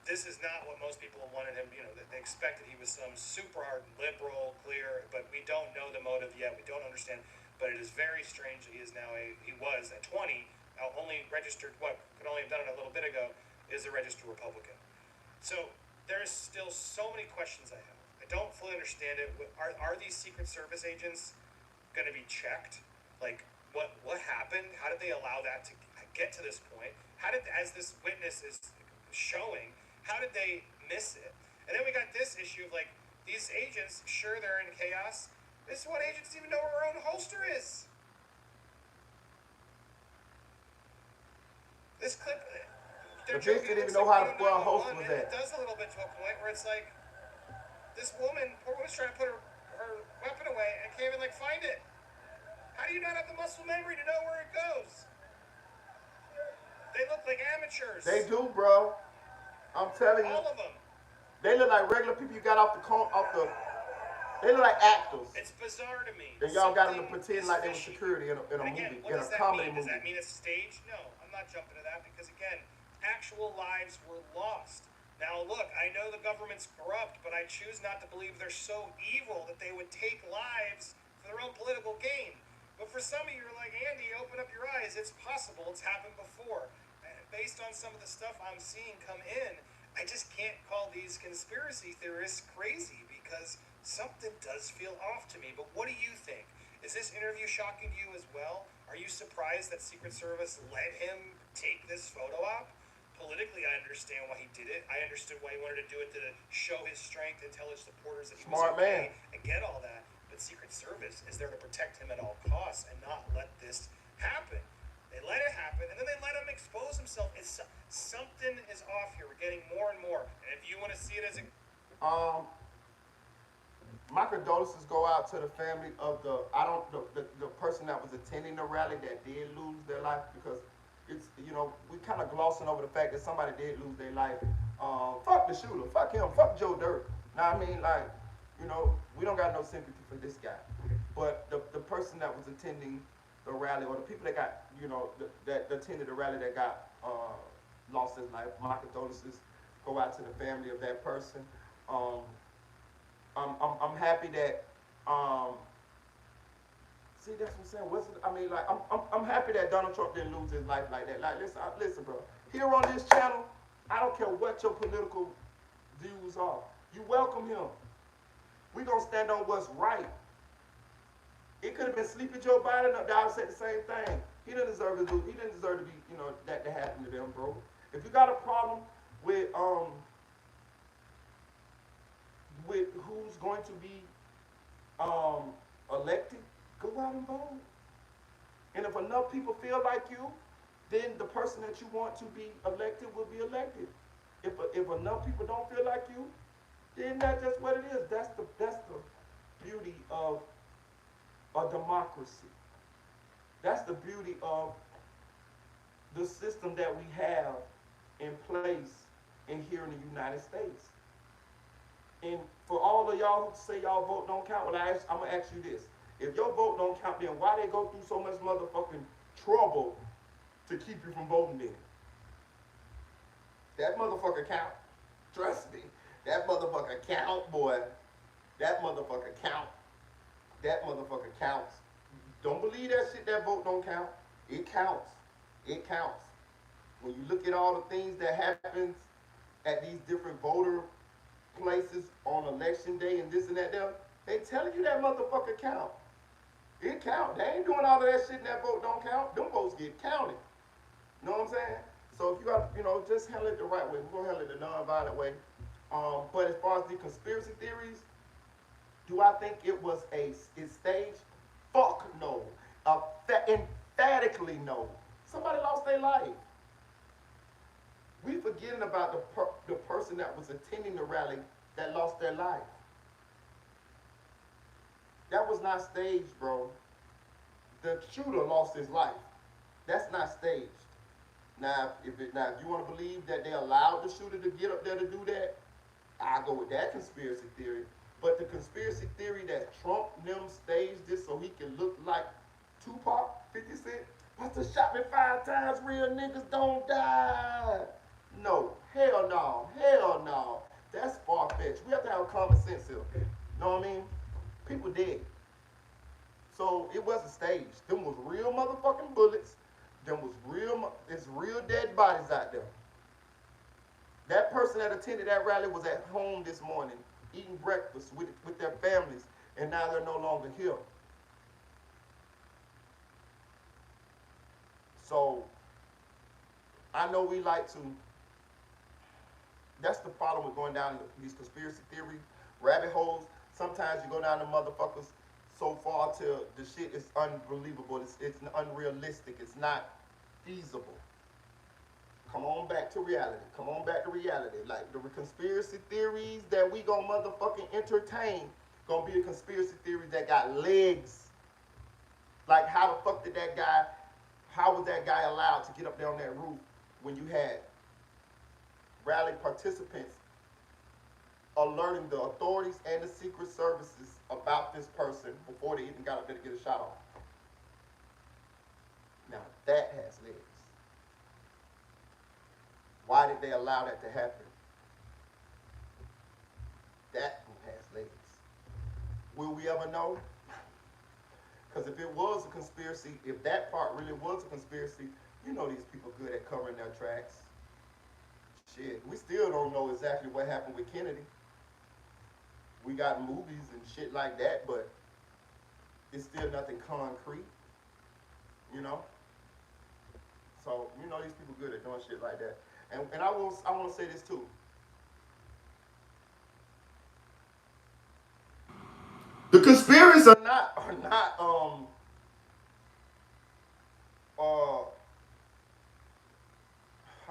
this is not what most people wanted him, they expected he was some super hard liberal, clear, but we don't know the motive yet. We don't understand. But it is very strange that he was at 20, only registered, could only have done it a little bit ago, is a registered Republican. So there's still so many questions I have. I don't fully understand it. Are these Secret Service agents going to be checked? Like, what happened? How did they allow that to get to this point? As this witness is showing, how did they miss it? And then we got this issue of, like, these agents, sure, they're in chaos. This is what agents even know where our own holster is. This clip, The bitch didn't even know how to where a holster was It at. does a little bit to a point where it's like, this poor woman's trying to put her weapon away and can't even, find it. How do you not have the muscle memory to know where it goes? They look like amateurs. They do, bro. I'm telling you. All of them. They look like regular people you got they look like actors. It's bizarre to me. And y'all got them to pretend like they were security in a Again, movie, in a does that comedy mean? Does movie. that mean it's staged? No, I'm not jumping to that because, again, actual lives were lost. Now, look, I know the government's corrupt, but I choose not to believe they're so evil that they would take lives for their own political gain. But for some of you, you're like, Andy, open up your eyes. It's possible. It's happened before. And based on some of the stuff I'm seeing come in, I just can't call these conspiracy theorists crazy because something does feel off to me. But what do you think? Is this interview shocking to you as well? Are you surprised that Secret Service let him take this photo op? Politically, I understand why he did it. I understood why he wanted to do it to show his strength and tell his supporters that he Smart was okay. man. I get all that. But Secret Service is there to protect him at all costs and not let this happen. They let it happen, and then they let him expose himself. Something is off here. We're getting more and more. And if you want to see it as a... My condolences go out to the family of the person that was attending the rally that did lose their life, because it's, we kind of glossing over the fact that somebody did lose their life. Fuck the shooter, fuck him, fuck Joe Dirt. Now, I mean, we don't got no sympathy for this guy. But the person that was attending the rally, or the people that got, that attended the rally that got lost his life, my condolences go out to the family of that person. I'm happy that see, that's what I'm saying. I'm happy that Donald Trump didn't lose his life like that. Like, listen, bro. Here on this channel, I don't care what your political views are. You welcome him. We gonna stand on what's right. It could have been Sleepy Joe Biden. I would say the same thing. He didn't deserve to lose. He didn't deserve to be, that to happen to them, bro. If you got a problem with who's going to be elected, go out and vote. And if enough people feel like you, then the person that you want to be elected will be elected. If enough people don't feel like you, then that's just what it is. That's the beauty of a democracy. That's the beauty of the system that we have in place in here in the United States. And for all of y'all who say y'all vote don't count, well, I'm gonna ask you this: if your vote don't count, then why they go through so much motherfucking trouble to keep you from voting? Then that motherfucker count. Trust me, that motherfucker count, boy. That motherfucker count. That motherfucker counts. Don't believe that shit. That vote don't count. It counts. It counts. When you look at all the things that happens at these different voter places on election day and this and that, they telling you that motherfucker count. It count. They ain't doing all of that shit and that vote don't count. Them votes get counted. You know what I'm saying? So if you got, just handle it the right way. We're gonna handle it the non-violent way. But as far as the conspiracy theories, do I think it's staged? Fuck no. Emphatically no. Somebody lost their life. We forgetting about the person that was attending the rally that lost their life. That was not staged, bro. The shooter lost his life. That's not staged. Now, if you want to believe that they allowed the shooter to get up there to do that, I'll go with that conspiracy theory. But the conspiracy theory that Trump them staged this so he can look like Tupac, 50 Cent, Buster shot me 5 times, real niggas don't die. No, hell no, hell no. That's far-fetched. We have to have common sense here. You know what I mean? People dead. So it wasn't staged. Them was real motherfucking bullets. It's real dead bodies out there. That person that attended that rally was at home this morning, eating breakfast with their families, and now they're no longer here. So I know we like to, that's the problem with going down these conspiracy theory rabbit holes. Sometimes you go down the motherfuckers so far till the shit is unbelievable. It's unrealistic. It's not feasible. Come on back to reality. Come on back to reality. Like the conspiracy theories that we gonna motherfucking entertain gonna be the conspiracy theories that got legs. Like how the fuck did that guy, how was that guy allowed to get up there on that roof when you had rally participants alerting the authorities and the secret services about this person before they even got up there to get a shot off? Now that has legs. Why did they allow that to happen? That has legs. Will we ever know? Because if it was a conspiracy, if that part really was a conspiracy, you know these people good at covering their tracks. Shit, we still don't know exactly what happened with Kennedy. We got movies and shit like that, but it's still nothing concrete, you know? So, you know these people good at doing shit like that. And I want to say this too. The conspiracies are not how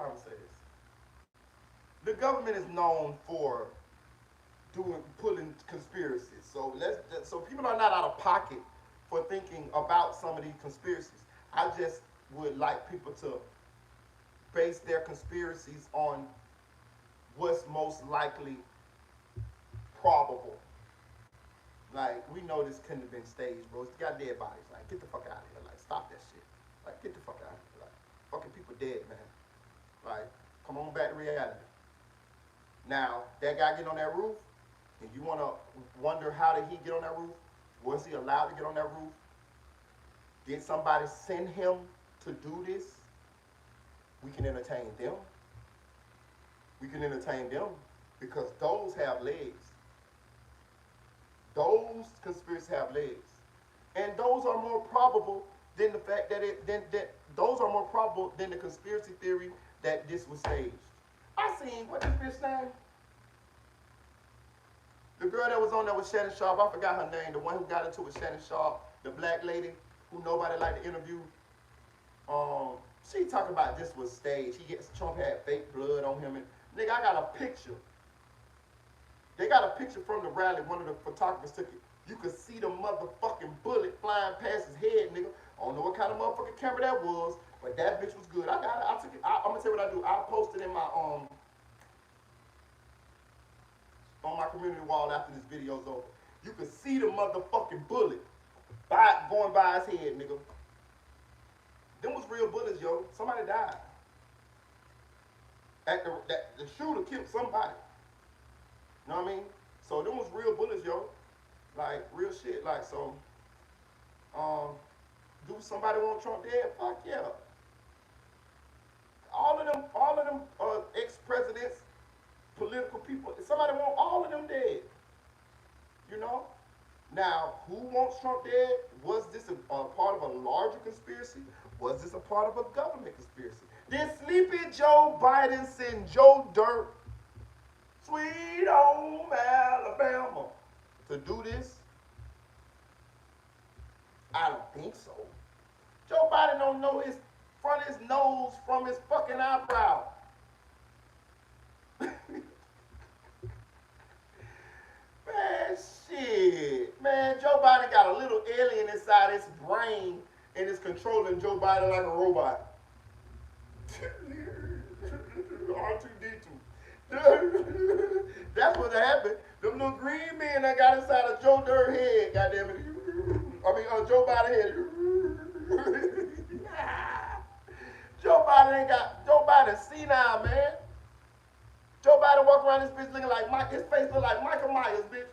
to say this. The government is known for pulling conspiracies. So people are not out of pocket for thinking about some of these conspiracies. I just would like people to base their conspiracies on what's most likely probable. Like, we know this couldn't have been staged, bro. It's got dead bodies. Like, get the fuck out of here. Like, stop that shit. Like, get the fuck out of here. Like, fucking people dead, man. Like, come on back to reality. Now, that guy getting on that roof, and you want to wonder how did he get on that roof? Was he allowed to get on that roof? Did somebody send him to do this? We can entertain them. We can entertain them because those have legs. Those conspiracies have legs. And those are more probable than the fact that those are more probable than the conspiracy theory that this was staged. I seen, what this bitch name? The girl that was on there with Shannon Sharp, I forgot her name, the one who got into it with Shannon Sharp, the black lady who nobody liked to interview. She talking about this was staged. Trump had fake blood on him. And nigga, I got a picture. They got a picture from the rally. One of the photographers took it. You could see the motherfucking bullet flying past his head, nigga. I don't know what kind of motherfucking camera that was, but that bitch was good. I got it. I took it. I'm gonna tell you what I do. I posted in my on my community wall after this video's over. You can see the motherfucking bullet going by his head, nigga. Them was real bullets, yo. Somebody died. The shooter killed somebody. You know what I mean? So them was real bullets, yo. Like, real shit. Like, so, do somebody want Trump dead? Fuck yeah. All of them ex-presidents, political people, somebody want all of them dead. You know? Now, who wants Trump dead? Was this a part of a larger conspiracy? Was this a part of a government conspiracy? Did sleepy Joe Biden send Joe Dirt, sweet home Alabama, to do this? I don't think so. Joe Biden don't know his front of his nose from his fucking eyebrow. Man, shit. Man, Joe Biden got a little alien inside his brain and is controlling Joe Biden like a robot. R2D2. That's what happened. Them little green men that got inside of Joe Dirt head, goddamn it. Joe Biden head. Joe Biden senile, man. Joe Biden walk around this bitch looking like Mike. His face look like Michael Myers, bitch.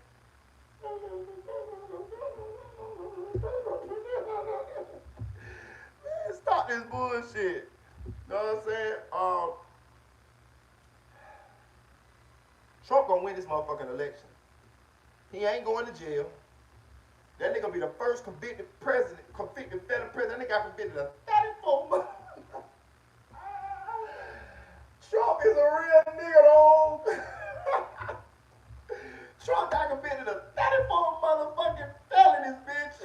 Man, stop this bullshit. You know what I'm saying? Trump gonna win this motherfucking election. He ain't going to jail. That nigga be the first convicted felon president. That nigga got convicted of 34 months. Trump is a real nigga, though. Trump got convicted of 34 motherfucking felonies, bitch.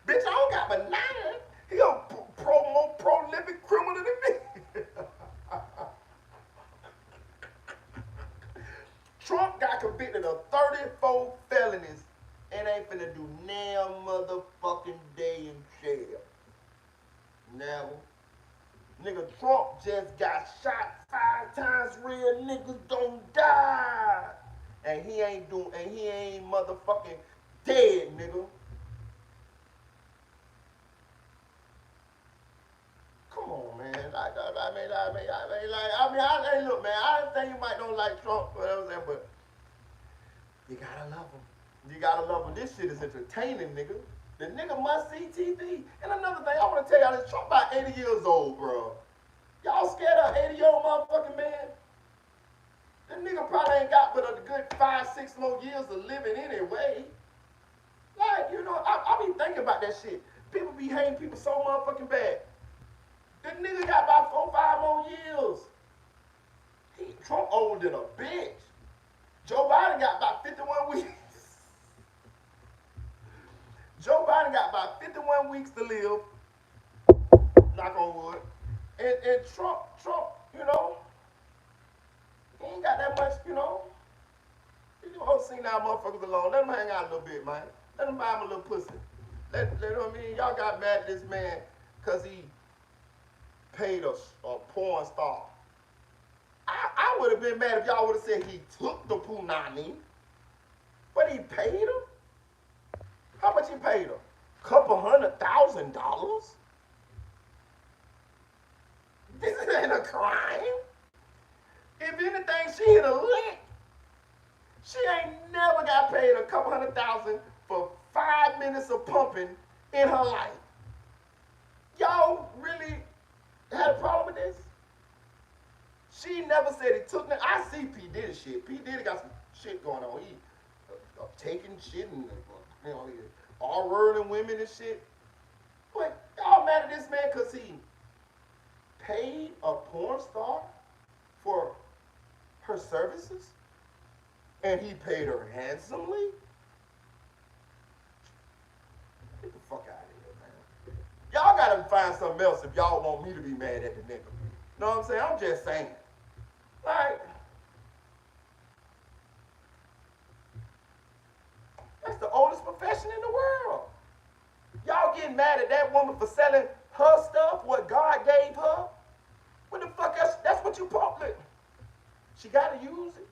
Bitch, I don't got but 9. He a more prolific criminal than me. Trump got convicted of 34 felonies and ain't finna do damn motherfucking day in jail. Never. Nigga, Trump just got shot 5 times. Real niggas don't die. And he ain't motherfucking dead, nigga. Come on, man. Look, man, I understand you might don't like Trump, but you gotta love him. You gotta love him. This shit is entertaining, nigga. The nigga must see TV. And another thing, I want to tell y'all this, Trump about 80 years old, bro. Y'all scared of 80-year-old motherfucking man? That nigga probably ain't got but a good 5-6 more years of living anyway. Like, you know, I be thinking about that shit. People be hating people so motherfucking bad. That nigga got about 4-5 more years. Trump older than a bitch. Joe Biden got about 51 weeks. Joe Biden got about 51 weeks to live. Knock on wood. And Trump, you know, he ain't got that much, you know. You don't see now motherfuckers alone. Let him hang out a little bit, man. Let him buy him a little pussy. You know what I mean? Y'all got mad at this man because he paid a porn star. I would have been mad if y'all would have said he took the punani, but he paid him. How much he paid her? $200,000? This ain't a crime. If anything, she hit a lick. She ain't never got paid $200,000 for 5 minutes of pumping in her life. Y'all really had a problem with this? She never said he took nothing. I see P. Diddy shit. P. Diddy got some shit going on. He taking shit and, you know, all whirling women and shit. But y'all mad at this man because he paid a porn star for her services? And he paid her handsomely? Get the fuck out of here, man. Y'all gotta find something else if y'all want me to be mad at the nigga. You know what I'm saying? I'm just saying. Like, that's the oldest profession in the world. Y'all getting mad at that woman for selling her stuff, what God gave her? What the fuck else? That's what you public. She gotta use it.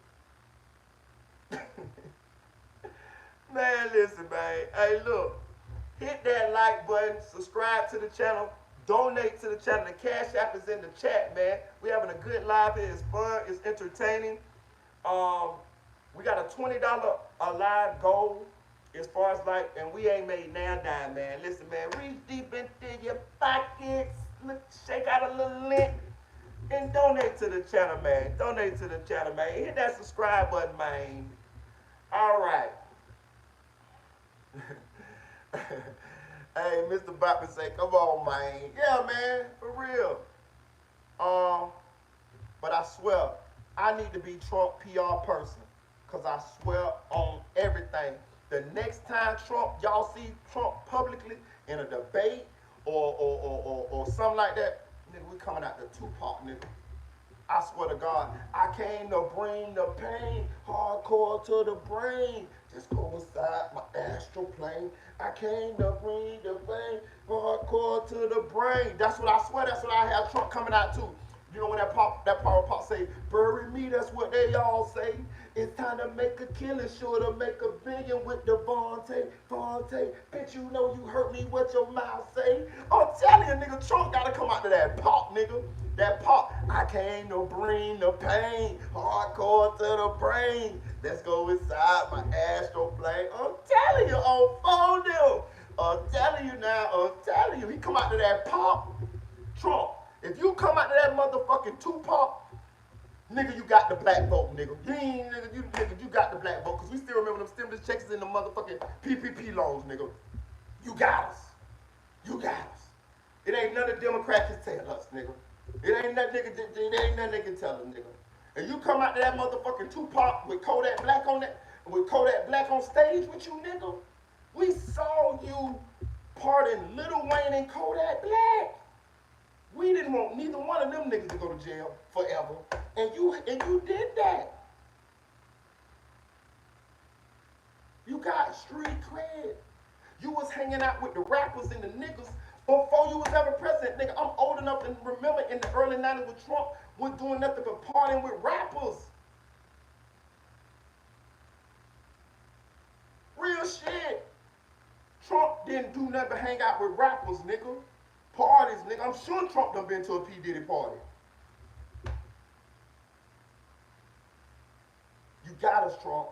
Man, listen, man. Hey, look. Hit that like button, subscribe to the channel, donate to the channel. The Cash App is in the chat, man. We having a good live here. It's fun. It's entertaining. Um, we got a $20 a live goal as far as like, and we ain't made now dime, man. Listen, man, reach deep into your pockets, shake out a little lint, and donate to the channel, man. Donate to the channel, man. Hit that subscribe button, man. All right. Hey, Mr. Bobby say, come on, man. Yeah, man, for real. But I swear, I need to be Trump PR person. Because I swear on everything. The next time y'all see Trump publicly in a debate or something like that, nigga, we coming out the Tupac, nigga. I swear to God, I came to bring the pain hardcore to the brain. Just go inside my astral plane. I came to bring the pain hardcore to the brain. That's what I swear. That's what I have Trump coming out to. You know when that power pop say, bury me, that's what they all say. It's time to make a killing, sure to make a billion with Devontae. Bitch, you know you hurt me, what your mouth say? I'm telling you, nigga, Trump gotta come out to that pop, nigga. That pop. I came to bring the pain, hardcore to the brain. Let's go inside my astral plane. I'm telling you, on phone deal. I'm telling you now, I'm telling you. He come out to that pop, Trump. If you come out to that motherfucking Tupac, nigga, you got the black vote, nigga. You got the black vote. Because we still remember them stimulus checks in the motherfucking PPP loans, nigga. You got us. You got us. It ain't none of the Democrats can tell us, nigga. It ain't nothing they can tell us, nigga. And you come out to that motherfucking Tupac with Kodak Black on that, with Kodak Black on stage with you, nigga. We saw you pardon Lil Wayne and Kodak Black. We didn't want neither one of them niggas to go to jail forever. And you did that. You got street cred. You was hanging out with the rappers and the niggas before you was ever president, nigga. I'm old enough and remember in the early 90s when Trump was doing nothing but partying with rappers. Real shit. Trump didn't do nothing but hang out with rappers, nigga. Parties, nigga. I'm sure Trump done been to a P. Diddy party. You got us, Trump.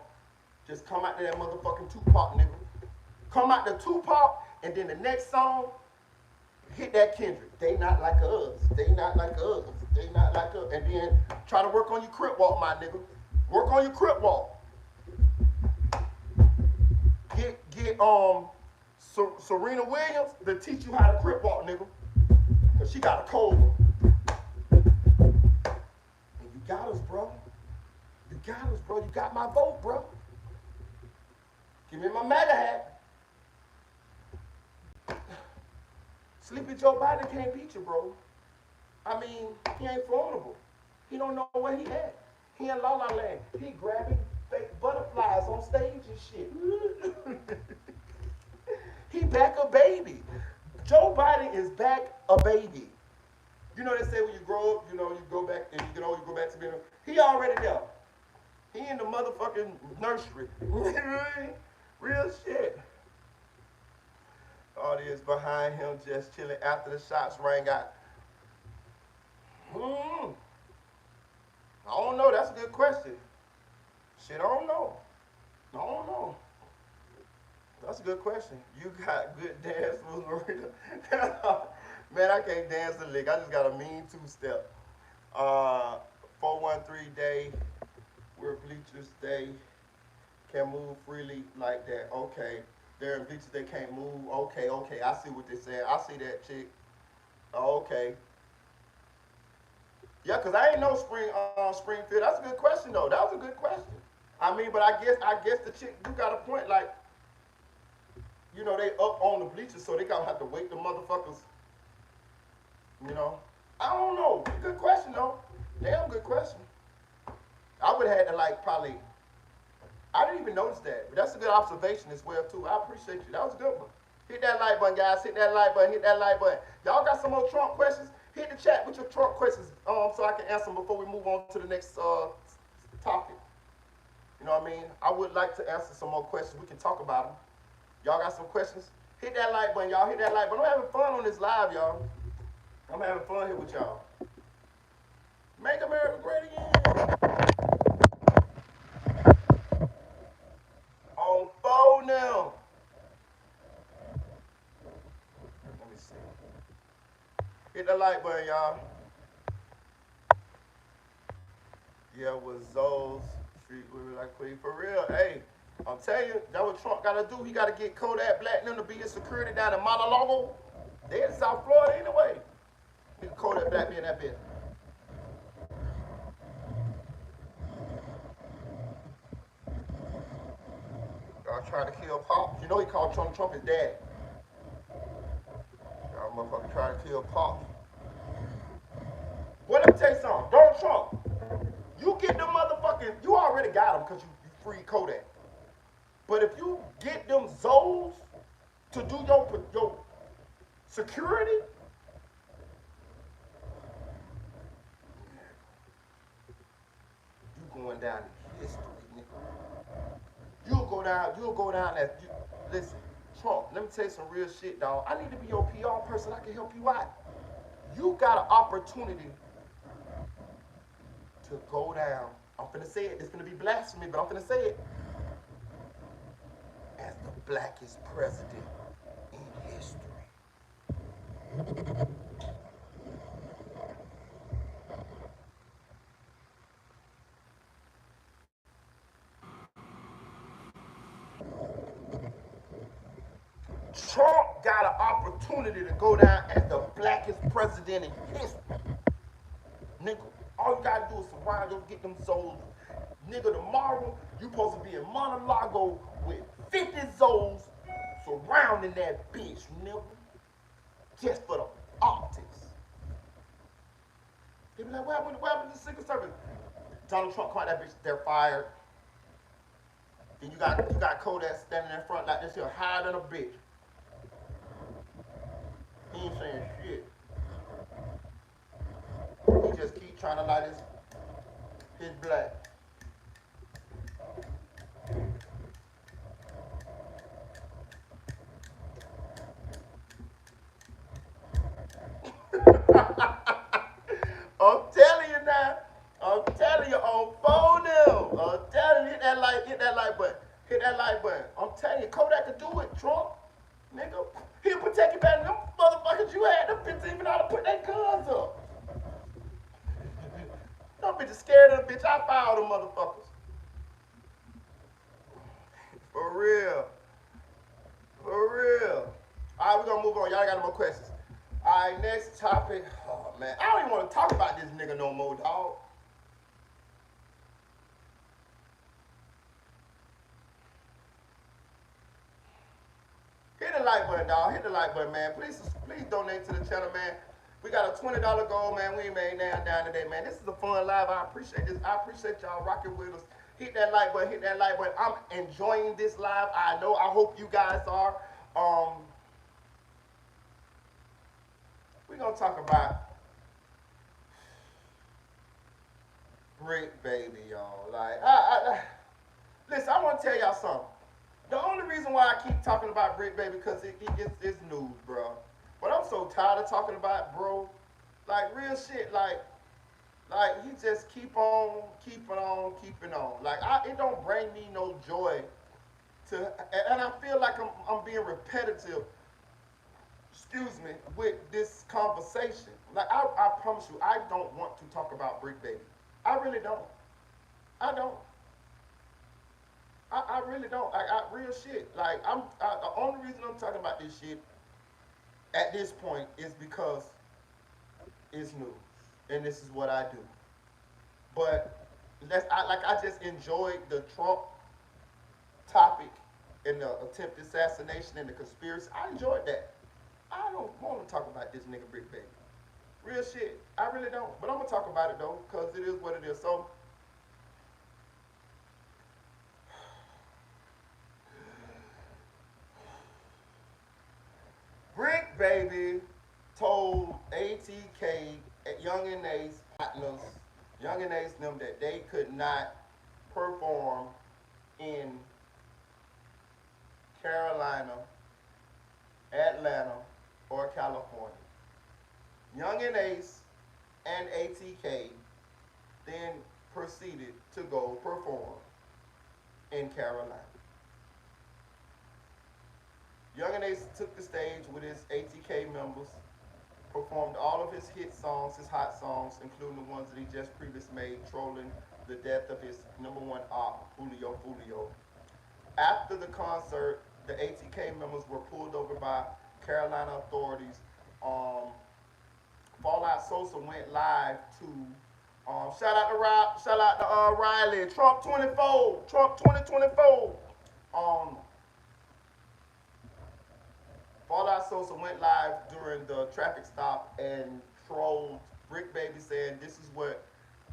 Just come out to that motherfucking Tupac, nigga. Come out to Tupac, and then the next song, hit that Kendrick. They not like us. They not like us. They not like us. And then try to work on your crip walk, my nigga. Work on your crip walk. Get Serena Williams to teach you how to crip walk, nigga. Cause she got a cold one. And you got us, bro. You got us, bro. You got my vote, bro. Give me my MAGA hat. Sleepy Joe Biden can't beat you, bro. I mean, he ain't vulnerable. He don't know where he at. He in La La Land. He grabbing fake butterflies on stage and shit. He back a baby. Joe Biden is back a baby. You know they say when you grow up, you know, you go back and you get old, you go back to being he already there. He in the motherfucking nursery. Real shit. Audience behind him just chilling after the shots rang out. I don't know. That's a good question. Shit, I don't know. I don't know. That's a good question. You got good dance moves, Marita. Man, I can't dance a lick. I just got a mean two-step. 413 day, where bleachers they can move freely like that. Okay. They're in bleachers, they can't move. Okay, I see what they said. I see that, chick. Okay. Yeah, because I ain't know Springfield. That's a good question, though. That was a good question. I mean, but I guess the chick, you got a point, like, you know, they up on the bleachers, so they gonna have to wait the motherfuckers, you know. I don't know. Good question, though. Damn good question. I would have had to, like, probably, I didn't even notice that. But that's a good observation as well, too. I appreciate you. That was a good one. Hit that like button, guys. Hit that like button. Hit that like button. Y'all got some more Trump questions? Hit the chat with your Trump questions so I can answer them before we move on to the next topic. You know what I mean? I would like to answer some more questions. We can talk about them. Y'all got some questions? Hit that like button, y'all. Hit that like button. I'm having fun on this live, y'all. I'm having fun here with y'all. Make America great again. On phone now. Let me see. Hit the like button, y'all. Yeah, with Zoe's Street, we were like, for real. Hey, I'm telling you, that's what Trump got to do. He got to get Kodak Black and them to be his security down in Mar-a-Lago. They in South Florida anyway. Kodak Black be in that bitch. Y'all trying to kill Pop. You know he called Trump his daddy. Y'all motherfucker trying to kill Pop. Well, let me tell you something. Donald Trump, you get them motherfucking, you already got them because you freed Kodak. But if you get them Zoes to do your security, you going down in history, nigga. You'll go down as, listen, Trump, let me tell you some real shit, dog. I need to be your PR person. I can help you out. You got an opportunity to go down. I'm finna say it. It's finna be blasphemy, but I'm finna say it. As the blackest president in history. Trump got an opportunity to go down as the blackest president in history. Nigga, all you gotta do is surround them, get them souls. Nigga, tomorrow, you supposed to be in Mar-a-Lago with 50 souls surrounding that bitch, nigga. Just for the optics. They be like, what happened to the Secret Service? Donald Trump called that bitch, they're fired. Then you got Kodak standing in front like this here, hiding a bitch. He ain't saying shit. He just keep trying to light his black. I'm telling you now. I'm telling you on phone now. I'm telling you, hit that like button. Hit that like button. I'm telling you, Kodak could do it, Trump. Nigga, he'll protect you better than them motherfuckers you had. Them bitches even know how to put their guns up. Them bitches scared of the bitch. I filed them motherfuckers. For real. For real. All right, we're gonna move on. Y'all got no more questions. All right, next topic. Oh, man. I don't even want to talk about this nigga no more, dog. Hit the like button, dog. Hit the like button, man. Please donate to the channel, man. We got a $20 goal, man. We ain't made down today, man. This is a fun live. I appreciate this. I appreciate y'all rocking with us. Hit that like button. Hit that like button. I'm enjoying this live. I know. I hope you guys are. We're going to talk about Bricc, baby, y'all. Like, listen, I want to tell y'all something. The only reason why I keep talking about Bricc, baby, because it gets this news, bro. But I'm so tired of talking about, bro. Like, real shit, like he just keeping on. Like, it don't bring me no joy to, and I feel like I'm being repetitive, excuse me, with this conversation. Like, I promise you, I don't want to talk about Bricc, baby. I really don't. I don't. I really don't. Real shit. Like, the only reason I'm talking about this shit at this point is because it's news, and this is what I do. But I just enjoyed the Trump topic and the attempted assassination and the conspiracy. I enjoyed that. I don't want to talk about this nigga Bricc, baby. Real shit. I really don't. But I'm gonna talk about it though, because it is what it is. So, Bricc, baby, told ATK, Young and Ace partners, Young and Ace them, that they could not perform in Carolina, Atlanta, or California. Young and Ace and ATK then proceeded to go perform in Carolina. Young and Ace took the stage with his ATK members, performed all of his hit songs, his hot songs, including the ones that he just previously made, trolling the death of his number one op, Julio Julio. After the concert, the ATK members were pulled over by Carolina authorities. Um, Fallout Sosa went live to shout out to Riley, Trump 24, Trump 2024. Um, Fallout Sosa went live during the traffic stop and trolled Bricc Baby, saying this is what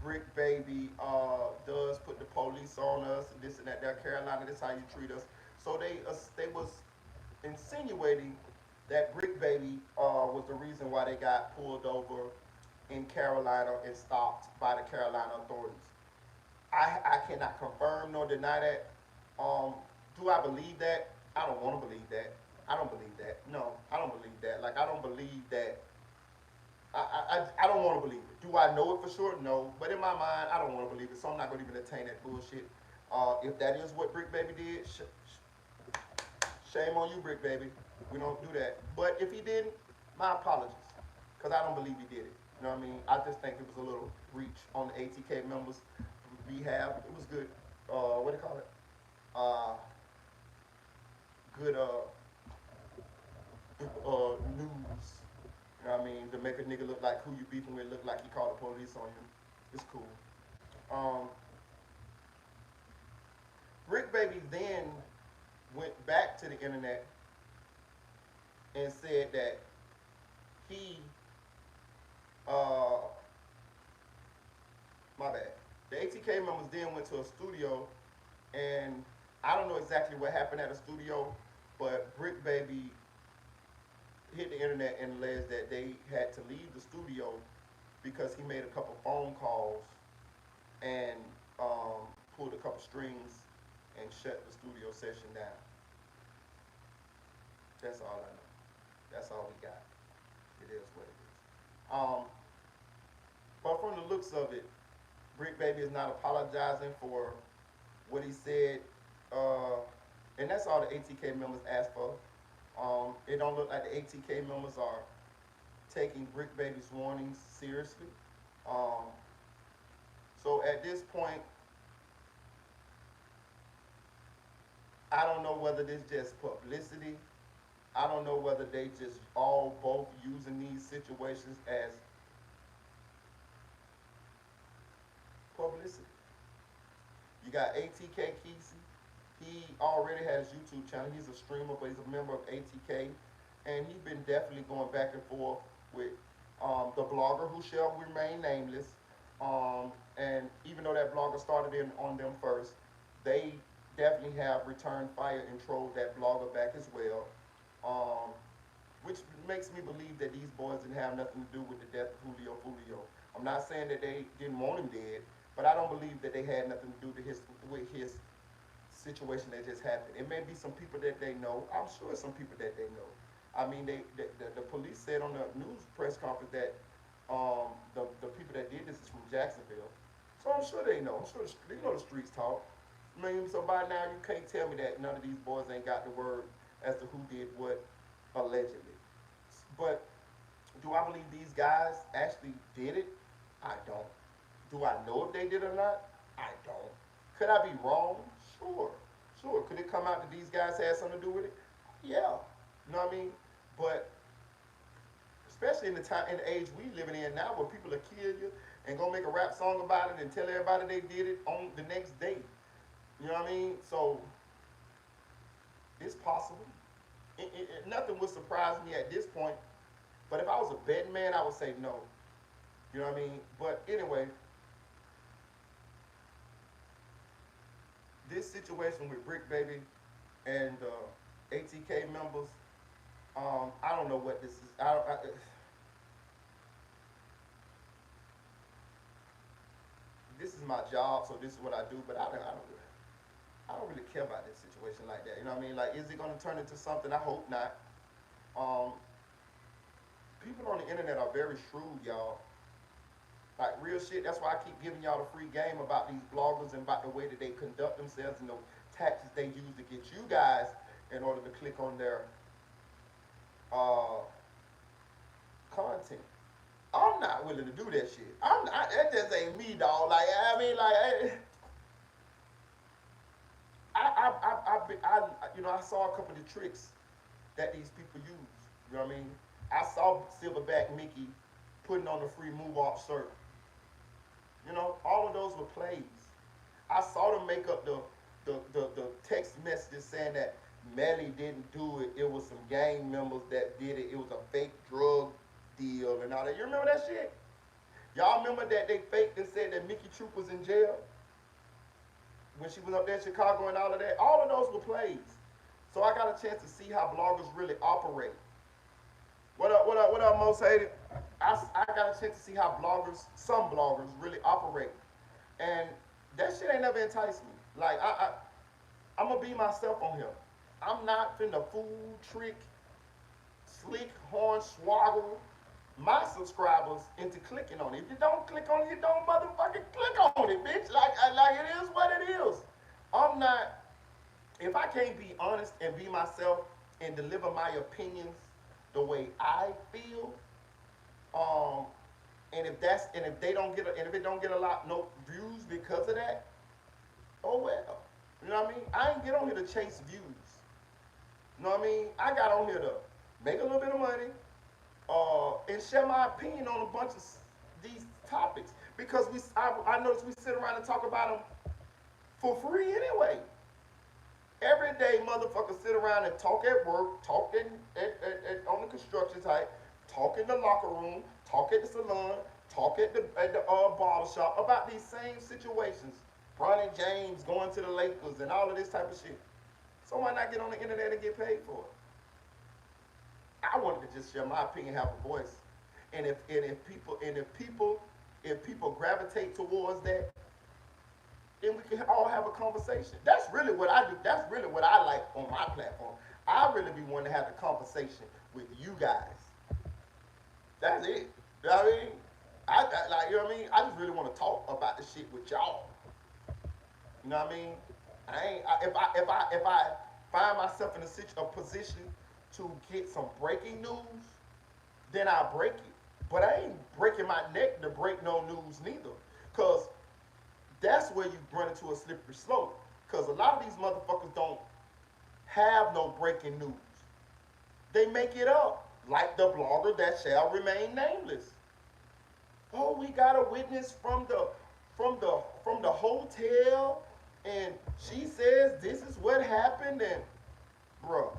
Bricc Baby does, put the police on us, and this and that. They're Carolina, this is how you treat us. So they was insinuating that Bricc Baby was the reason why they got pulled over in Carolina and stopped by the Carolina authorities. I cannot confirm nor deny that. Um, do I believe that? I don't want to believe that. I don't believe that. No, I don't believe that. Like I don't believe that. I don't want to believe it. Do I know it for sure? No. But in my mind, I don't want to believe it. So I'm not going to even entertain that bullshit. If that is what Bricc Baby did, shame on you, Bricc Baby. We don't do that. But if he didn't, my apologies. Because I don't believe he did it. You know what I mean? I just think it was a little reach on the ATK members' behalf. It was good. What do you call it? Good news. You know what I mean? To make a nigga look like who you beefing with, look like he called the police on you. It's cool. Um, Bricc Baby then went back to the internet and said that he, uh, my bad. The ATK members then went to a studio, and I don't know exactly what happened at the studio, but Bricc Baby hit the internet and alleged that they had to leave the studio because he made a couple phone calls and pulled a couple strings and shut the studio session down. That's all I know. That's all we got. It is what it is. But from the looks of it, Bricc Baby is not apologizing for what he said, and that's all the ATK members asked for. It don't look like the ATK members are taking Bricc Baby's warnings seriously. Um, so at this point, I don't know whether this just publicity. I don't know whether they just all both using these situations as publicity. You got ATK Kesey. He already has his YouTube channel. He's a streamer, but he's a member of ATK. And he's been definitely going back and forth with the blogger who shall remain nameless. And even though that blogger started in on them first, they definitely have returned fire and trolled that blogger back as well. Which makes me believe that these boys didn't have nothing to do with the death of Julio Julio. I'm not saying that they didn't want him dead, but I don't believe that they had nothing to do with his situation that just happened. It may be some people that they know. I'm sure some people that they know. I mean, the police said on the news press conference that the people that did this is from Jacksonville. So I'm sure they know. I'm sure they know the streets talk. I mean, so by now you can't tell me that none of these boys ain't got the word as to who did what allegedly. But do I believe these guys actually did it? I don't. Do I know if they did or not? I don't. Could I be wrong? Sure. Sure. Could it come out that these guys had something to do with it? Yeah. You know what I mean? But especially in the time in the age we living in now where people will kill you and go make a rap song about it and tell everybody they did it on the next day. You know what I mean? So it's possible. Nothing would surprise me at this point. But if I was a betting man, I would say no. You know what I mean? But anyway, this situation with Bricc Baby and ATK members, I don't know what this is. This is my job, so this is what I do. But I don't do that. I don't really care about this situation like that. You know what I mean? Like, is it gonna turn into something? I hope not. Um, People on the internet are very shrewd, y'all. Like real shit. That's why I keep giving y'all the free game about these bloggers and about the way that they conduct themselves and the tactics they use to get you guys in order to click on their uh, content. I'm not willing to do that shit. I'm not. That just ain't me, dog. Like I mean, like I saw a couple of the tricks that these people use. You know what I mean? I saw Silverback Mickey putting on the free move off shirt. You know, all of those were plays. I saw them make up the text messages saying that Melly didn't do it. It was some gang members that did it. It was a fake drug deal and all that. You remember that shit? Y'all remember that they faked and said that Mickey Troop was in jail when she was up there in Chicago and all of that? All of those were plays. So I got a chance to see how bloggers really operate. What up, most hated? I got a chance to see how some bloggers really operate. And that shit ain't never enticed me. Like, I'm gonna be myself on here. I'm not finna fool, trick, slick, horn, swaggle my subscribers into clicking on it. If you don't click on it, you don't motherfucking click on it, bitch. Like it is what it is. I'm not, if I can't be honest and be myself and deliver my opinions the way I feel, and if they don't get and if it don't get a lot no views because of that, oh well. You know what I mean? I ain't get on here to chase views. You know what I mean? I got on here to make a little bit of money, and share my opinion on a bunch of these topics because I notice we sit around and talk about them for free anyway. Every day, motherfuckers sit around and talk at work, talk on the construction site, talk in the locker room, talk at the salon, talk at the barber shop about these same situations. Bronny James going to the Lakers and all of this type of shit. So why not get on the internet and get paid for it? I wanted to just share my opinion, have a voice, and if people gravitate towards that, then we can all have a conversation. That's really what I do. That's really what I like on my platform. I really be wanting to have the conversation with you guys. That's it. You know what I mean? Like, you know what I mean? I just really want to talk about the shit with y'all. You know what I mean? If I find myself in a position to get some breaking news, then I'll break it. But I ain't breaking my neck to break no news neither. Cause that's where you run into a slippery slope. Cause a lot of these motherfuckers don't have no breaking news. They make it up. Like the blogger that shall remain nameless. Oh, we got a witness from the hotel, and she says this is what happened, and bruh,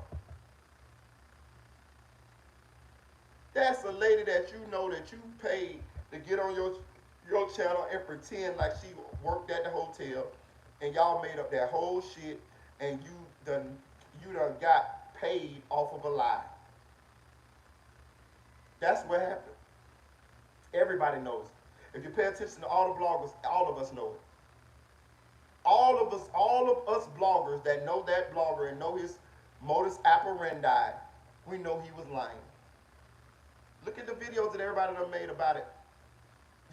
that's a lady that you know that you paid to get on your channel and pretend like she worked at the hotel, and y'all made up that whole shit, and you done got paid off of a lie. That's what happened. Everybody knows it. If you pay attention to all the bloggers, all of us know it. All of us bloggers that know that blogger and know his modus operandi, we know he was lying. Look at the videos that everybody done made about it.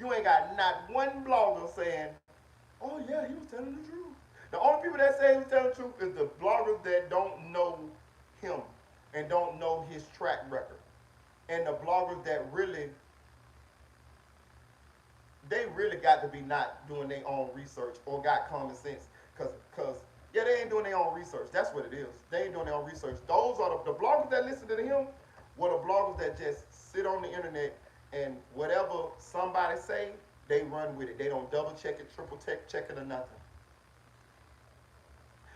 You ain't got not one blogger saying, oh yeah, he was telling the truth. The only people that say he was telling the truth is the bloggers that don't know him and don't know his track record. And the bloggers that really got to be not doing their own research or got common sense. Cause yeah, they ain't doing their own research. That's what it is. They ain't doing their own research. Those are the bloggers that listen to him were the bloggers that just sit on the internet and whatever somebody say, they run with it. They don't double check it, triple check it or nothing.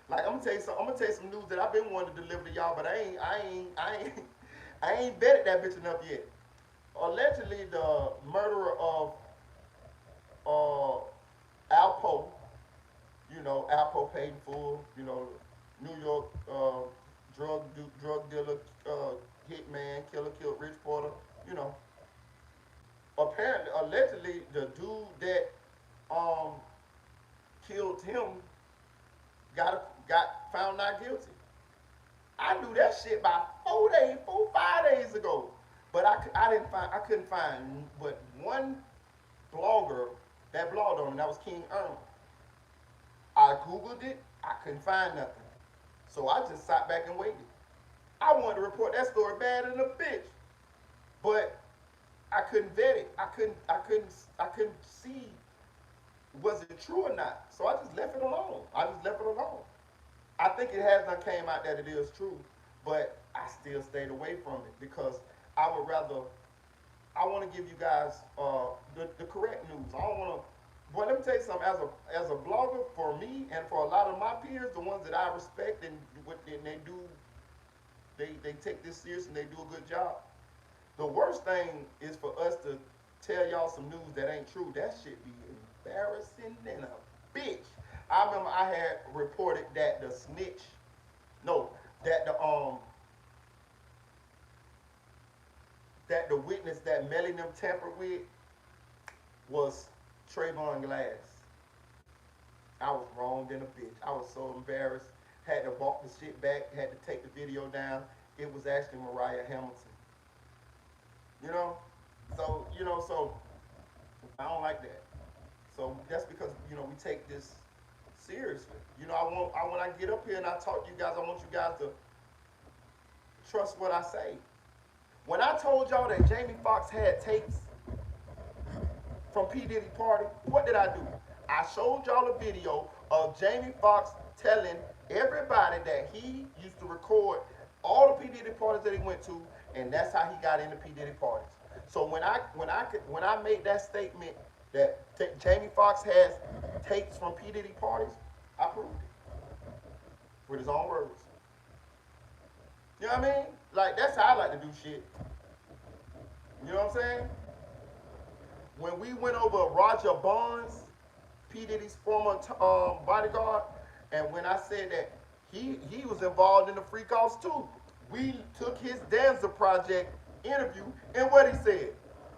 Like I'm gonna tell you some news that I've been wanting to deliver to y'all, but I ain't vetted that bitch enough yet. Allegedly, the murderer of Alpo, Alpo paid in full, New York drug dealer, hitman, killer, killed Rich Porter, you know. Apparently, allegedly, the dude that killed him got found not guilty. I knew that shit by 5 days ago. But I couldn't find but one blogger that blogged on him. That was King Erm. I Googled it. I couldn't find nothing. So I just sat back and waited. I wanted to report that story bad in a bitch. But I couldn't vet it. I couldn't see was it true or not. So I just left it alone. I think it has not came out that it is true, but I still stayed away from it because I would rather. I want to give you guys the correct news. I don't want to. But let me tell you something. As a blogger, for me and for a lot of my peers, the ones that I respect and they do, they take this serious and they do a good job. The worst thing is for us to tell y'all some news that ain't true. That shit be embarrassing than a bitch. I remember I had reported that the snitch, no, that the witness that Melly them tampered with was Trayvon Glass. I was wrong than a bitch. I was so embarrassed. Had to walk the shit back. Had to take the video down. It was actually Mariah Hamilton. So I don't like that. So that's because we take this seriously. When I get up here and I talk to you guys, I want you guys to trust what I say. When I told y'all that Jamie Foxx had tapes from P. Diddy party, what did I do? I showed y'all a video of Jamie Foxx telling everybody that he used to record all the P. Diddy parties that he went to, and that's how he got into P. Diddy parties. So when I made that statement that Jamie Foxx has tapes from P. Diddy parties, I proved it with his own words. You know what I mean? Like, that's how I like to do shit. You know what I'm saying? When we went over Roger Bonds, P. Diddy's former bodyguard, and when I said that he was involved in the freak offs too, we took his Danza Project interview, and what he said,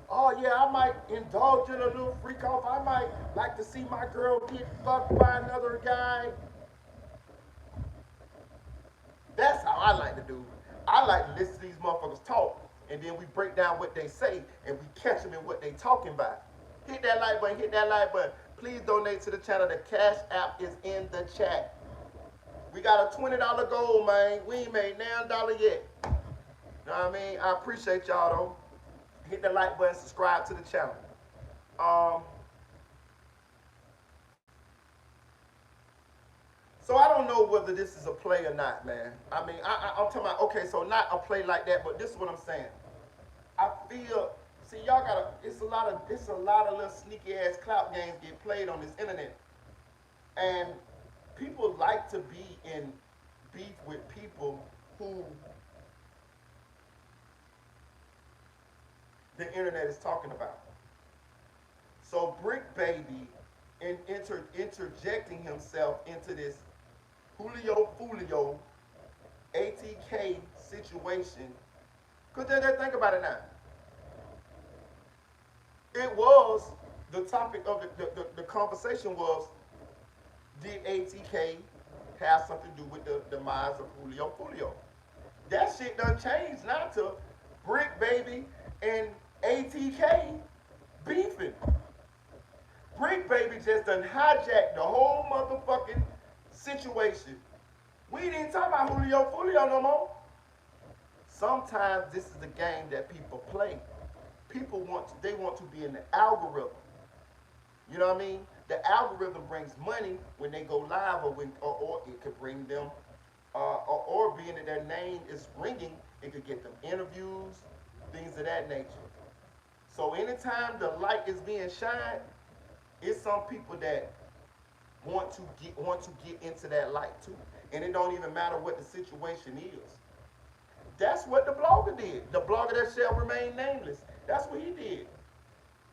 oh yeah, I might indulge in a little freak off. I might like to see my girl get fucked by another guy. That's how I like to do. I like to listen to these motherfuckers talk, and then we break down what they say, and we catch them in what they talking about. Hit that like button, hit that like button. Please donate to the channel. The Cash App is in the chat. We got a $20 goal, man. We ain't made $9 yet. You know what I mean? I appreciate y'all, though. Hit the like button, subscribe to the channel. So I don't know whether this is a play or not, man. I mean, I'm talking about, okay, so not a play like that, but this is what I'm saying. I feel, see, y'all gotta, it's a lot of little sneaky ass clout games get played on this internet. And people like to be in beef with people who the internet is talking about. So Bricc Baby interjecting himself into this Julio ATK situation. Because think about it now. It was, the topic of the conversation was, did ATK have something to do with the demise of Julio? That shit done changed now to Bricc Baby and ATK beefing. Bricc Baby just done hijacked the whole motherfucking situation. We didn't talk about Julio no more. Sometimes this is the game that people play. People want to be in the algorithm. You know what I mean? The algorithm brings money when they go live, or it could bring them, or being that their name is ringing, it could get them interviews, things of that nature. So anytime the light is being shined, it's some people that want to get into that light too, and it don't even matter what the situation is. That's what the blogger did. The blogger that shall remain nameless. That's what he did.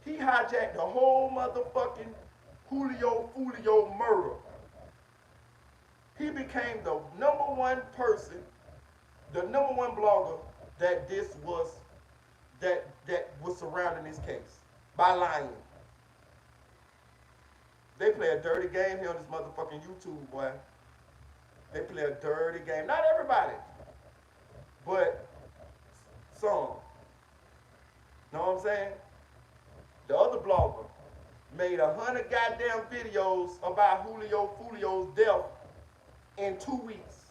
He hijacked the whole motherfucking Julio murder. He became the number one person, the number one blogger that was surrounding this case by lying. They play a dirty game here on this motherfucking YouTube, boy. They play a dirty game. Not everybody, but some. Know what I'm saying? The other blogger made 100 goddamn videos about Julio's death in 2 weeks.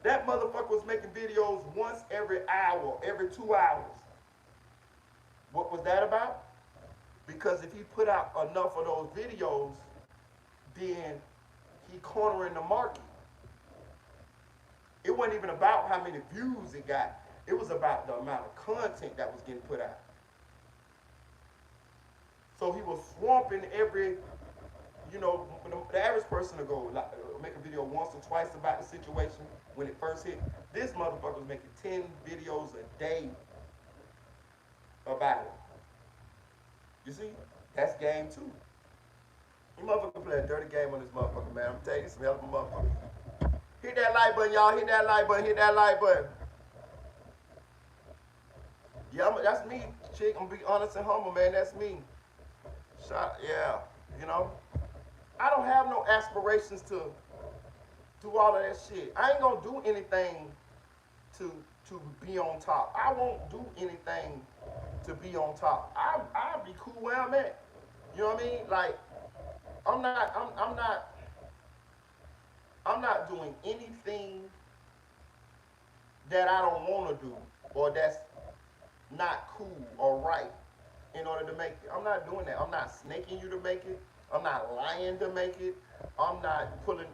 That motherfucker was making videos once every hour, every 2 hours. What was that about? Because if he put out enough of those videos, then he cornering the market. It wasn't even about how many views it got. It was about the amount of content that was getting put out. So he was swamping every, the average person to go make a video once or twice about the situation when it first hit. This motherfucker was making 10 videos a day about it. You see? That's game two. You motherfucker play a dirty game on this motherfucker, man. I'm telling you, some hell of a motherfucker. Hit that like button, y'all. Hit that like button. Hit that like button. Yeah, that's me, chick. I'm gonna be honest and humble, man. That's me. Yeah, I don't have no aspirations to do all of that shit. I ain't gonna do anything to be on top. I won't do anything to be on top. I'll be cool where I'm at. You know what I mean? Like, I'm not doing anything that I don't want to do or that's not cool or right in order to make it. I'm not doing that. I'm not snaking you to make it. I'm not lying to make it. I'm not pulling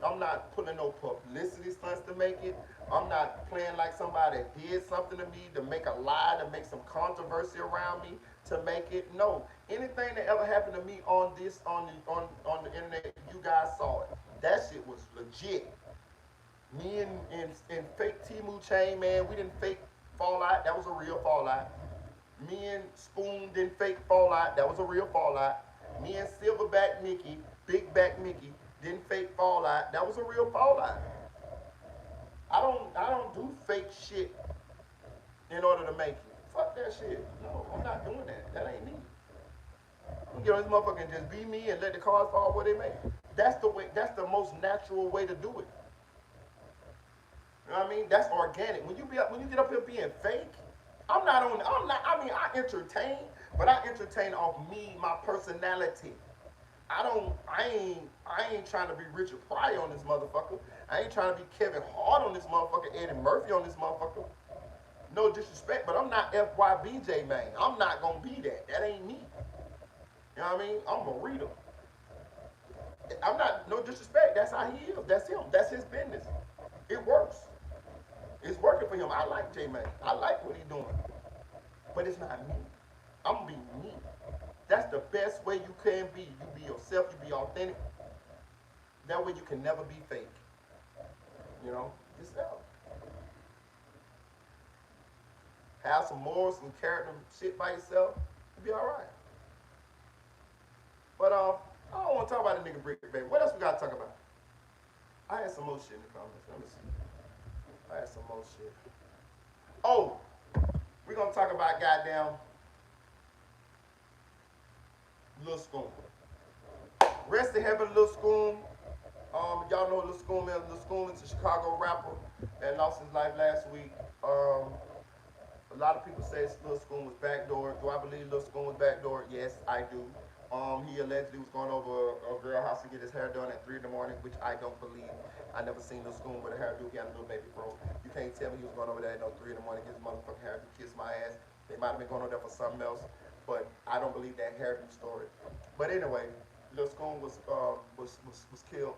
no publicity stunts to make it. I'm not playing like somebody did something to me to make a lie, to make some controversy around me to make it. No. Anything that ever happened to me on the internet, you guys saw it. That shit was legit. Me and fake Timu Chain, man, we didn't fake fallout. That was a real fallout. Me and Spoon didn't fake fallout. That was a real fallout. Me and Silverback Mickey, Big Back Mickey, didn't fake fallout. That was a real fallout. I don't do fake shit in order to make it. Fuck that shit. No, I'm not doing that. That ain't me. I'm get on this motherfucker and just be me and let the cards fall where they may. That's the way. That's the most natural way to do it. You know what I mean? That's organic. When you get up here being fake, I entertain, but I entertain off me, my personality. I ain't trying to be Richard Pryor on this motherfucker. I ain't trying to be Kevin Hart on this motherfucker, Eddie Murphy on this motherfucker. No disrespect, but I'm not FYBJ, man. I'm not gonna be that. That ain't me. You know what I mean? I'm a reader. I'm not, no disrespect. That's how he is. That's him. That's his business. It works. It's working for him. I like J-Man. I like what he's doing. But it's not me. I'm gonna be me. That's the best way you can be. You be yourself. You be authentic. That way you can never be fake. Yourself. Have some morals, some character shit by yourself. You'll be alright. But I don't want to talk about the nigga Bricc, baby. What else we gotta talk about? I had some more shit in the comments. Let me see. I had some more shit. Oh, we're gonna talk about goddamn Lil Schoon. Rest in heaven, Lil Schoon. Y'all know Lil Schoon is. Lil Schoon is a Chicago rapper that lost his life last week. A lot of people say Lil Schoon was backdoored. Do I believe Lil Schoon was backdoored? Yes, I do. He allegedly was going over a girl house to get his hair done at 3 in the morning, which I don't believe. I never seen Lil Schoon with a hairdo. He had a little baby bro. You can't tell me he was going over there at 3 in the morning, get his motherfucking hairdo, kiss my ass. They might have been going over there for something else, but I don't believe that hairdo story. But anyway, Lil Schoon was killed.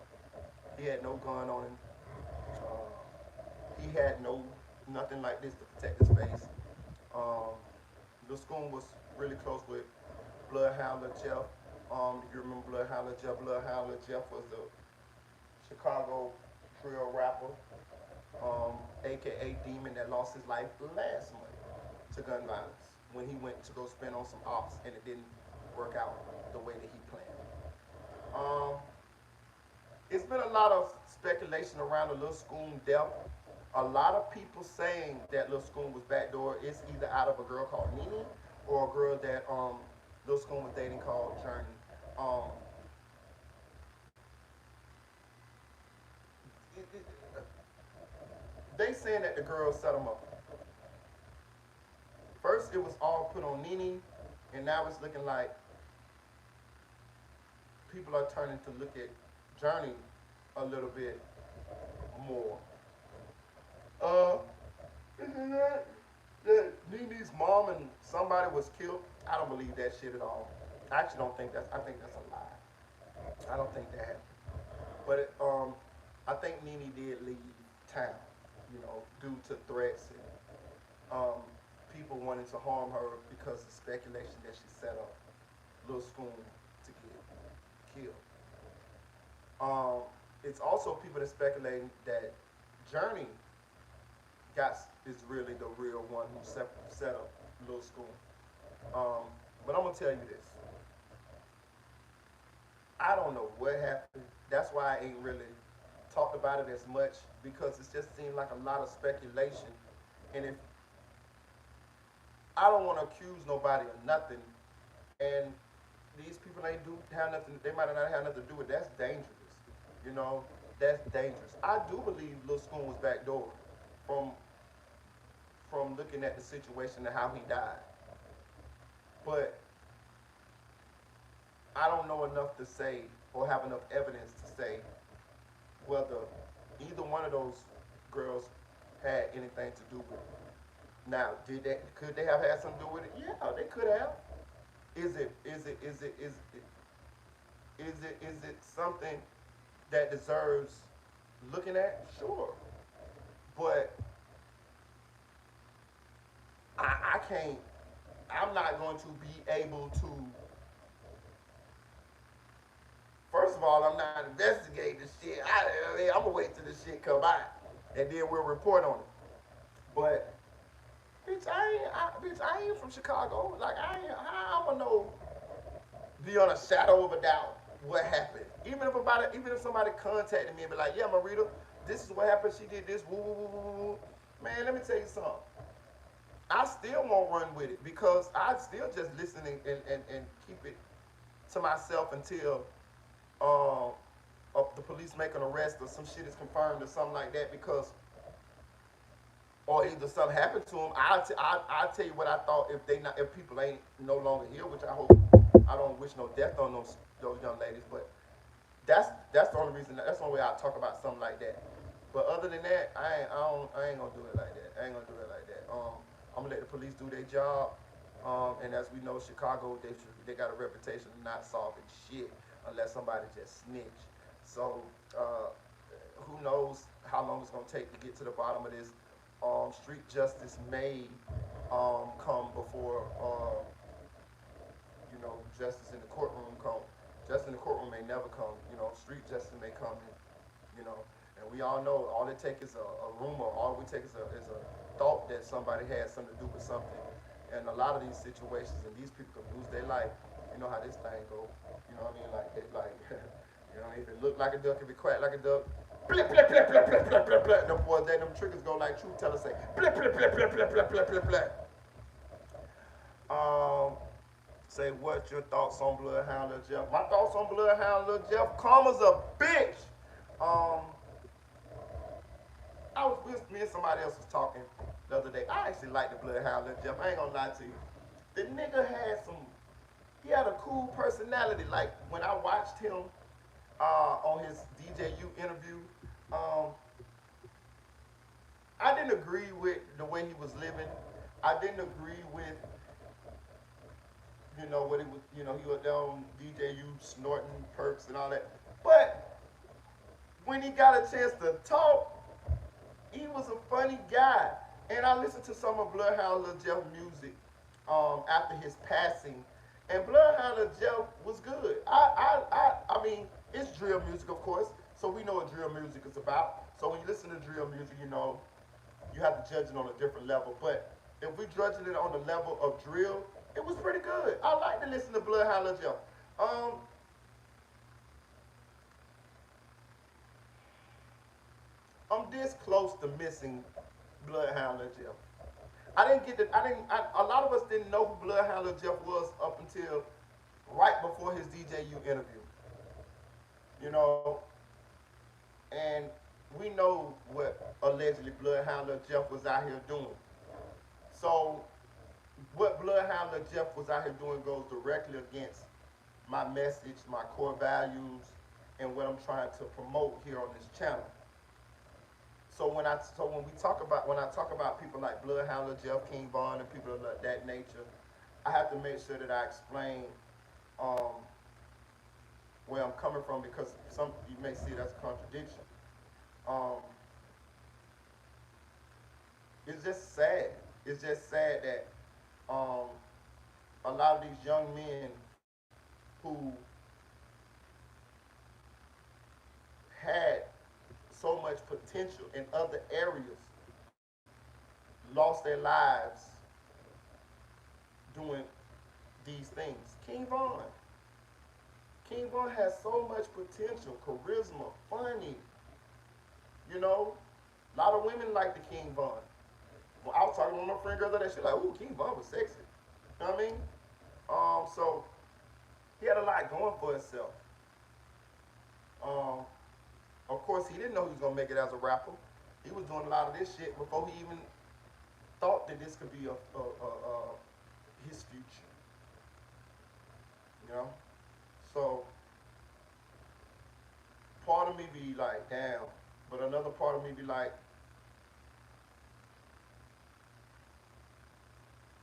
He had no gun on him. He had nothing like this to protect his face. Lil Schoon was really close with Bloodhound Lil Jeff. If you remember Bloodhound Lil Jeff was the Chicago drill rapper, aka Demon, that lost his life last month to gun violence when he went to go spin on some ops and it didn't work out the way that he planned. It's been a lot of speculation around the Lil Schoon death. A lot of people saying that Lil Schoon was backdoor. It's either out of a girl called Nene or a girl that Lil Schoon was dating called Journey. they saying that the girls set them up. First, it was all put on Nene, and now it's looking like people are turning to look at Journey a little bit more. Uh, isn't that Nene's mom and somebody was killed? I don't believe that shit at all. I actually don't think that's. I think that's a lie. I don't think that happened. But I think Nene did leave town, due to threats and people wanting to harm her because of speculation that she set up Lil Schoon to get killed. It's also people that speculating that Journey got is really the real one who set up Lil Schoon. But I'm gonna tell you this. I don't know what happened. That's why I ain't really talked about it as much because it just seemed like a lot of speculation. And if I don't want to accuse nobody of nothing, and these people ain't do have nothing. They might not have nothing to do with. That's dangerous. You know, that's dangerous. I do believe Lil Schoon was backdoored from looking at the situation and how he died. But I don't know enough to say or have enough evidence to say whether either one of those girls had anything to do with it. Now, could they have had something to do with it? Yeah, they could have. Is it something that deserves looking at? Sure. But I can't, I'm not going to be able to, first of all, I'm not investigating this shit. I'm going to wait till this shit come out, and then we'll report on it. But, bitch, I ain't from Chicago. Like, I'm going to know beyond a shadow of a doubt what happened. Even if somebody contacted me and be like, yeah, Marita, this is what happened. She did this. Woo, woo, woo, woo, woo. Man, let me tell you something. I still won't run with it because I still just listen and keep it to myself until the police make an arrest or some shit is confirmed or something like that because or either something happened to them. I'll tell you what I thought if people ain't no longer here, which I hope I don't wish no death on those young ladies, but that's the only reason. That's the only way I talk about something like that. But other than that, I ain't gonna do it like that. I ain't gonna do it like that. I'm gonna let the police do their job. And as we know, Chicago, they got a reputation of not solving shit unless somebody just snitch. So who knows how long it's gonna take to get to the bottom of this. Street justice may come before justice in the courtroom come. Justice in the courtroom may never come. Street justice may come. And we all know all it takes is a rumor. All we take is a thought that somebody had something to do with something. And a lot of these situations and these people can lose their life. You know how this thing go. You know what I mean? Like if it look like a duck, if it quack like a duck, blip, blip, blip, blip, blip, blip, blip, blip. Them boys, them triggers go like truth tellers say, blip, blip, blip, blip, blip, blip, blip, blip, blip. Say what's your thoughts on Bloodhound Lil Jeff? My thoughts on Bloodhound Lil Jeff, karma's a bitch. I was with me and somebody else was talking the other day. I actually like the Bloodhound Lil Jeff. I ain't gonna lie to you. The nigga he had a cool personality. Like when I watched him on his DJU interview, I didn't agree with the way he was living. I didn't agree with what he was. He was down DJU snorting perks and all that. But when he got a chance to talk, he was a funny guy. And I listened to some of Bloodhound Lil Jeff music after his passing, and Bloodhound Lil Jeff was good. I mean, it's drill music, of course, so we know what drill music is about. So when you listen to drill music, you have to judge it on a different level. But if we judging it on the level of drill, it was pretty good. I like to listen to Bloodhound Lil Jeff. I'm this close to missing Bloodhound Lil Jeff. A lot of us didn't know who Bloodhound Lil Jeff was up until right before his DJU interview. And we know what allegedly Bloodhound Lil Jeff was out here doing. So what Bloodhound Lil Jeff was out here doing goes directly against my message, my core values, and what I'm trying to promote here on this channel. So when we talk about when I talk about people like Bloodhound Lil Jeff, King Von, and people of that nature, I have to make sure that I explain um, where I'm coming from, because some you may see it as a contradiction. Um, it's just sad. It's just sad that um, a lot of these young men who had so much potential in other areas lost their lives doing these things. King Von has so much potential, charisma, funny. You know, a lot of women like the King Von. Well, I was talking to my friend girl that she like, ooh, King Von was sexy. You know what I mean? So he had a lot going for himself. Um, of course, he didn't know he was gonna make it as a rapper. He was doing a lot of this shit before he even thought that this could be his future. You know, so part of me be like, damn, but another part of me be like,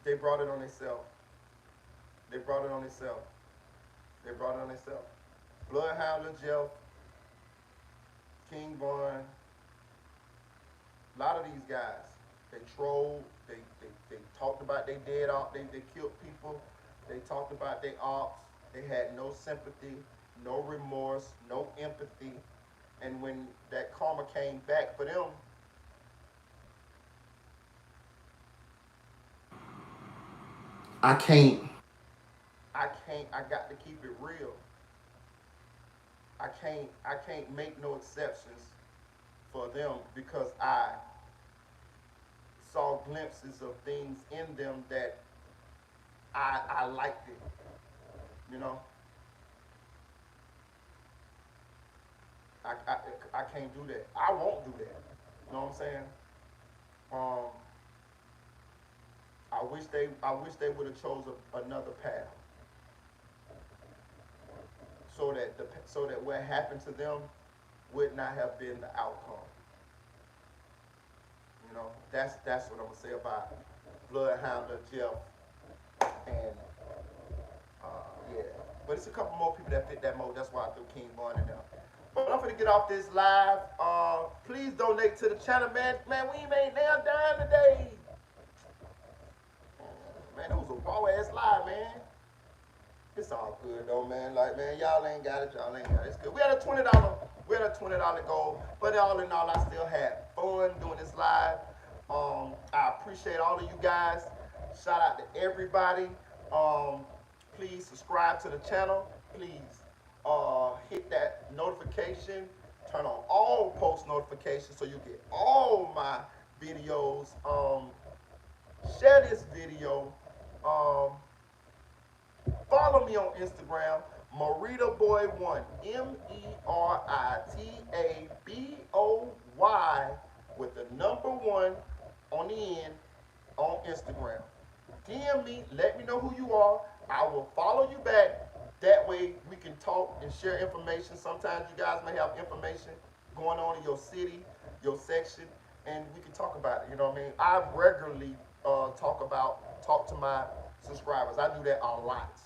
they brought it on themselves. They brought it on themselves. They brought it on themselves. Bloodhound Lil Jeff, King Von, a lot of these guys, they trolled, they talked about they dead off, they killed people, they talked about their ops, they had no sympathy, no remorse, no empathy, and when that karma came back for them, I can't, I got to keep it real. I can't make no exceptions for them because I saw glimpses of things in them that I liked it, you know. I, I, I can't do that. I won't do that. You know what I'm saying? Um, I wish they would have chose another path, so that what happened to them would not have been the outcome. You know, that's what I'm gonna say about Bloodhound Lil Jeff, and yeah. But it's a couple more people that fit that mode. That's why I threw King Von in there. But I'm gonna get off this live. Please donate to the channel, man. Man, we ain't made now dime today. Man, it was a raw ass live, man. It's all good though, man. Like, man, y'all ain't got it. Y'all ain't got it. It's good. We had a $20. We had a $20 goal. But all in all, I still had fun doing this live. I appreciate all of you guys. Shout out to everybody. Um, please subscribe to the channel. Please hit that notification. Turn on all post notifications so you get all my videos. Share this video. Follow me on Instagram, MeritaBoy1, MERITABOY with the number 1 on the end on Instagram. DM me, let me know who you are. I will follow you back. That way we can talk and share information. Sometimes you guys may have information going on in your city, your section, and we can talk about it. You know what I mean? I regularly talk to my subscribers. I do that a lot.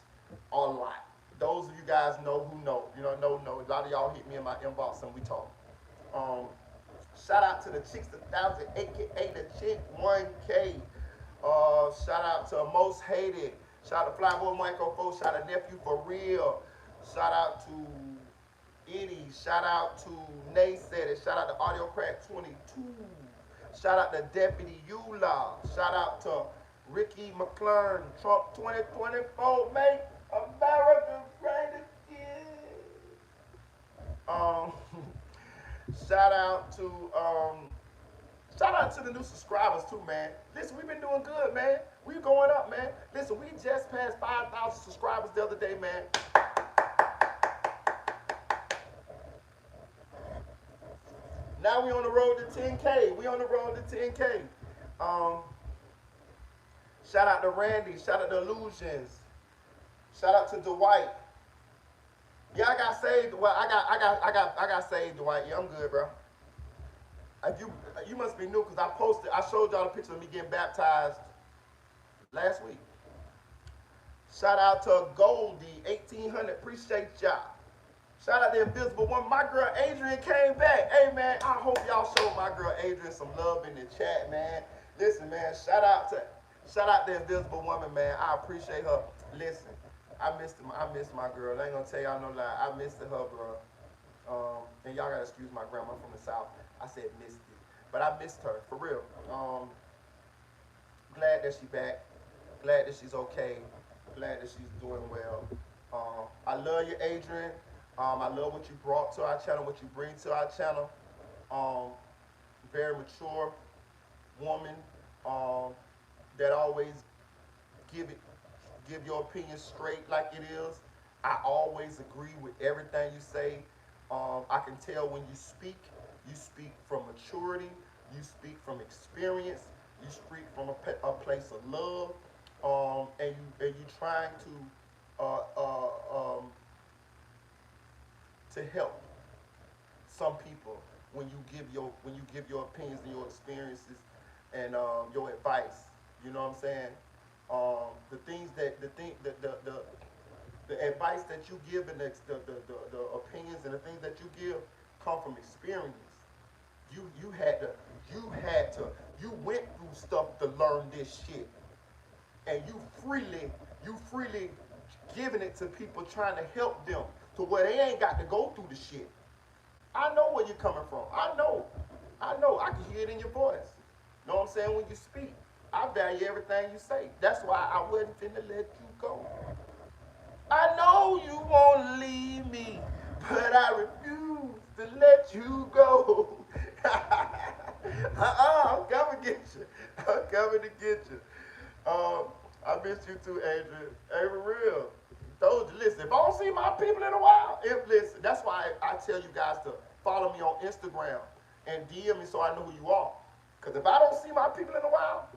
A lot. Those of you guys know who know. You know, know. A lot of y'all hit me in my inbox and we talk. Um, Shout out to the Chicks 1000, aka the Chick 1K. Shout out to Most Hated. Shout out to Flyboy Michael 4. Shout out to Nephew For Real. Shout out to Eddie. Shout out to Naysetter. Shout out to Audio Crack 22. Shout out to Deputy Eula. Shout out to Ricky McClure. Trump 2024. Make America great again. Um, shout out to the new subscribers too, man. Listen, we've been doing good, man. We going up, man. Listen, we just passed 5,000 subscribers the other day, man. Now we on the road to 10K. We on the road to 10K. Um, Shout out to Randy. Shout out to Illusions. Shout out to Dwight. Yeah, I got saved. Well, I got saved, Dwight. Yeah, I'm good, bro. You must be new because I showed y'all a picture of me getting baptized last week. Shout out to Goldie 1800. Appreciate y'all. Shout out to Invisible One. My girl Adrian came back. Hey man, I hope y'all show my girl Adrian some love in the chat, man. Listen, man. Shout out to Invisible Woman, man. I appreciate her. Listen, I missed my girl. I ain't gonna tell y'all no lie. I missed her, bro. And y'all gotta excuse my grandma from the South. I said missed it, but I missed her for real. Glad that she's back. Glad that she's okay. Glad that she's doing well. I love you, Adrian. I love what you brought to our channel, what you bring to our channel. Very mature woman that always give your opinion straight like it is. I always agree with everything you say. I can tell when you speak from maturity, you speak from experience, you speak from a place of love, and you trying to help some people when you give your opinions and your experiences and your advice. You know what I'm saying? The advice that you give and the opinions and the things that you give come from experience. You went through stuff to learn this shit, and you freely giving it to people trying to help them to where they ain't got to go through the shit. I know where you're coming from. I know. I can hear it in your voice. Know what I'm saying? When you speak, I value everything you say. That's why I wasn't finna let you go. I know you won't leave me, but I refuse to let you go. I'm coming to get you. I'm coming to get you. I miss you too, Adrian. Hey, for real. Told you, listen, if I don't see my people in a while, listen, that's why I tell you guys to follow me on Instagram and DM me so I know who you are. Because if I don't see my people in a while,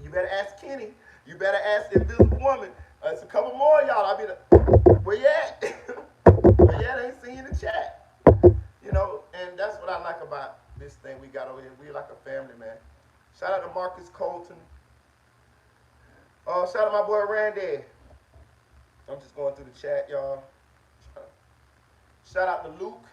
you better ask Kenny. You better ask the Invisible Woman. It's a couple more of y'all. I'll be like, where you at? Where you at? I ain't seen you in the chat. You know, and that's what I like about this thing we got over here. We like a family, man. Shout out to Marcus Colton. Shout out to my boy Randy. I'm just going through the chat, y'all. Shout out to Luke.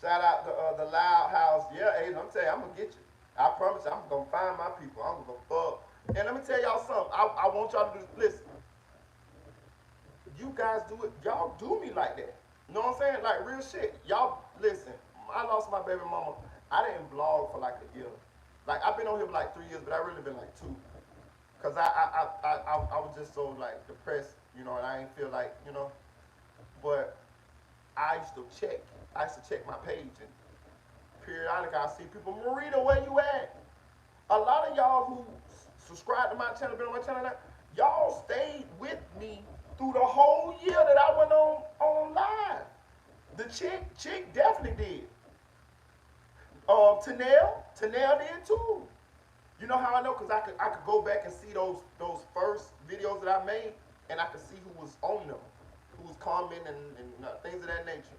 Shout out to the Loud House. Yeah, Aiden, I'm telling you, I'm going to get you. I promise you, I'm going to find my people. I'm going to fuck. And let me tell y'all something. I want y'all to do this. Listen. You guys do it. Y'all do me like that. You know what I'm saying? Like real shit. Y'all, listen. I lost my baby mama. I didn't vlog for like a year. Like I've been on here for like 3 years, but I really been like 2. Cause I was just so like depressed, you know, and I ain't feel like, you know. But I used to check my page, and periodically I see people, Marita, where you at? A lot of y'all who subscribe to my channel, been on my channel now, y'all stayed with me through the whole year that I went on live. The chick definitely did. Tanel did too. You know how I know? Because I could go back and see those first videos that I made, and I could see who was on them, who was commenting and things of that nature.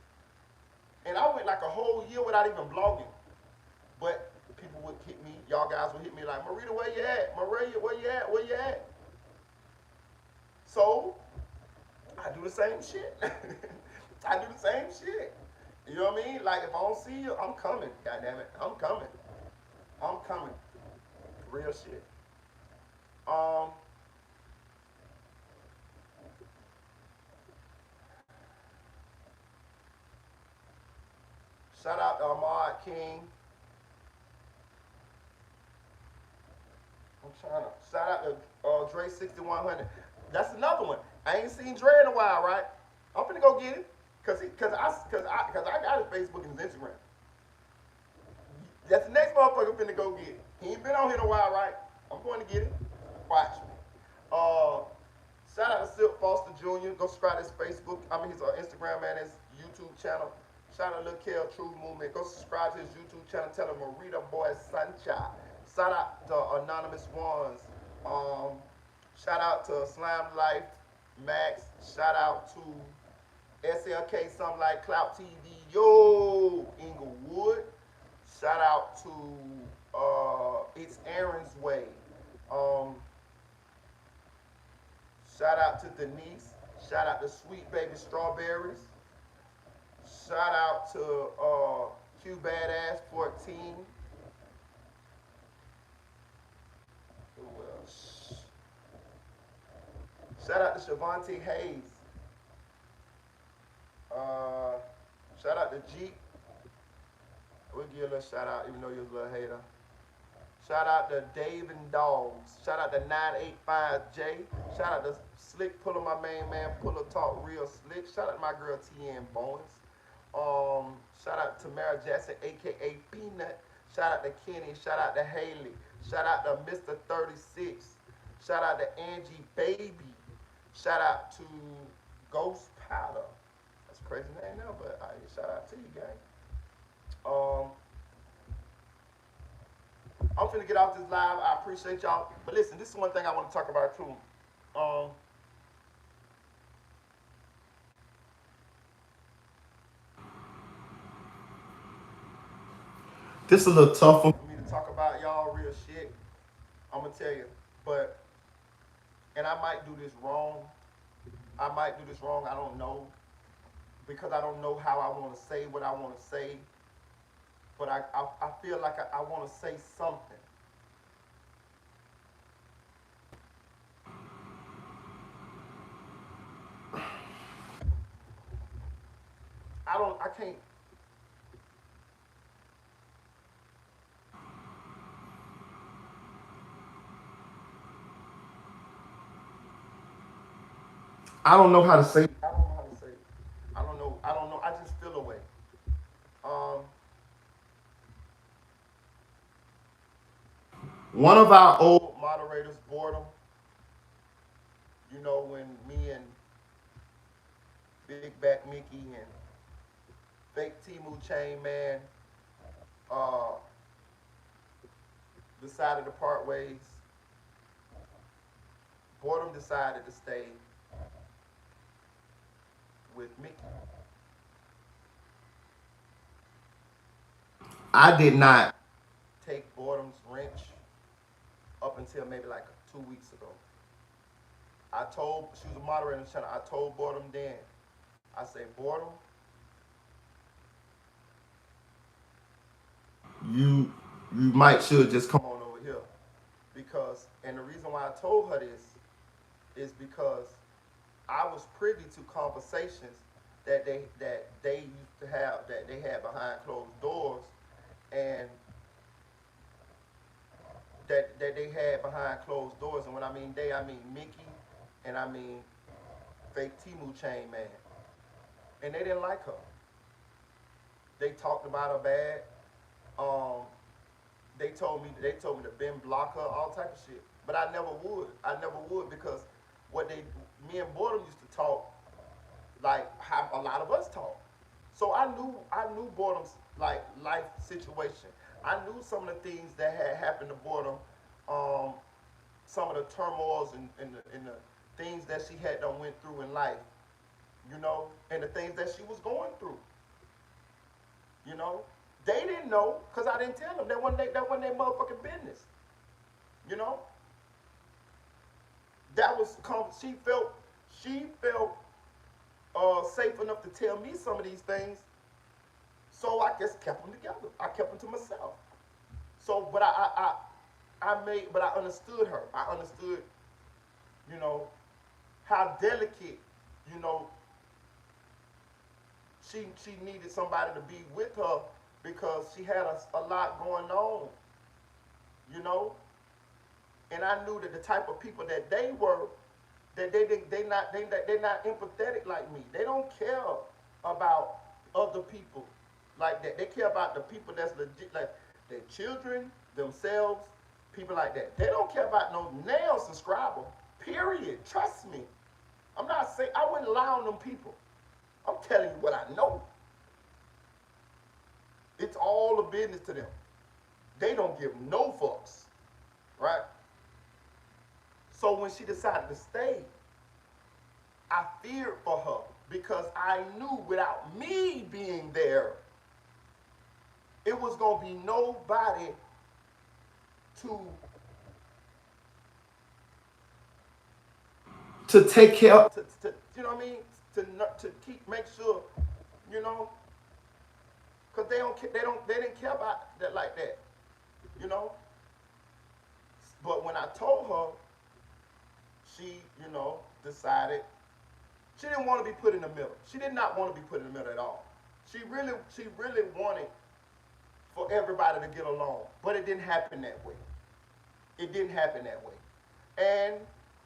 And I went like a whole year without even blogging. But people would hit me, y'all guys would hit me like, Marita, where you at? Maria, where you at? Where you at? So, I do the same shit. I do the same shit. You know what I mean? Like, if I don't see you, I'm coming. God damn it. I'm coming. I'm coming. Real shit. Shout out to Ahmad King. I'm trying to shout out to Dre 6100. That's another one. I ain't seen Dre in a while, right? I'm finna go get it. Cause I got his Facebook and his Instagram. That's the next motherfucker finna go get it. He ain't been on here in a while, right? I'm going to get it. Watch me. Shout out to Silk Foster Jr. Go subscribe to his Facebook. His Instagram and his YouTube channel. Shout out to Lil Kel True Movement. Go subscribe to his YouTube channel. Tell him Marita Boy Sunshine. Shout out to Anonymous Ones. Um, Shout out to Slime Life Max. Shout out to SLK Something Like Clout TV. Yo, Inglewood. Shout out to It's Aaron's Way. Um, Shout out to Denise. Shout out to Sweet Baby Strawberries. Shout out to Q Badass 14. Who else? Shout out to Shavonte Hayes. Shout out to Jeep. We'll give you a little shout out, even though you're a little hater. Shout out to Dave and Dogs. Shout out to 985J. Shout out to Slick Puller, my main man. Puller Talk Real Slick. Shout out to my girl TN Bowens. Shout out to Mara Jackson, aka Peanut. Shout out to Kenny. Shout out to Haley. Shout out to Mr. 36. Shout out to Angie Baby. Shout out to Ghost Powder. That's a crazy name now, but shout out to you, gang. I'm finna get off this live. I appreciate y'all. But listen, this is one thing I want to talk about too. This is a little tough one for me to talk about, y'all, real shit. I'm gonna tell you. But, and I might do this wrong. I don't know. Because I don't know how I want to say what I want to say. But I feel like I want to say something. I can't. I don't know how to say it. I don't know. I just feel away. One of our old moderators, Boredom, you know, when me and Big Back Mickey and Fake Timu Chain Man decided to part ways, Boredom decided to stay with Mickey. I did not take Boredom's wrench up until maybe like 2 weeks ago. She was a moderator in the channel. I told Boredom then, I said, Boredom, you should just come on over here. Because, and the reason why I told her this is because I was privy to conversations that they used to have, that they had behind closed doors, and that they had behind closed doors. And when I mean they, I mean Mickey, and I mean Fake Timu Chain Man. And they didn't like her. They talked about her bad. They told me to Ben block her, all type of shit. But I never would because me and Boredom used to talk like how a lot of us talk. So I knew Boredom's like life situation. I knew some of the things that had happened to Boredom, some of the turmoils and the things that she had done went through in life, you know, and the things that she was going through. You know, they didn't know because I didn't tell them. That wasn't their motherfucking business. You know, she felt safe enough to tell me some of these things. So I just kept them together. I kept them to myself. So, but I understood her. I understood, you know, how delicate, you know, she needed somebody to be with her because she had a lot going on, you know. And I knew that the type of people that they were, that they're not empathetic like me. They don't care about other people like that. They care about the people that's legit, like their children, themselves, people like that. They don't care about no nail subscriber. Period. Trust me. I'm not saying I wouldn't lie on them people. I'm telling you what I know. It's all a business to them. They don't give no fucks, right? So when she decided to stay, I feared for her because I knew without me being there, it was gonna be nobody to take care of, to you know what I mean, to keep make sure, you know, because they didn't care about that like that, you know. But when I told her, she, you know, decided she didn't want to be put in the middle. She did not want to be put in the middle at all. She really wanted for everybody to get along, but it didn't happen that way. It didn't happen that way, and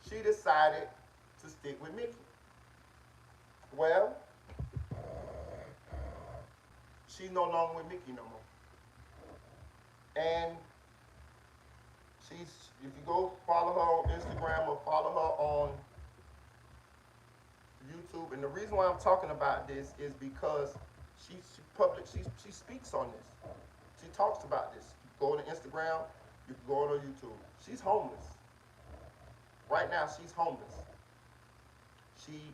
she decided to stick with Mickey. Well, she's no longer with Mickey no more, and she's, if you go follow her on Instagram or follow her on YouTube, and the reason why I'm talking about this is because she speaks on this. She talks about this. You can go on Instagram, you can go on her YouTube. She's homeless. Right now she's homeless. She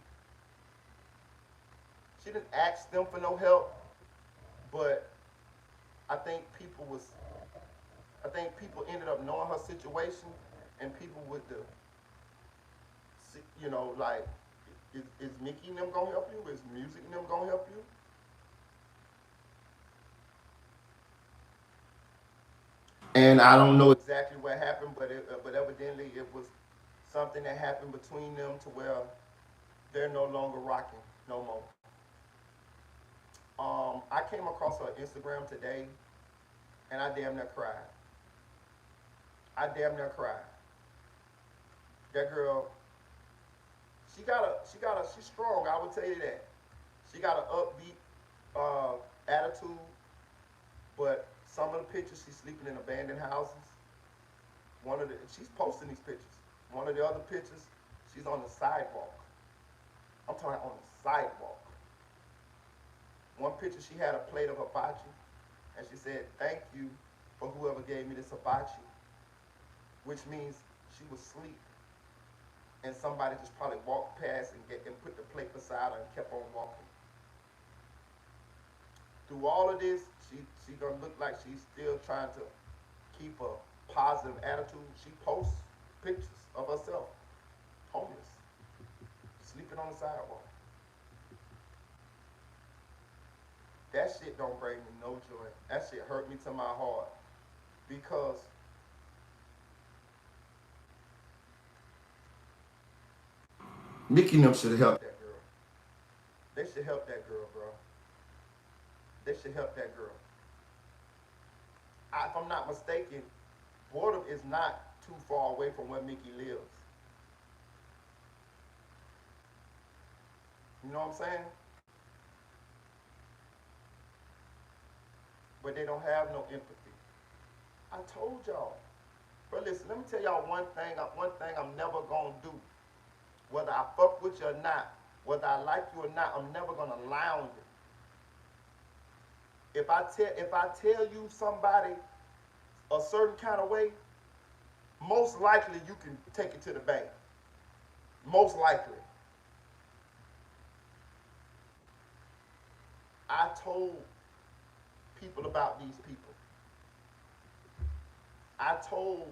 she didn't ask them for no help, but I think people ended up knowing her situation, and people with the, you know, like, is Mickey and them gonna help you? Is music and them gonna help you? And I don't know exactly what happened, but evidently it was something that happened between them to where they're no longer rocking no more. I came across her Instagram today, and I damn near cried. I damn near cried. That girl, she's strong. I would tell you that. She got an upbeat attitude, but some of the pictures she's sleeping in abandoned houses. She's posting these pictures. One of the other pictures, she's on the sidewalk. I'm talking on the sidewalk. One picture, she had a plate of hibachi, and she said, "Thank you for whoever gave me this hibachi," which means she was asleep, and somebody just probably walked past and put the plate beside her and kept on walking. Through all of this, she gonna look like she's still trying to keep a positive attitude. She posts pictures of herself homeless, sleeping on the sidewalk. That shit don't bring me no joy. That shit hurt me to my heart because Mickey and them should have helped that girl. They should help that girl, bro. They should help that girl. If I'm not mistaken, Boredom is not too far away from where Mickey lives. You know what I'm saying? But they don't have no empathy. I told y'all. But listen, let me tell y'all one thing. One thing I'm never gonna do. Whether I fuck with you or not, whether I like you or not, I'm never gonna lie on you. If I tell you somebody a certain kind of way, most likely you can take it to the bank. Most likely. I told people about these people. I told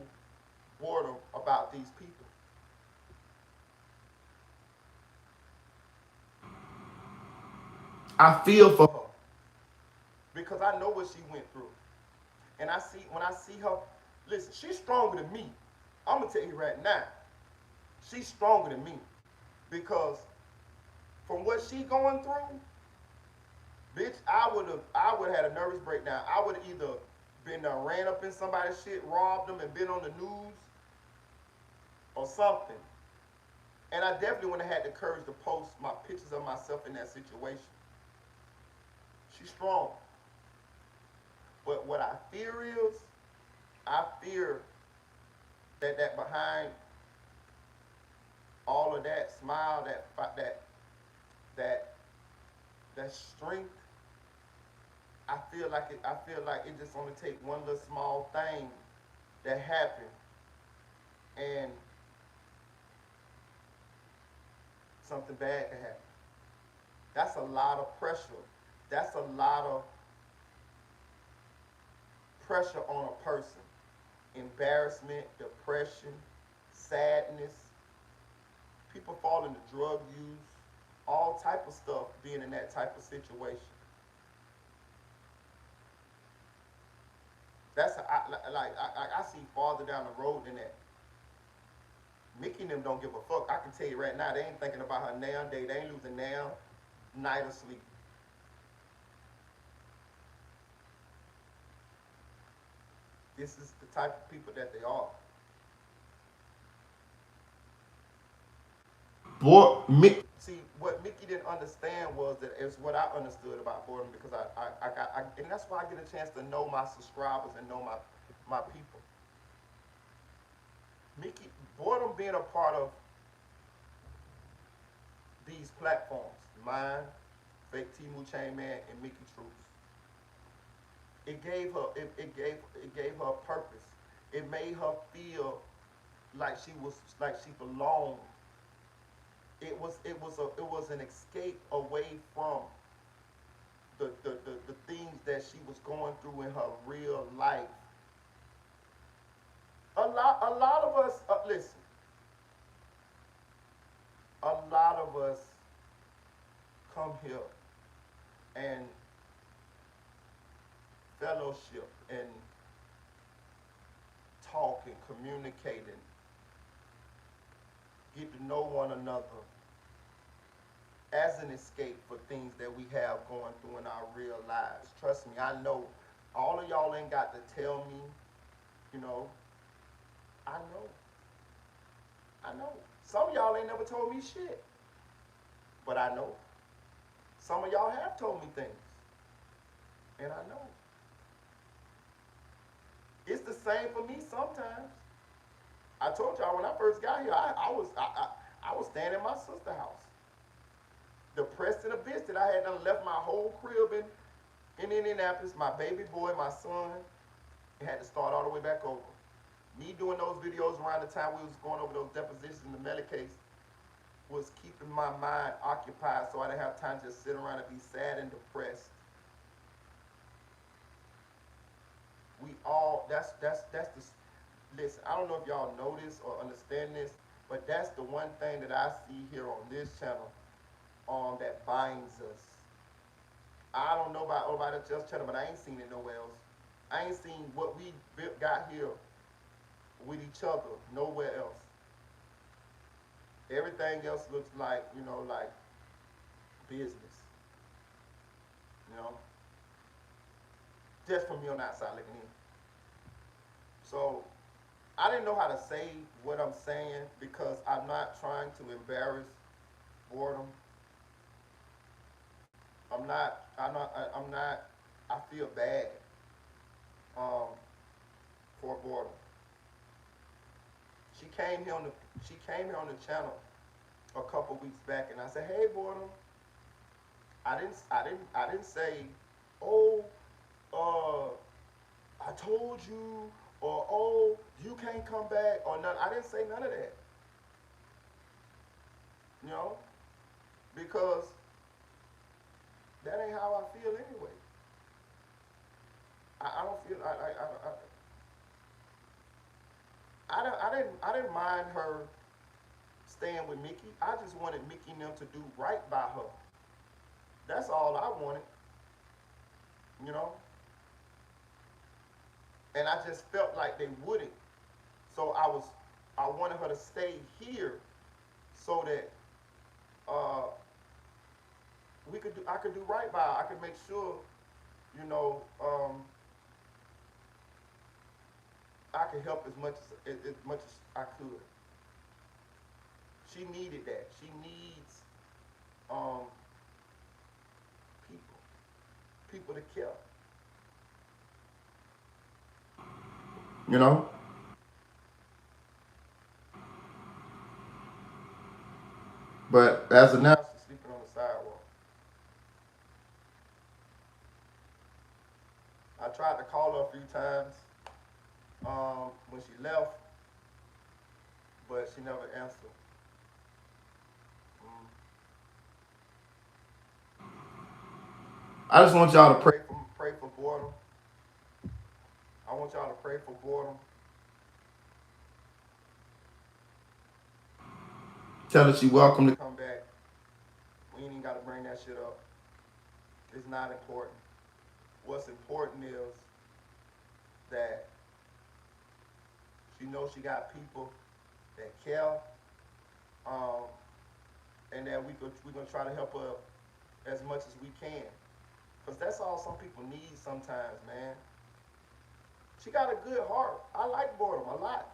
Boredom about these people. I feel for her because I know what she went through. And when I see her, listen, she's stronger than me. I'm gonna tell you right now, she's stronger than me because from what she going through, bitch, I would have had a nervous breakdown. I would have either been ran up in somebody's shit, robbed them, and been on the news or something. And I definitely wouldn't have had the courage to post my pictures of myself in that situation. She's strong. But what I fear is, I fear that behind all of that smile, that that strength. I feel like it just only take one little small thing that happened, and something bad can happen. That's a lot of pressure. That's a lot of pressure on a person. Embarrassment, depression, sadness. People fall into drug use, all type of stuff being in that type of situation. I see farther down the road than that. Mickey and them don't give a fuck. I can tell you right now, they ain't thinking about her now. They ain't losing now night of sleep. This is the type of people that they are. Boy, see what Mickey didn't understand was that it's what I understood about boredom because and that's why I get a chance to know my subscribers and know my people. Mickey, boredom being a part of these platforms, mine, Fake Timu Chain Man, and Mickey Truth. It gave her a purpose. It made her feel like she belonged. It was an escape away from the things that she was going through in her real life. A lot of us listen. A lot of us come here and fellowship and talk and communicate and get to know one another as an escape for things that we have going through in our real lives. Trust me, I know all of y'all ain't got to tell me, you know, I know. I know. Some of y'all ain't never told me shit, but I know. Some of y'all have told me things, and I know. It's the same for me sometimes. I told y'all when I first got here, I was staying in my sister's house, depressed and a bitch that I had done left my whole crib in Indianapolis, my baby boy, my son, and had to start all the way back over. Me doing those videos around the time we was going over those depositions in the Melly case was keeping my mind occupied so I didn't have time to just sit around and be sad and depressed. We all, that's the, listen, I don't know if y'all know this or understand this, but that's the one thing that I see here on this channel that binds us. I don't know about nobody else's channel, but I ain't seen it nowhere else. I ain't seen what we got here with each other nowhere else. Everything else looks like, like business. Just from me on the outside looking in. So I didn't know how to say what I'm saying because I'm not trying to embarrass boredom. I feel bad for boredom. She came here on the channel a couple weeks back, and I said, "Hey, boredom." I didn't say, "Oh, I told you," or "Oh, you can't come back," or none. I didn't say none of that. Because that ain't how I feel anyway. I don't feel I didn't mind her staying with Mickey. I just wanted Mickey and them to do right by her. That's all I wanted. You know? And I just felt like they wouldn't. So I wanted her to stay here so that I could do right by her. I could make sure, I could help as much as I could. She needed that. She needs people to care. You know? But as of now, she's sleeping on the sidewalk. few times when she left, but she never answered. Mm. I just want y'all to pray for boredom. I want y'all to pray for boredom. Tell her she welcome to come back. We ain't even got to bring that shit up. It's not important. What's important is that she knows she got people that care, um, and that we're gonna try to help her as much as we can. Cause that's all some people need sometimes, man. She got a good heart. I like boredom a lot.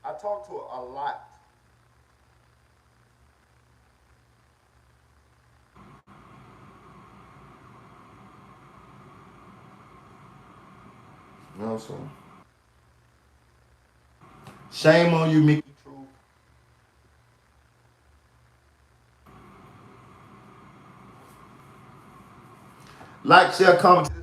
I talk to her a lot. You know what I'm saying? Shame on you, Mickey Truth. Like, share, comment to this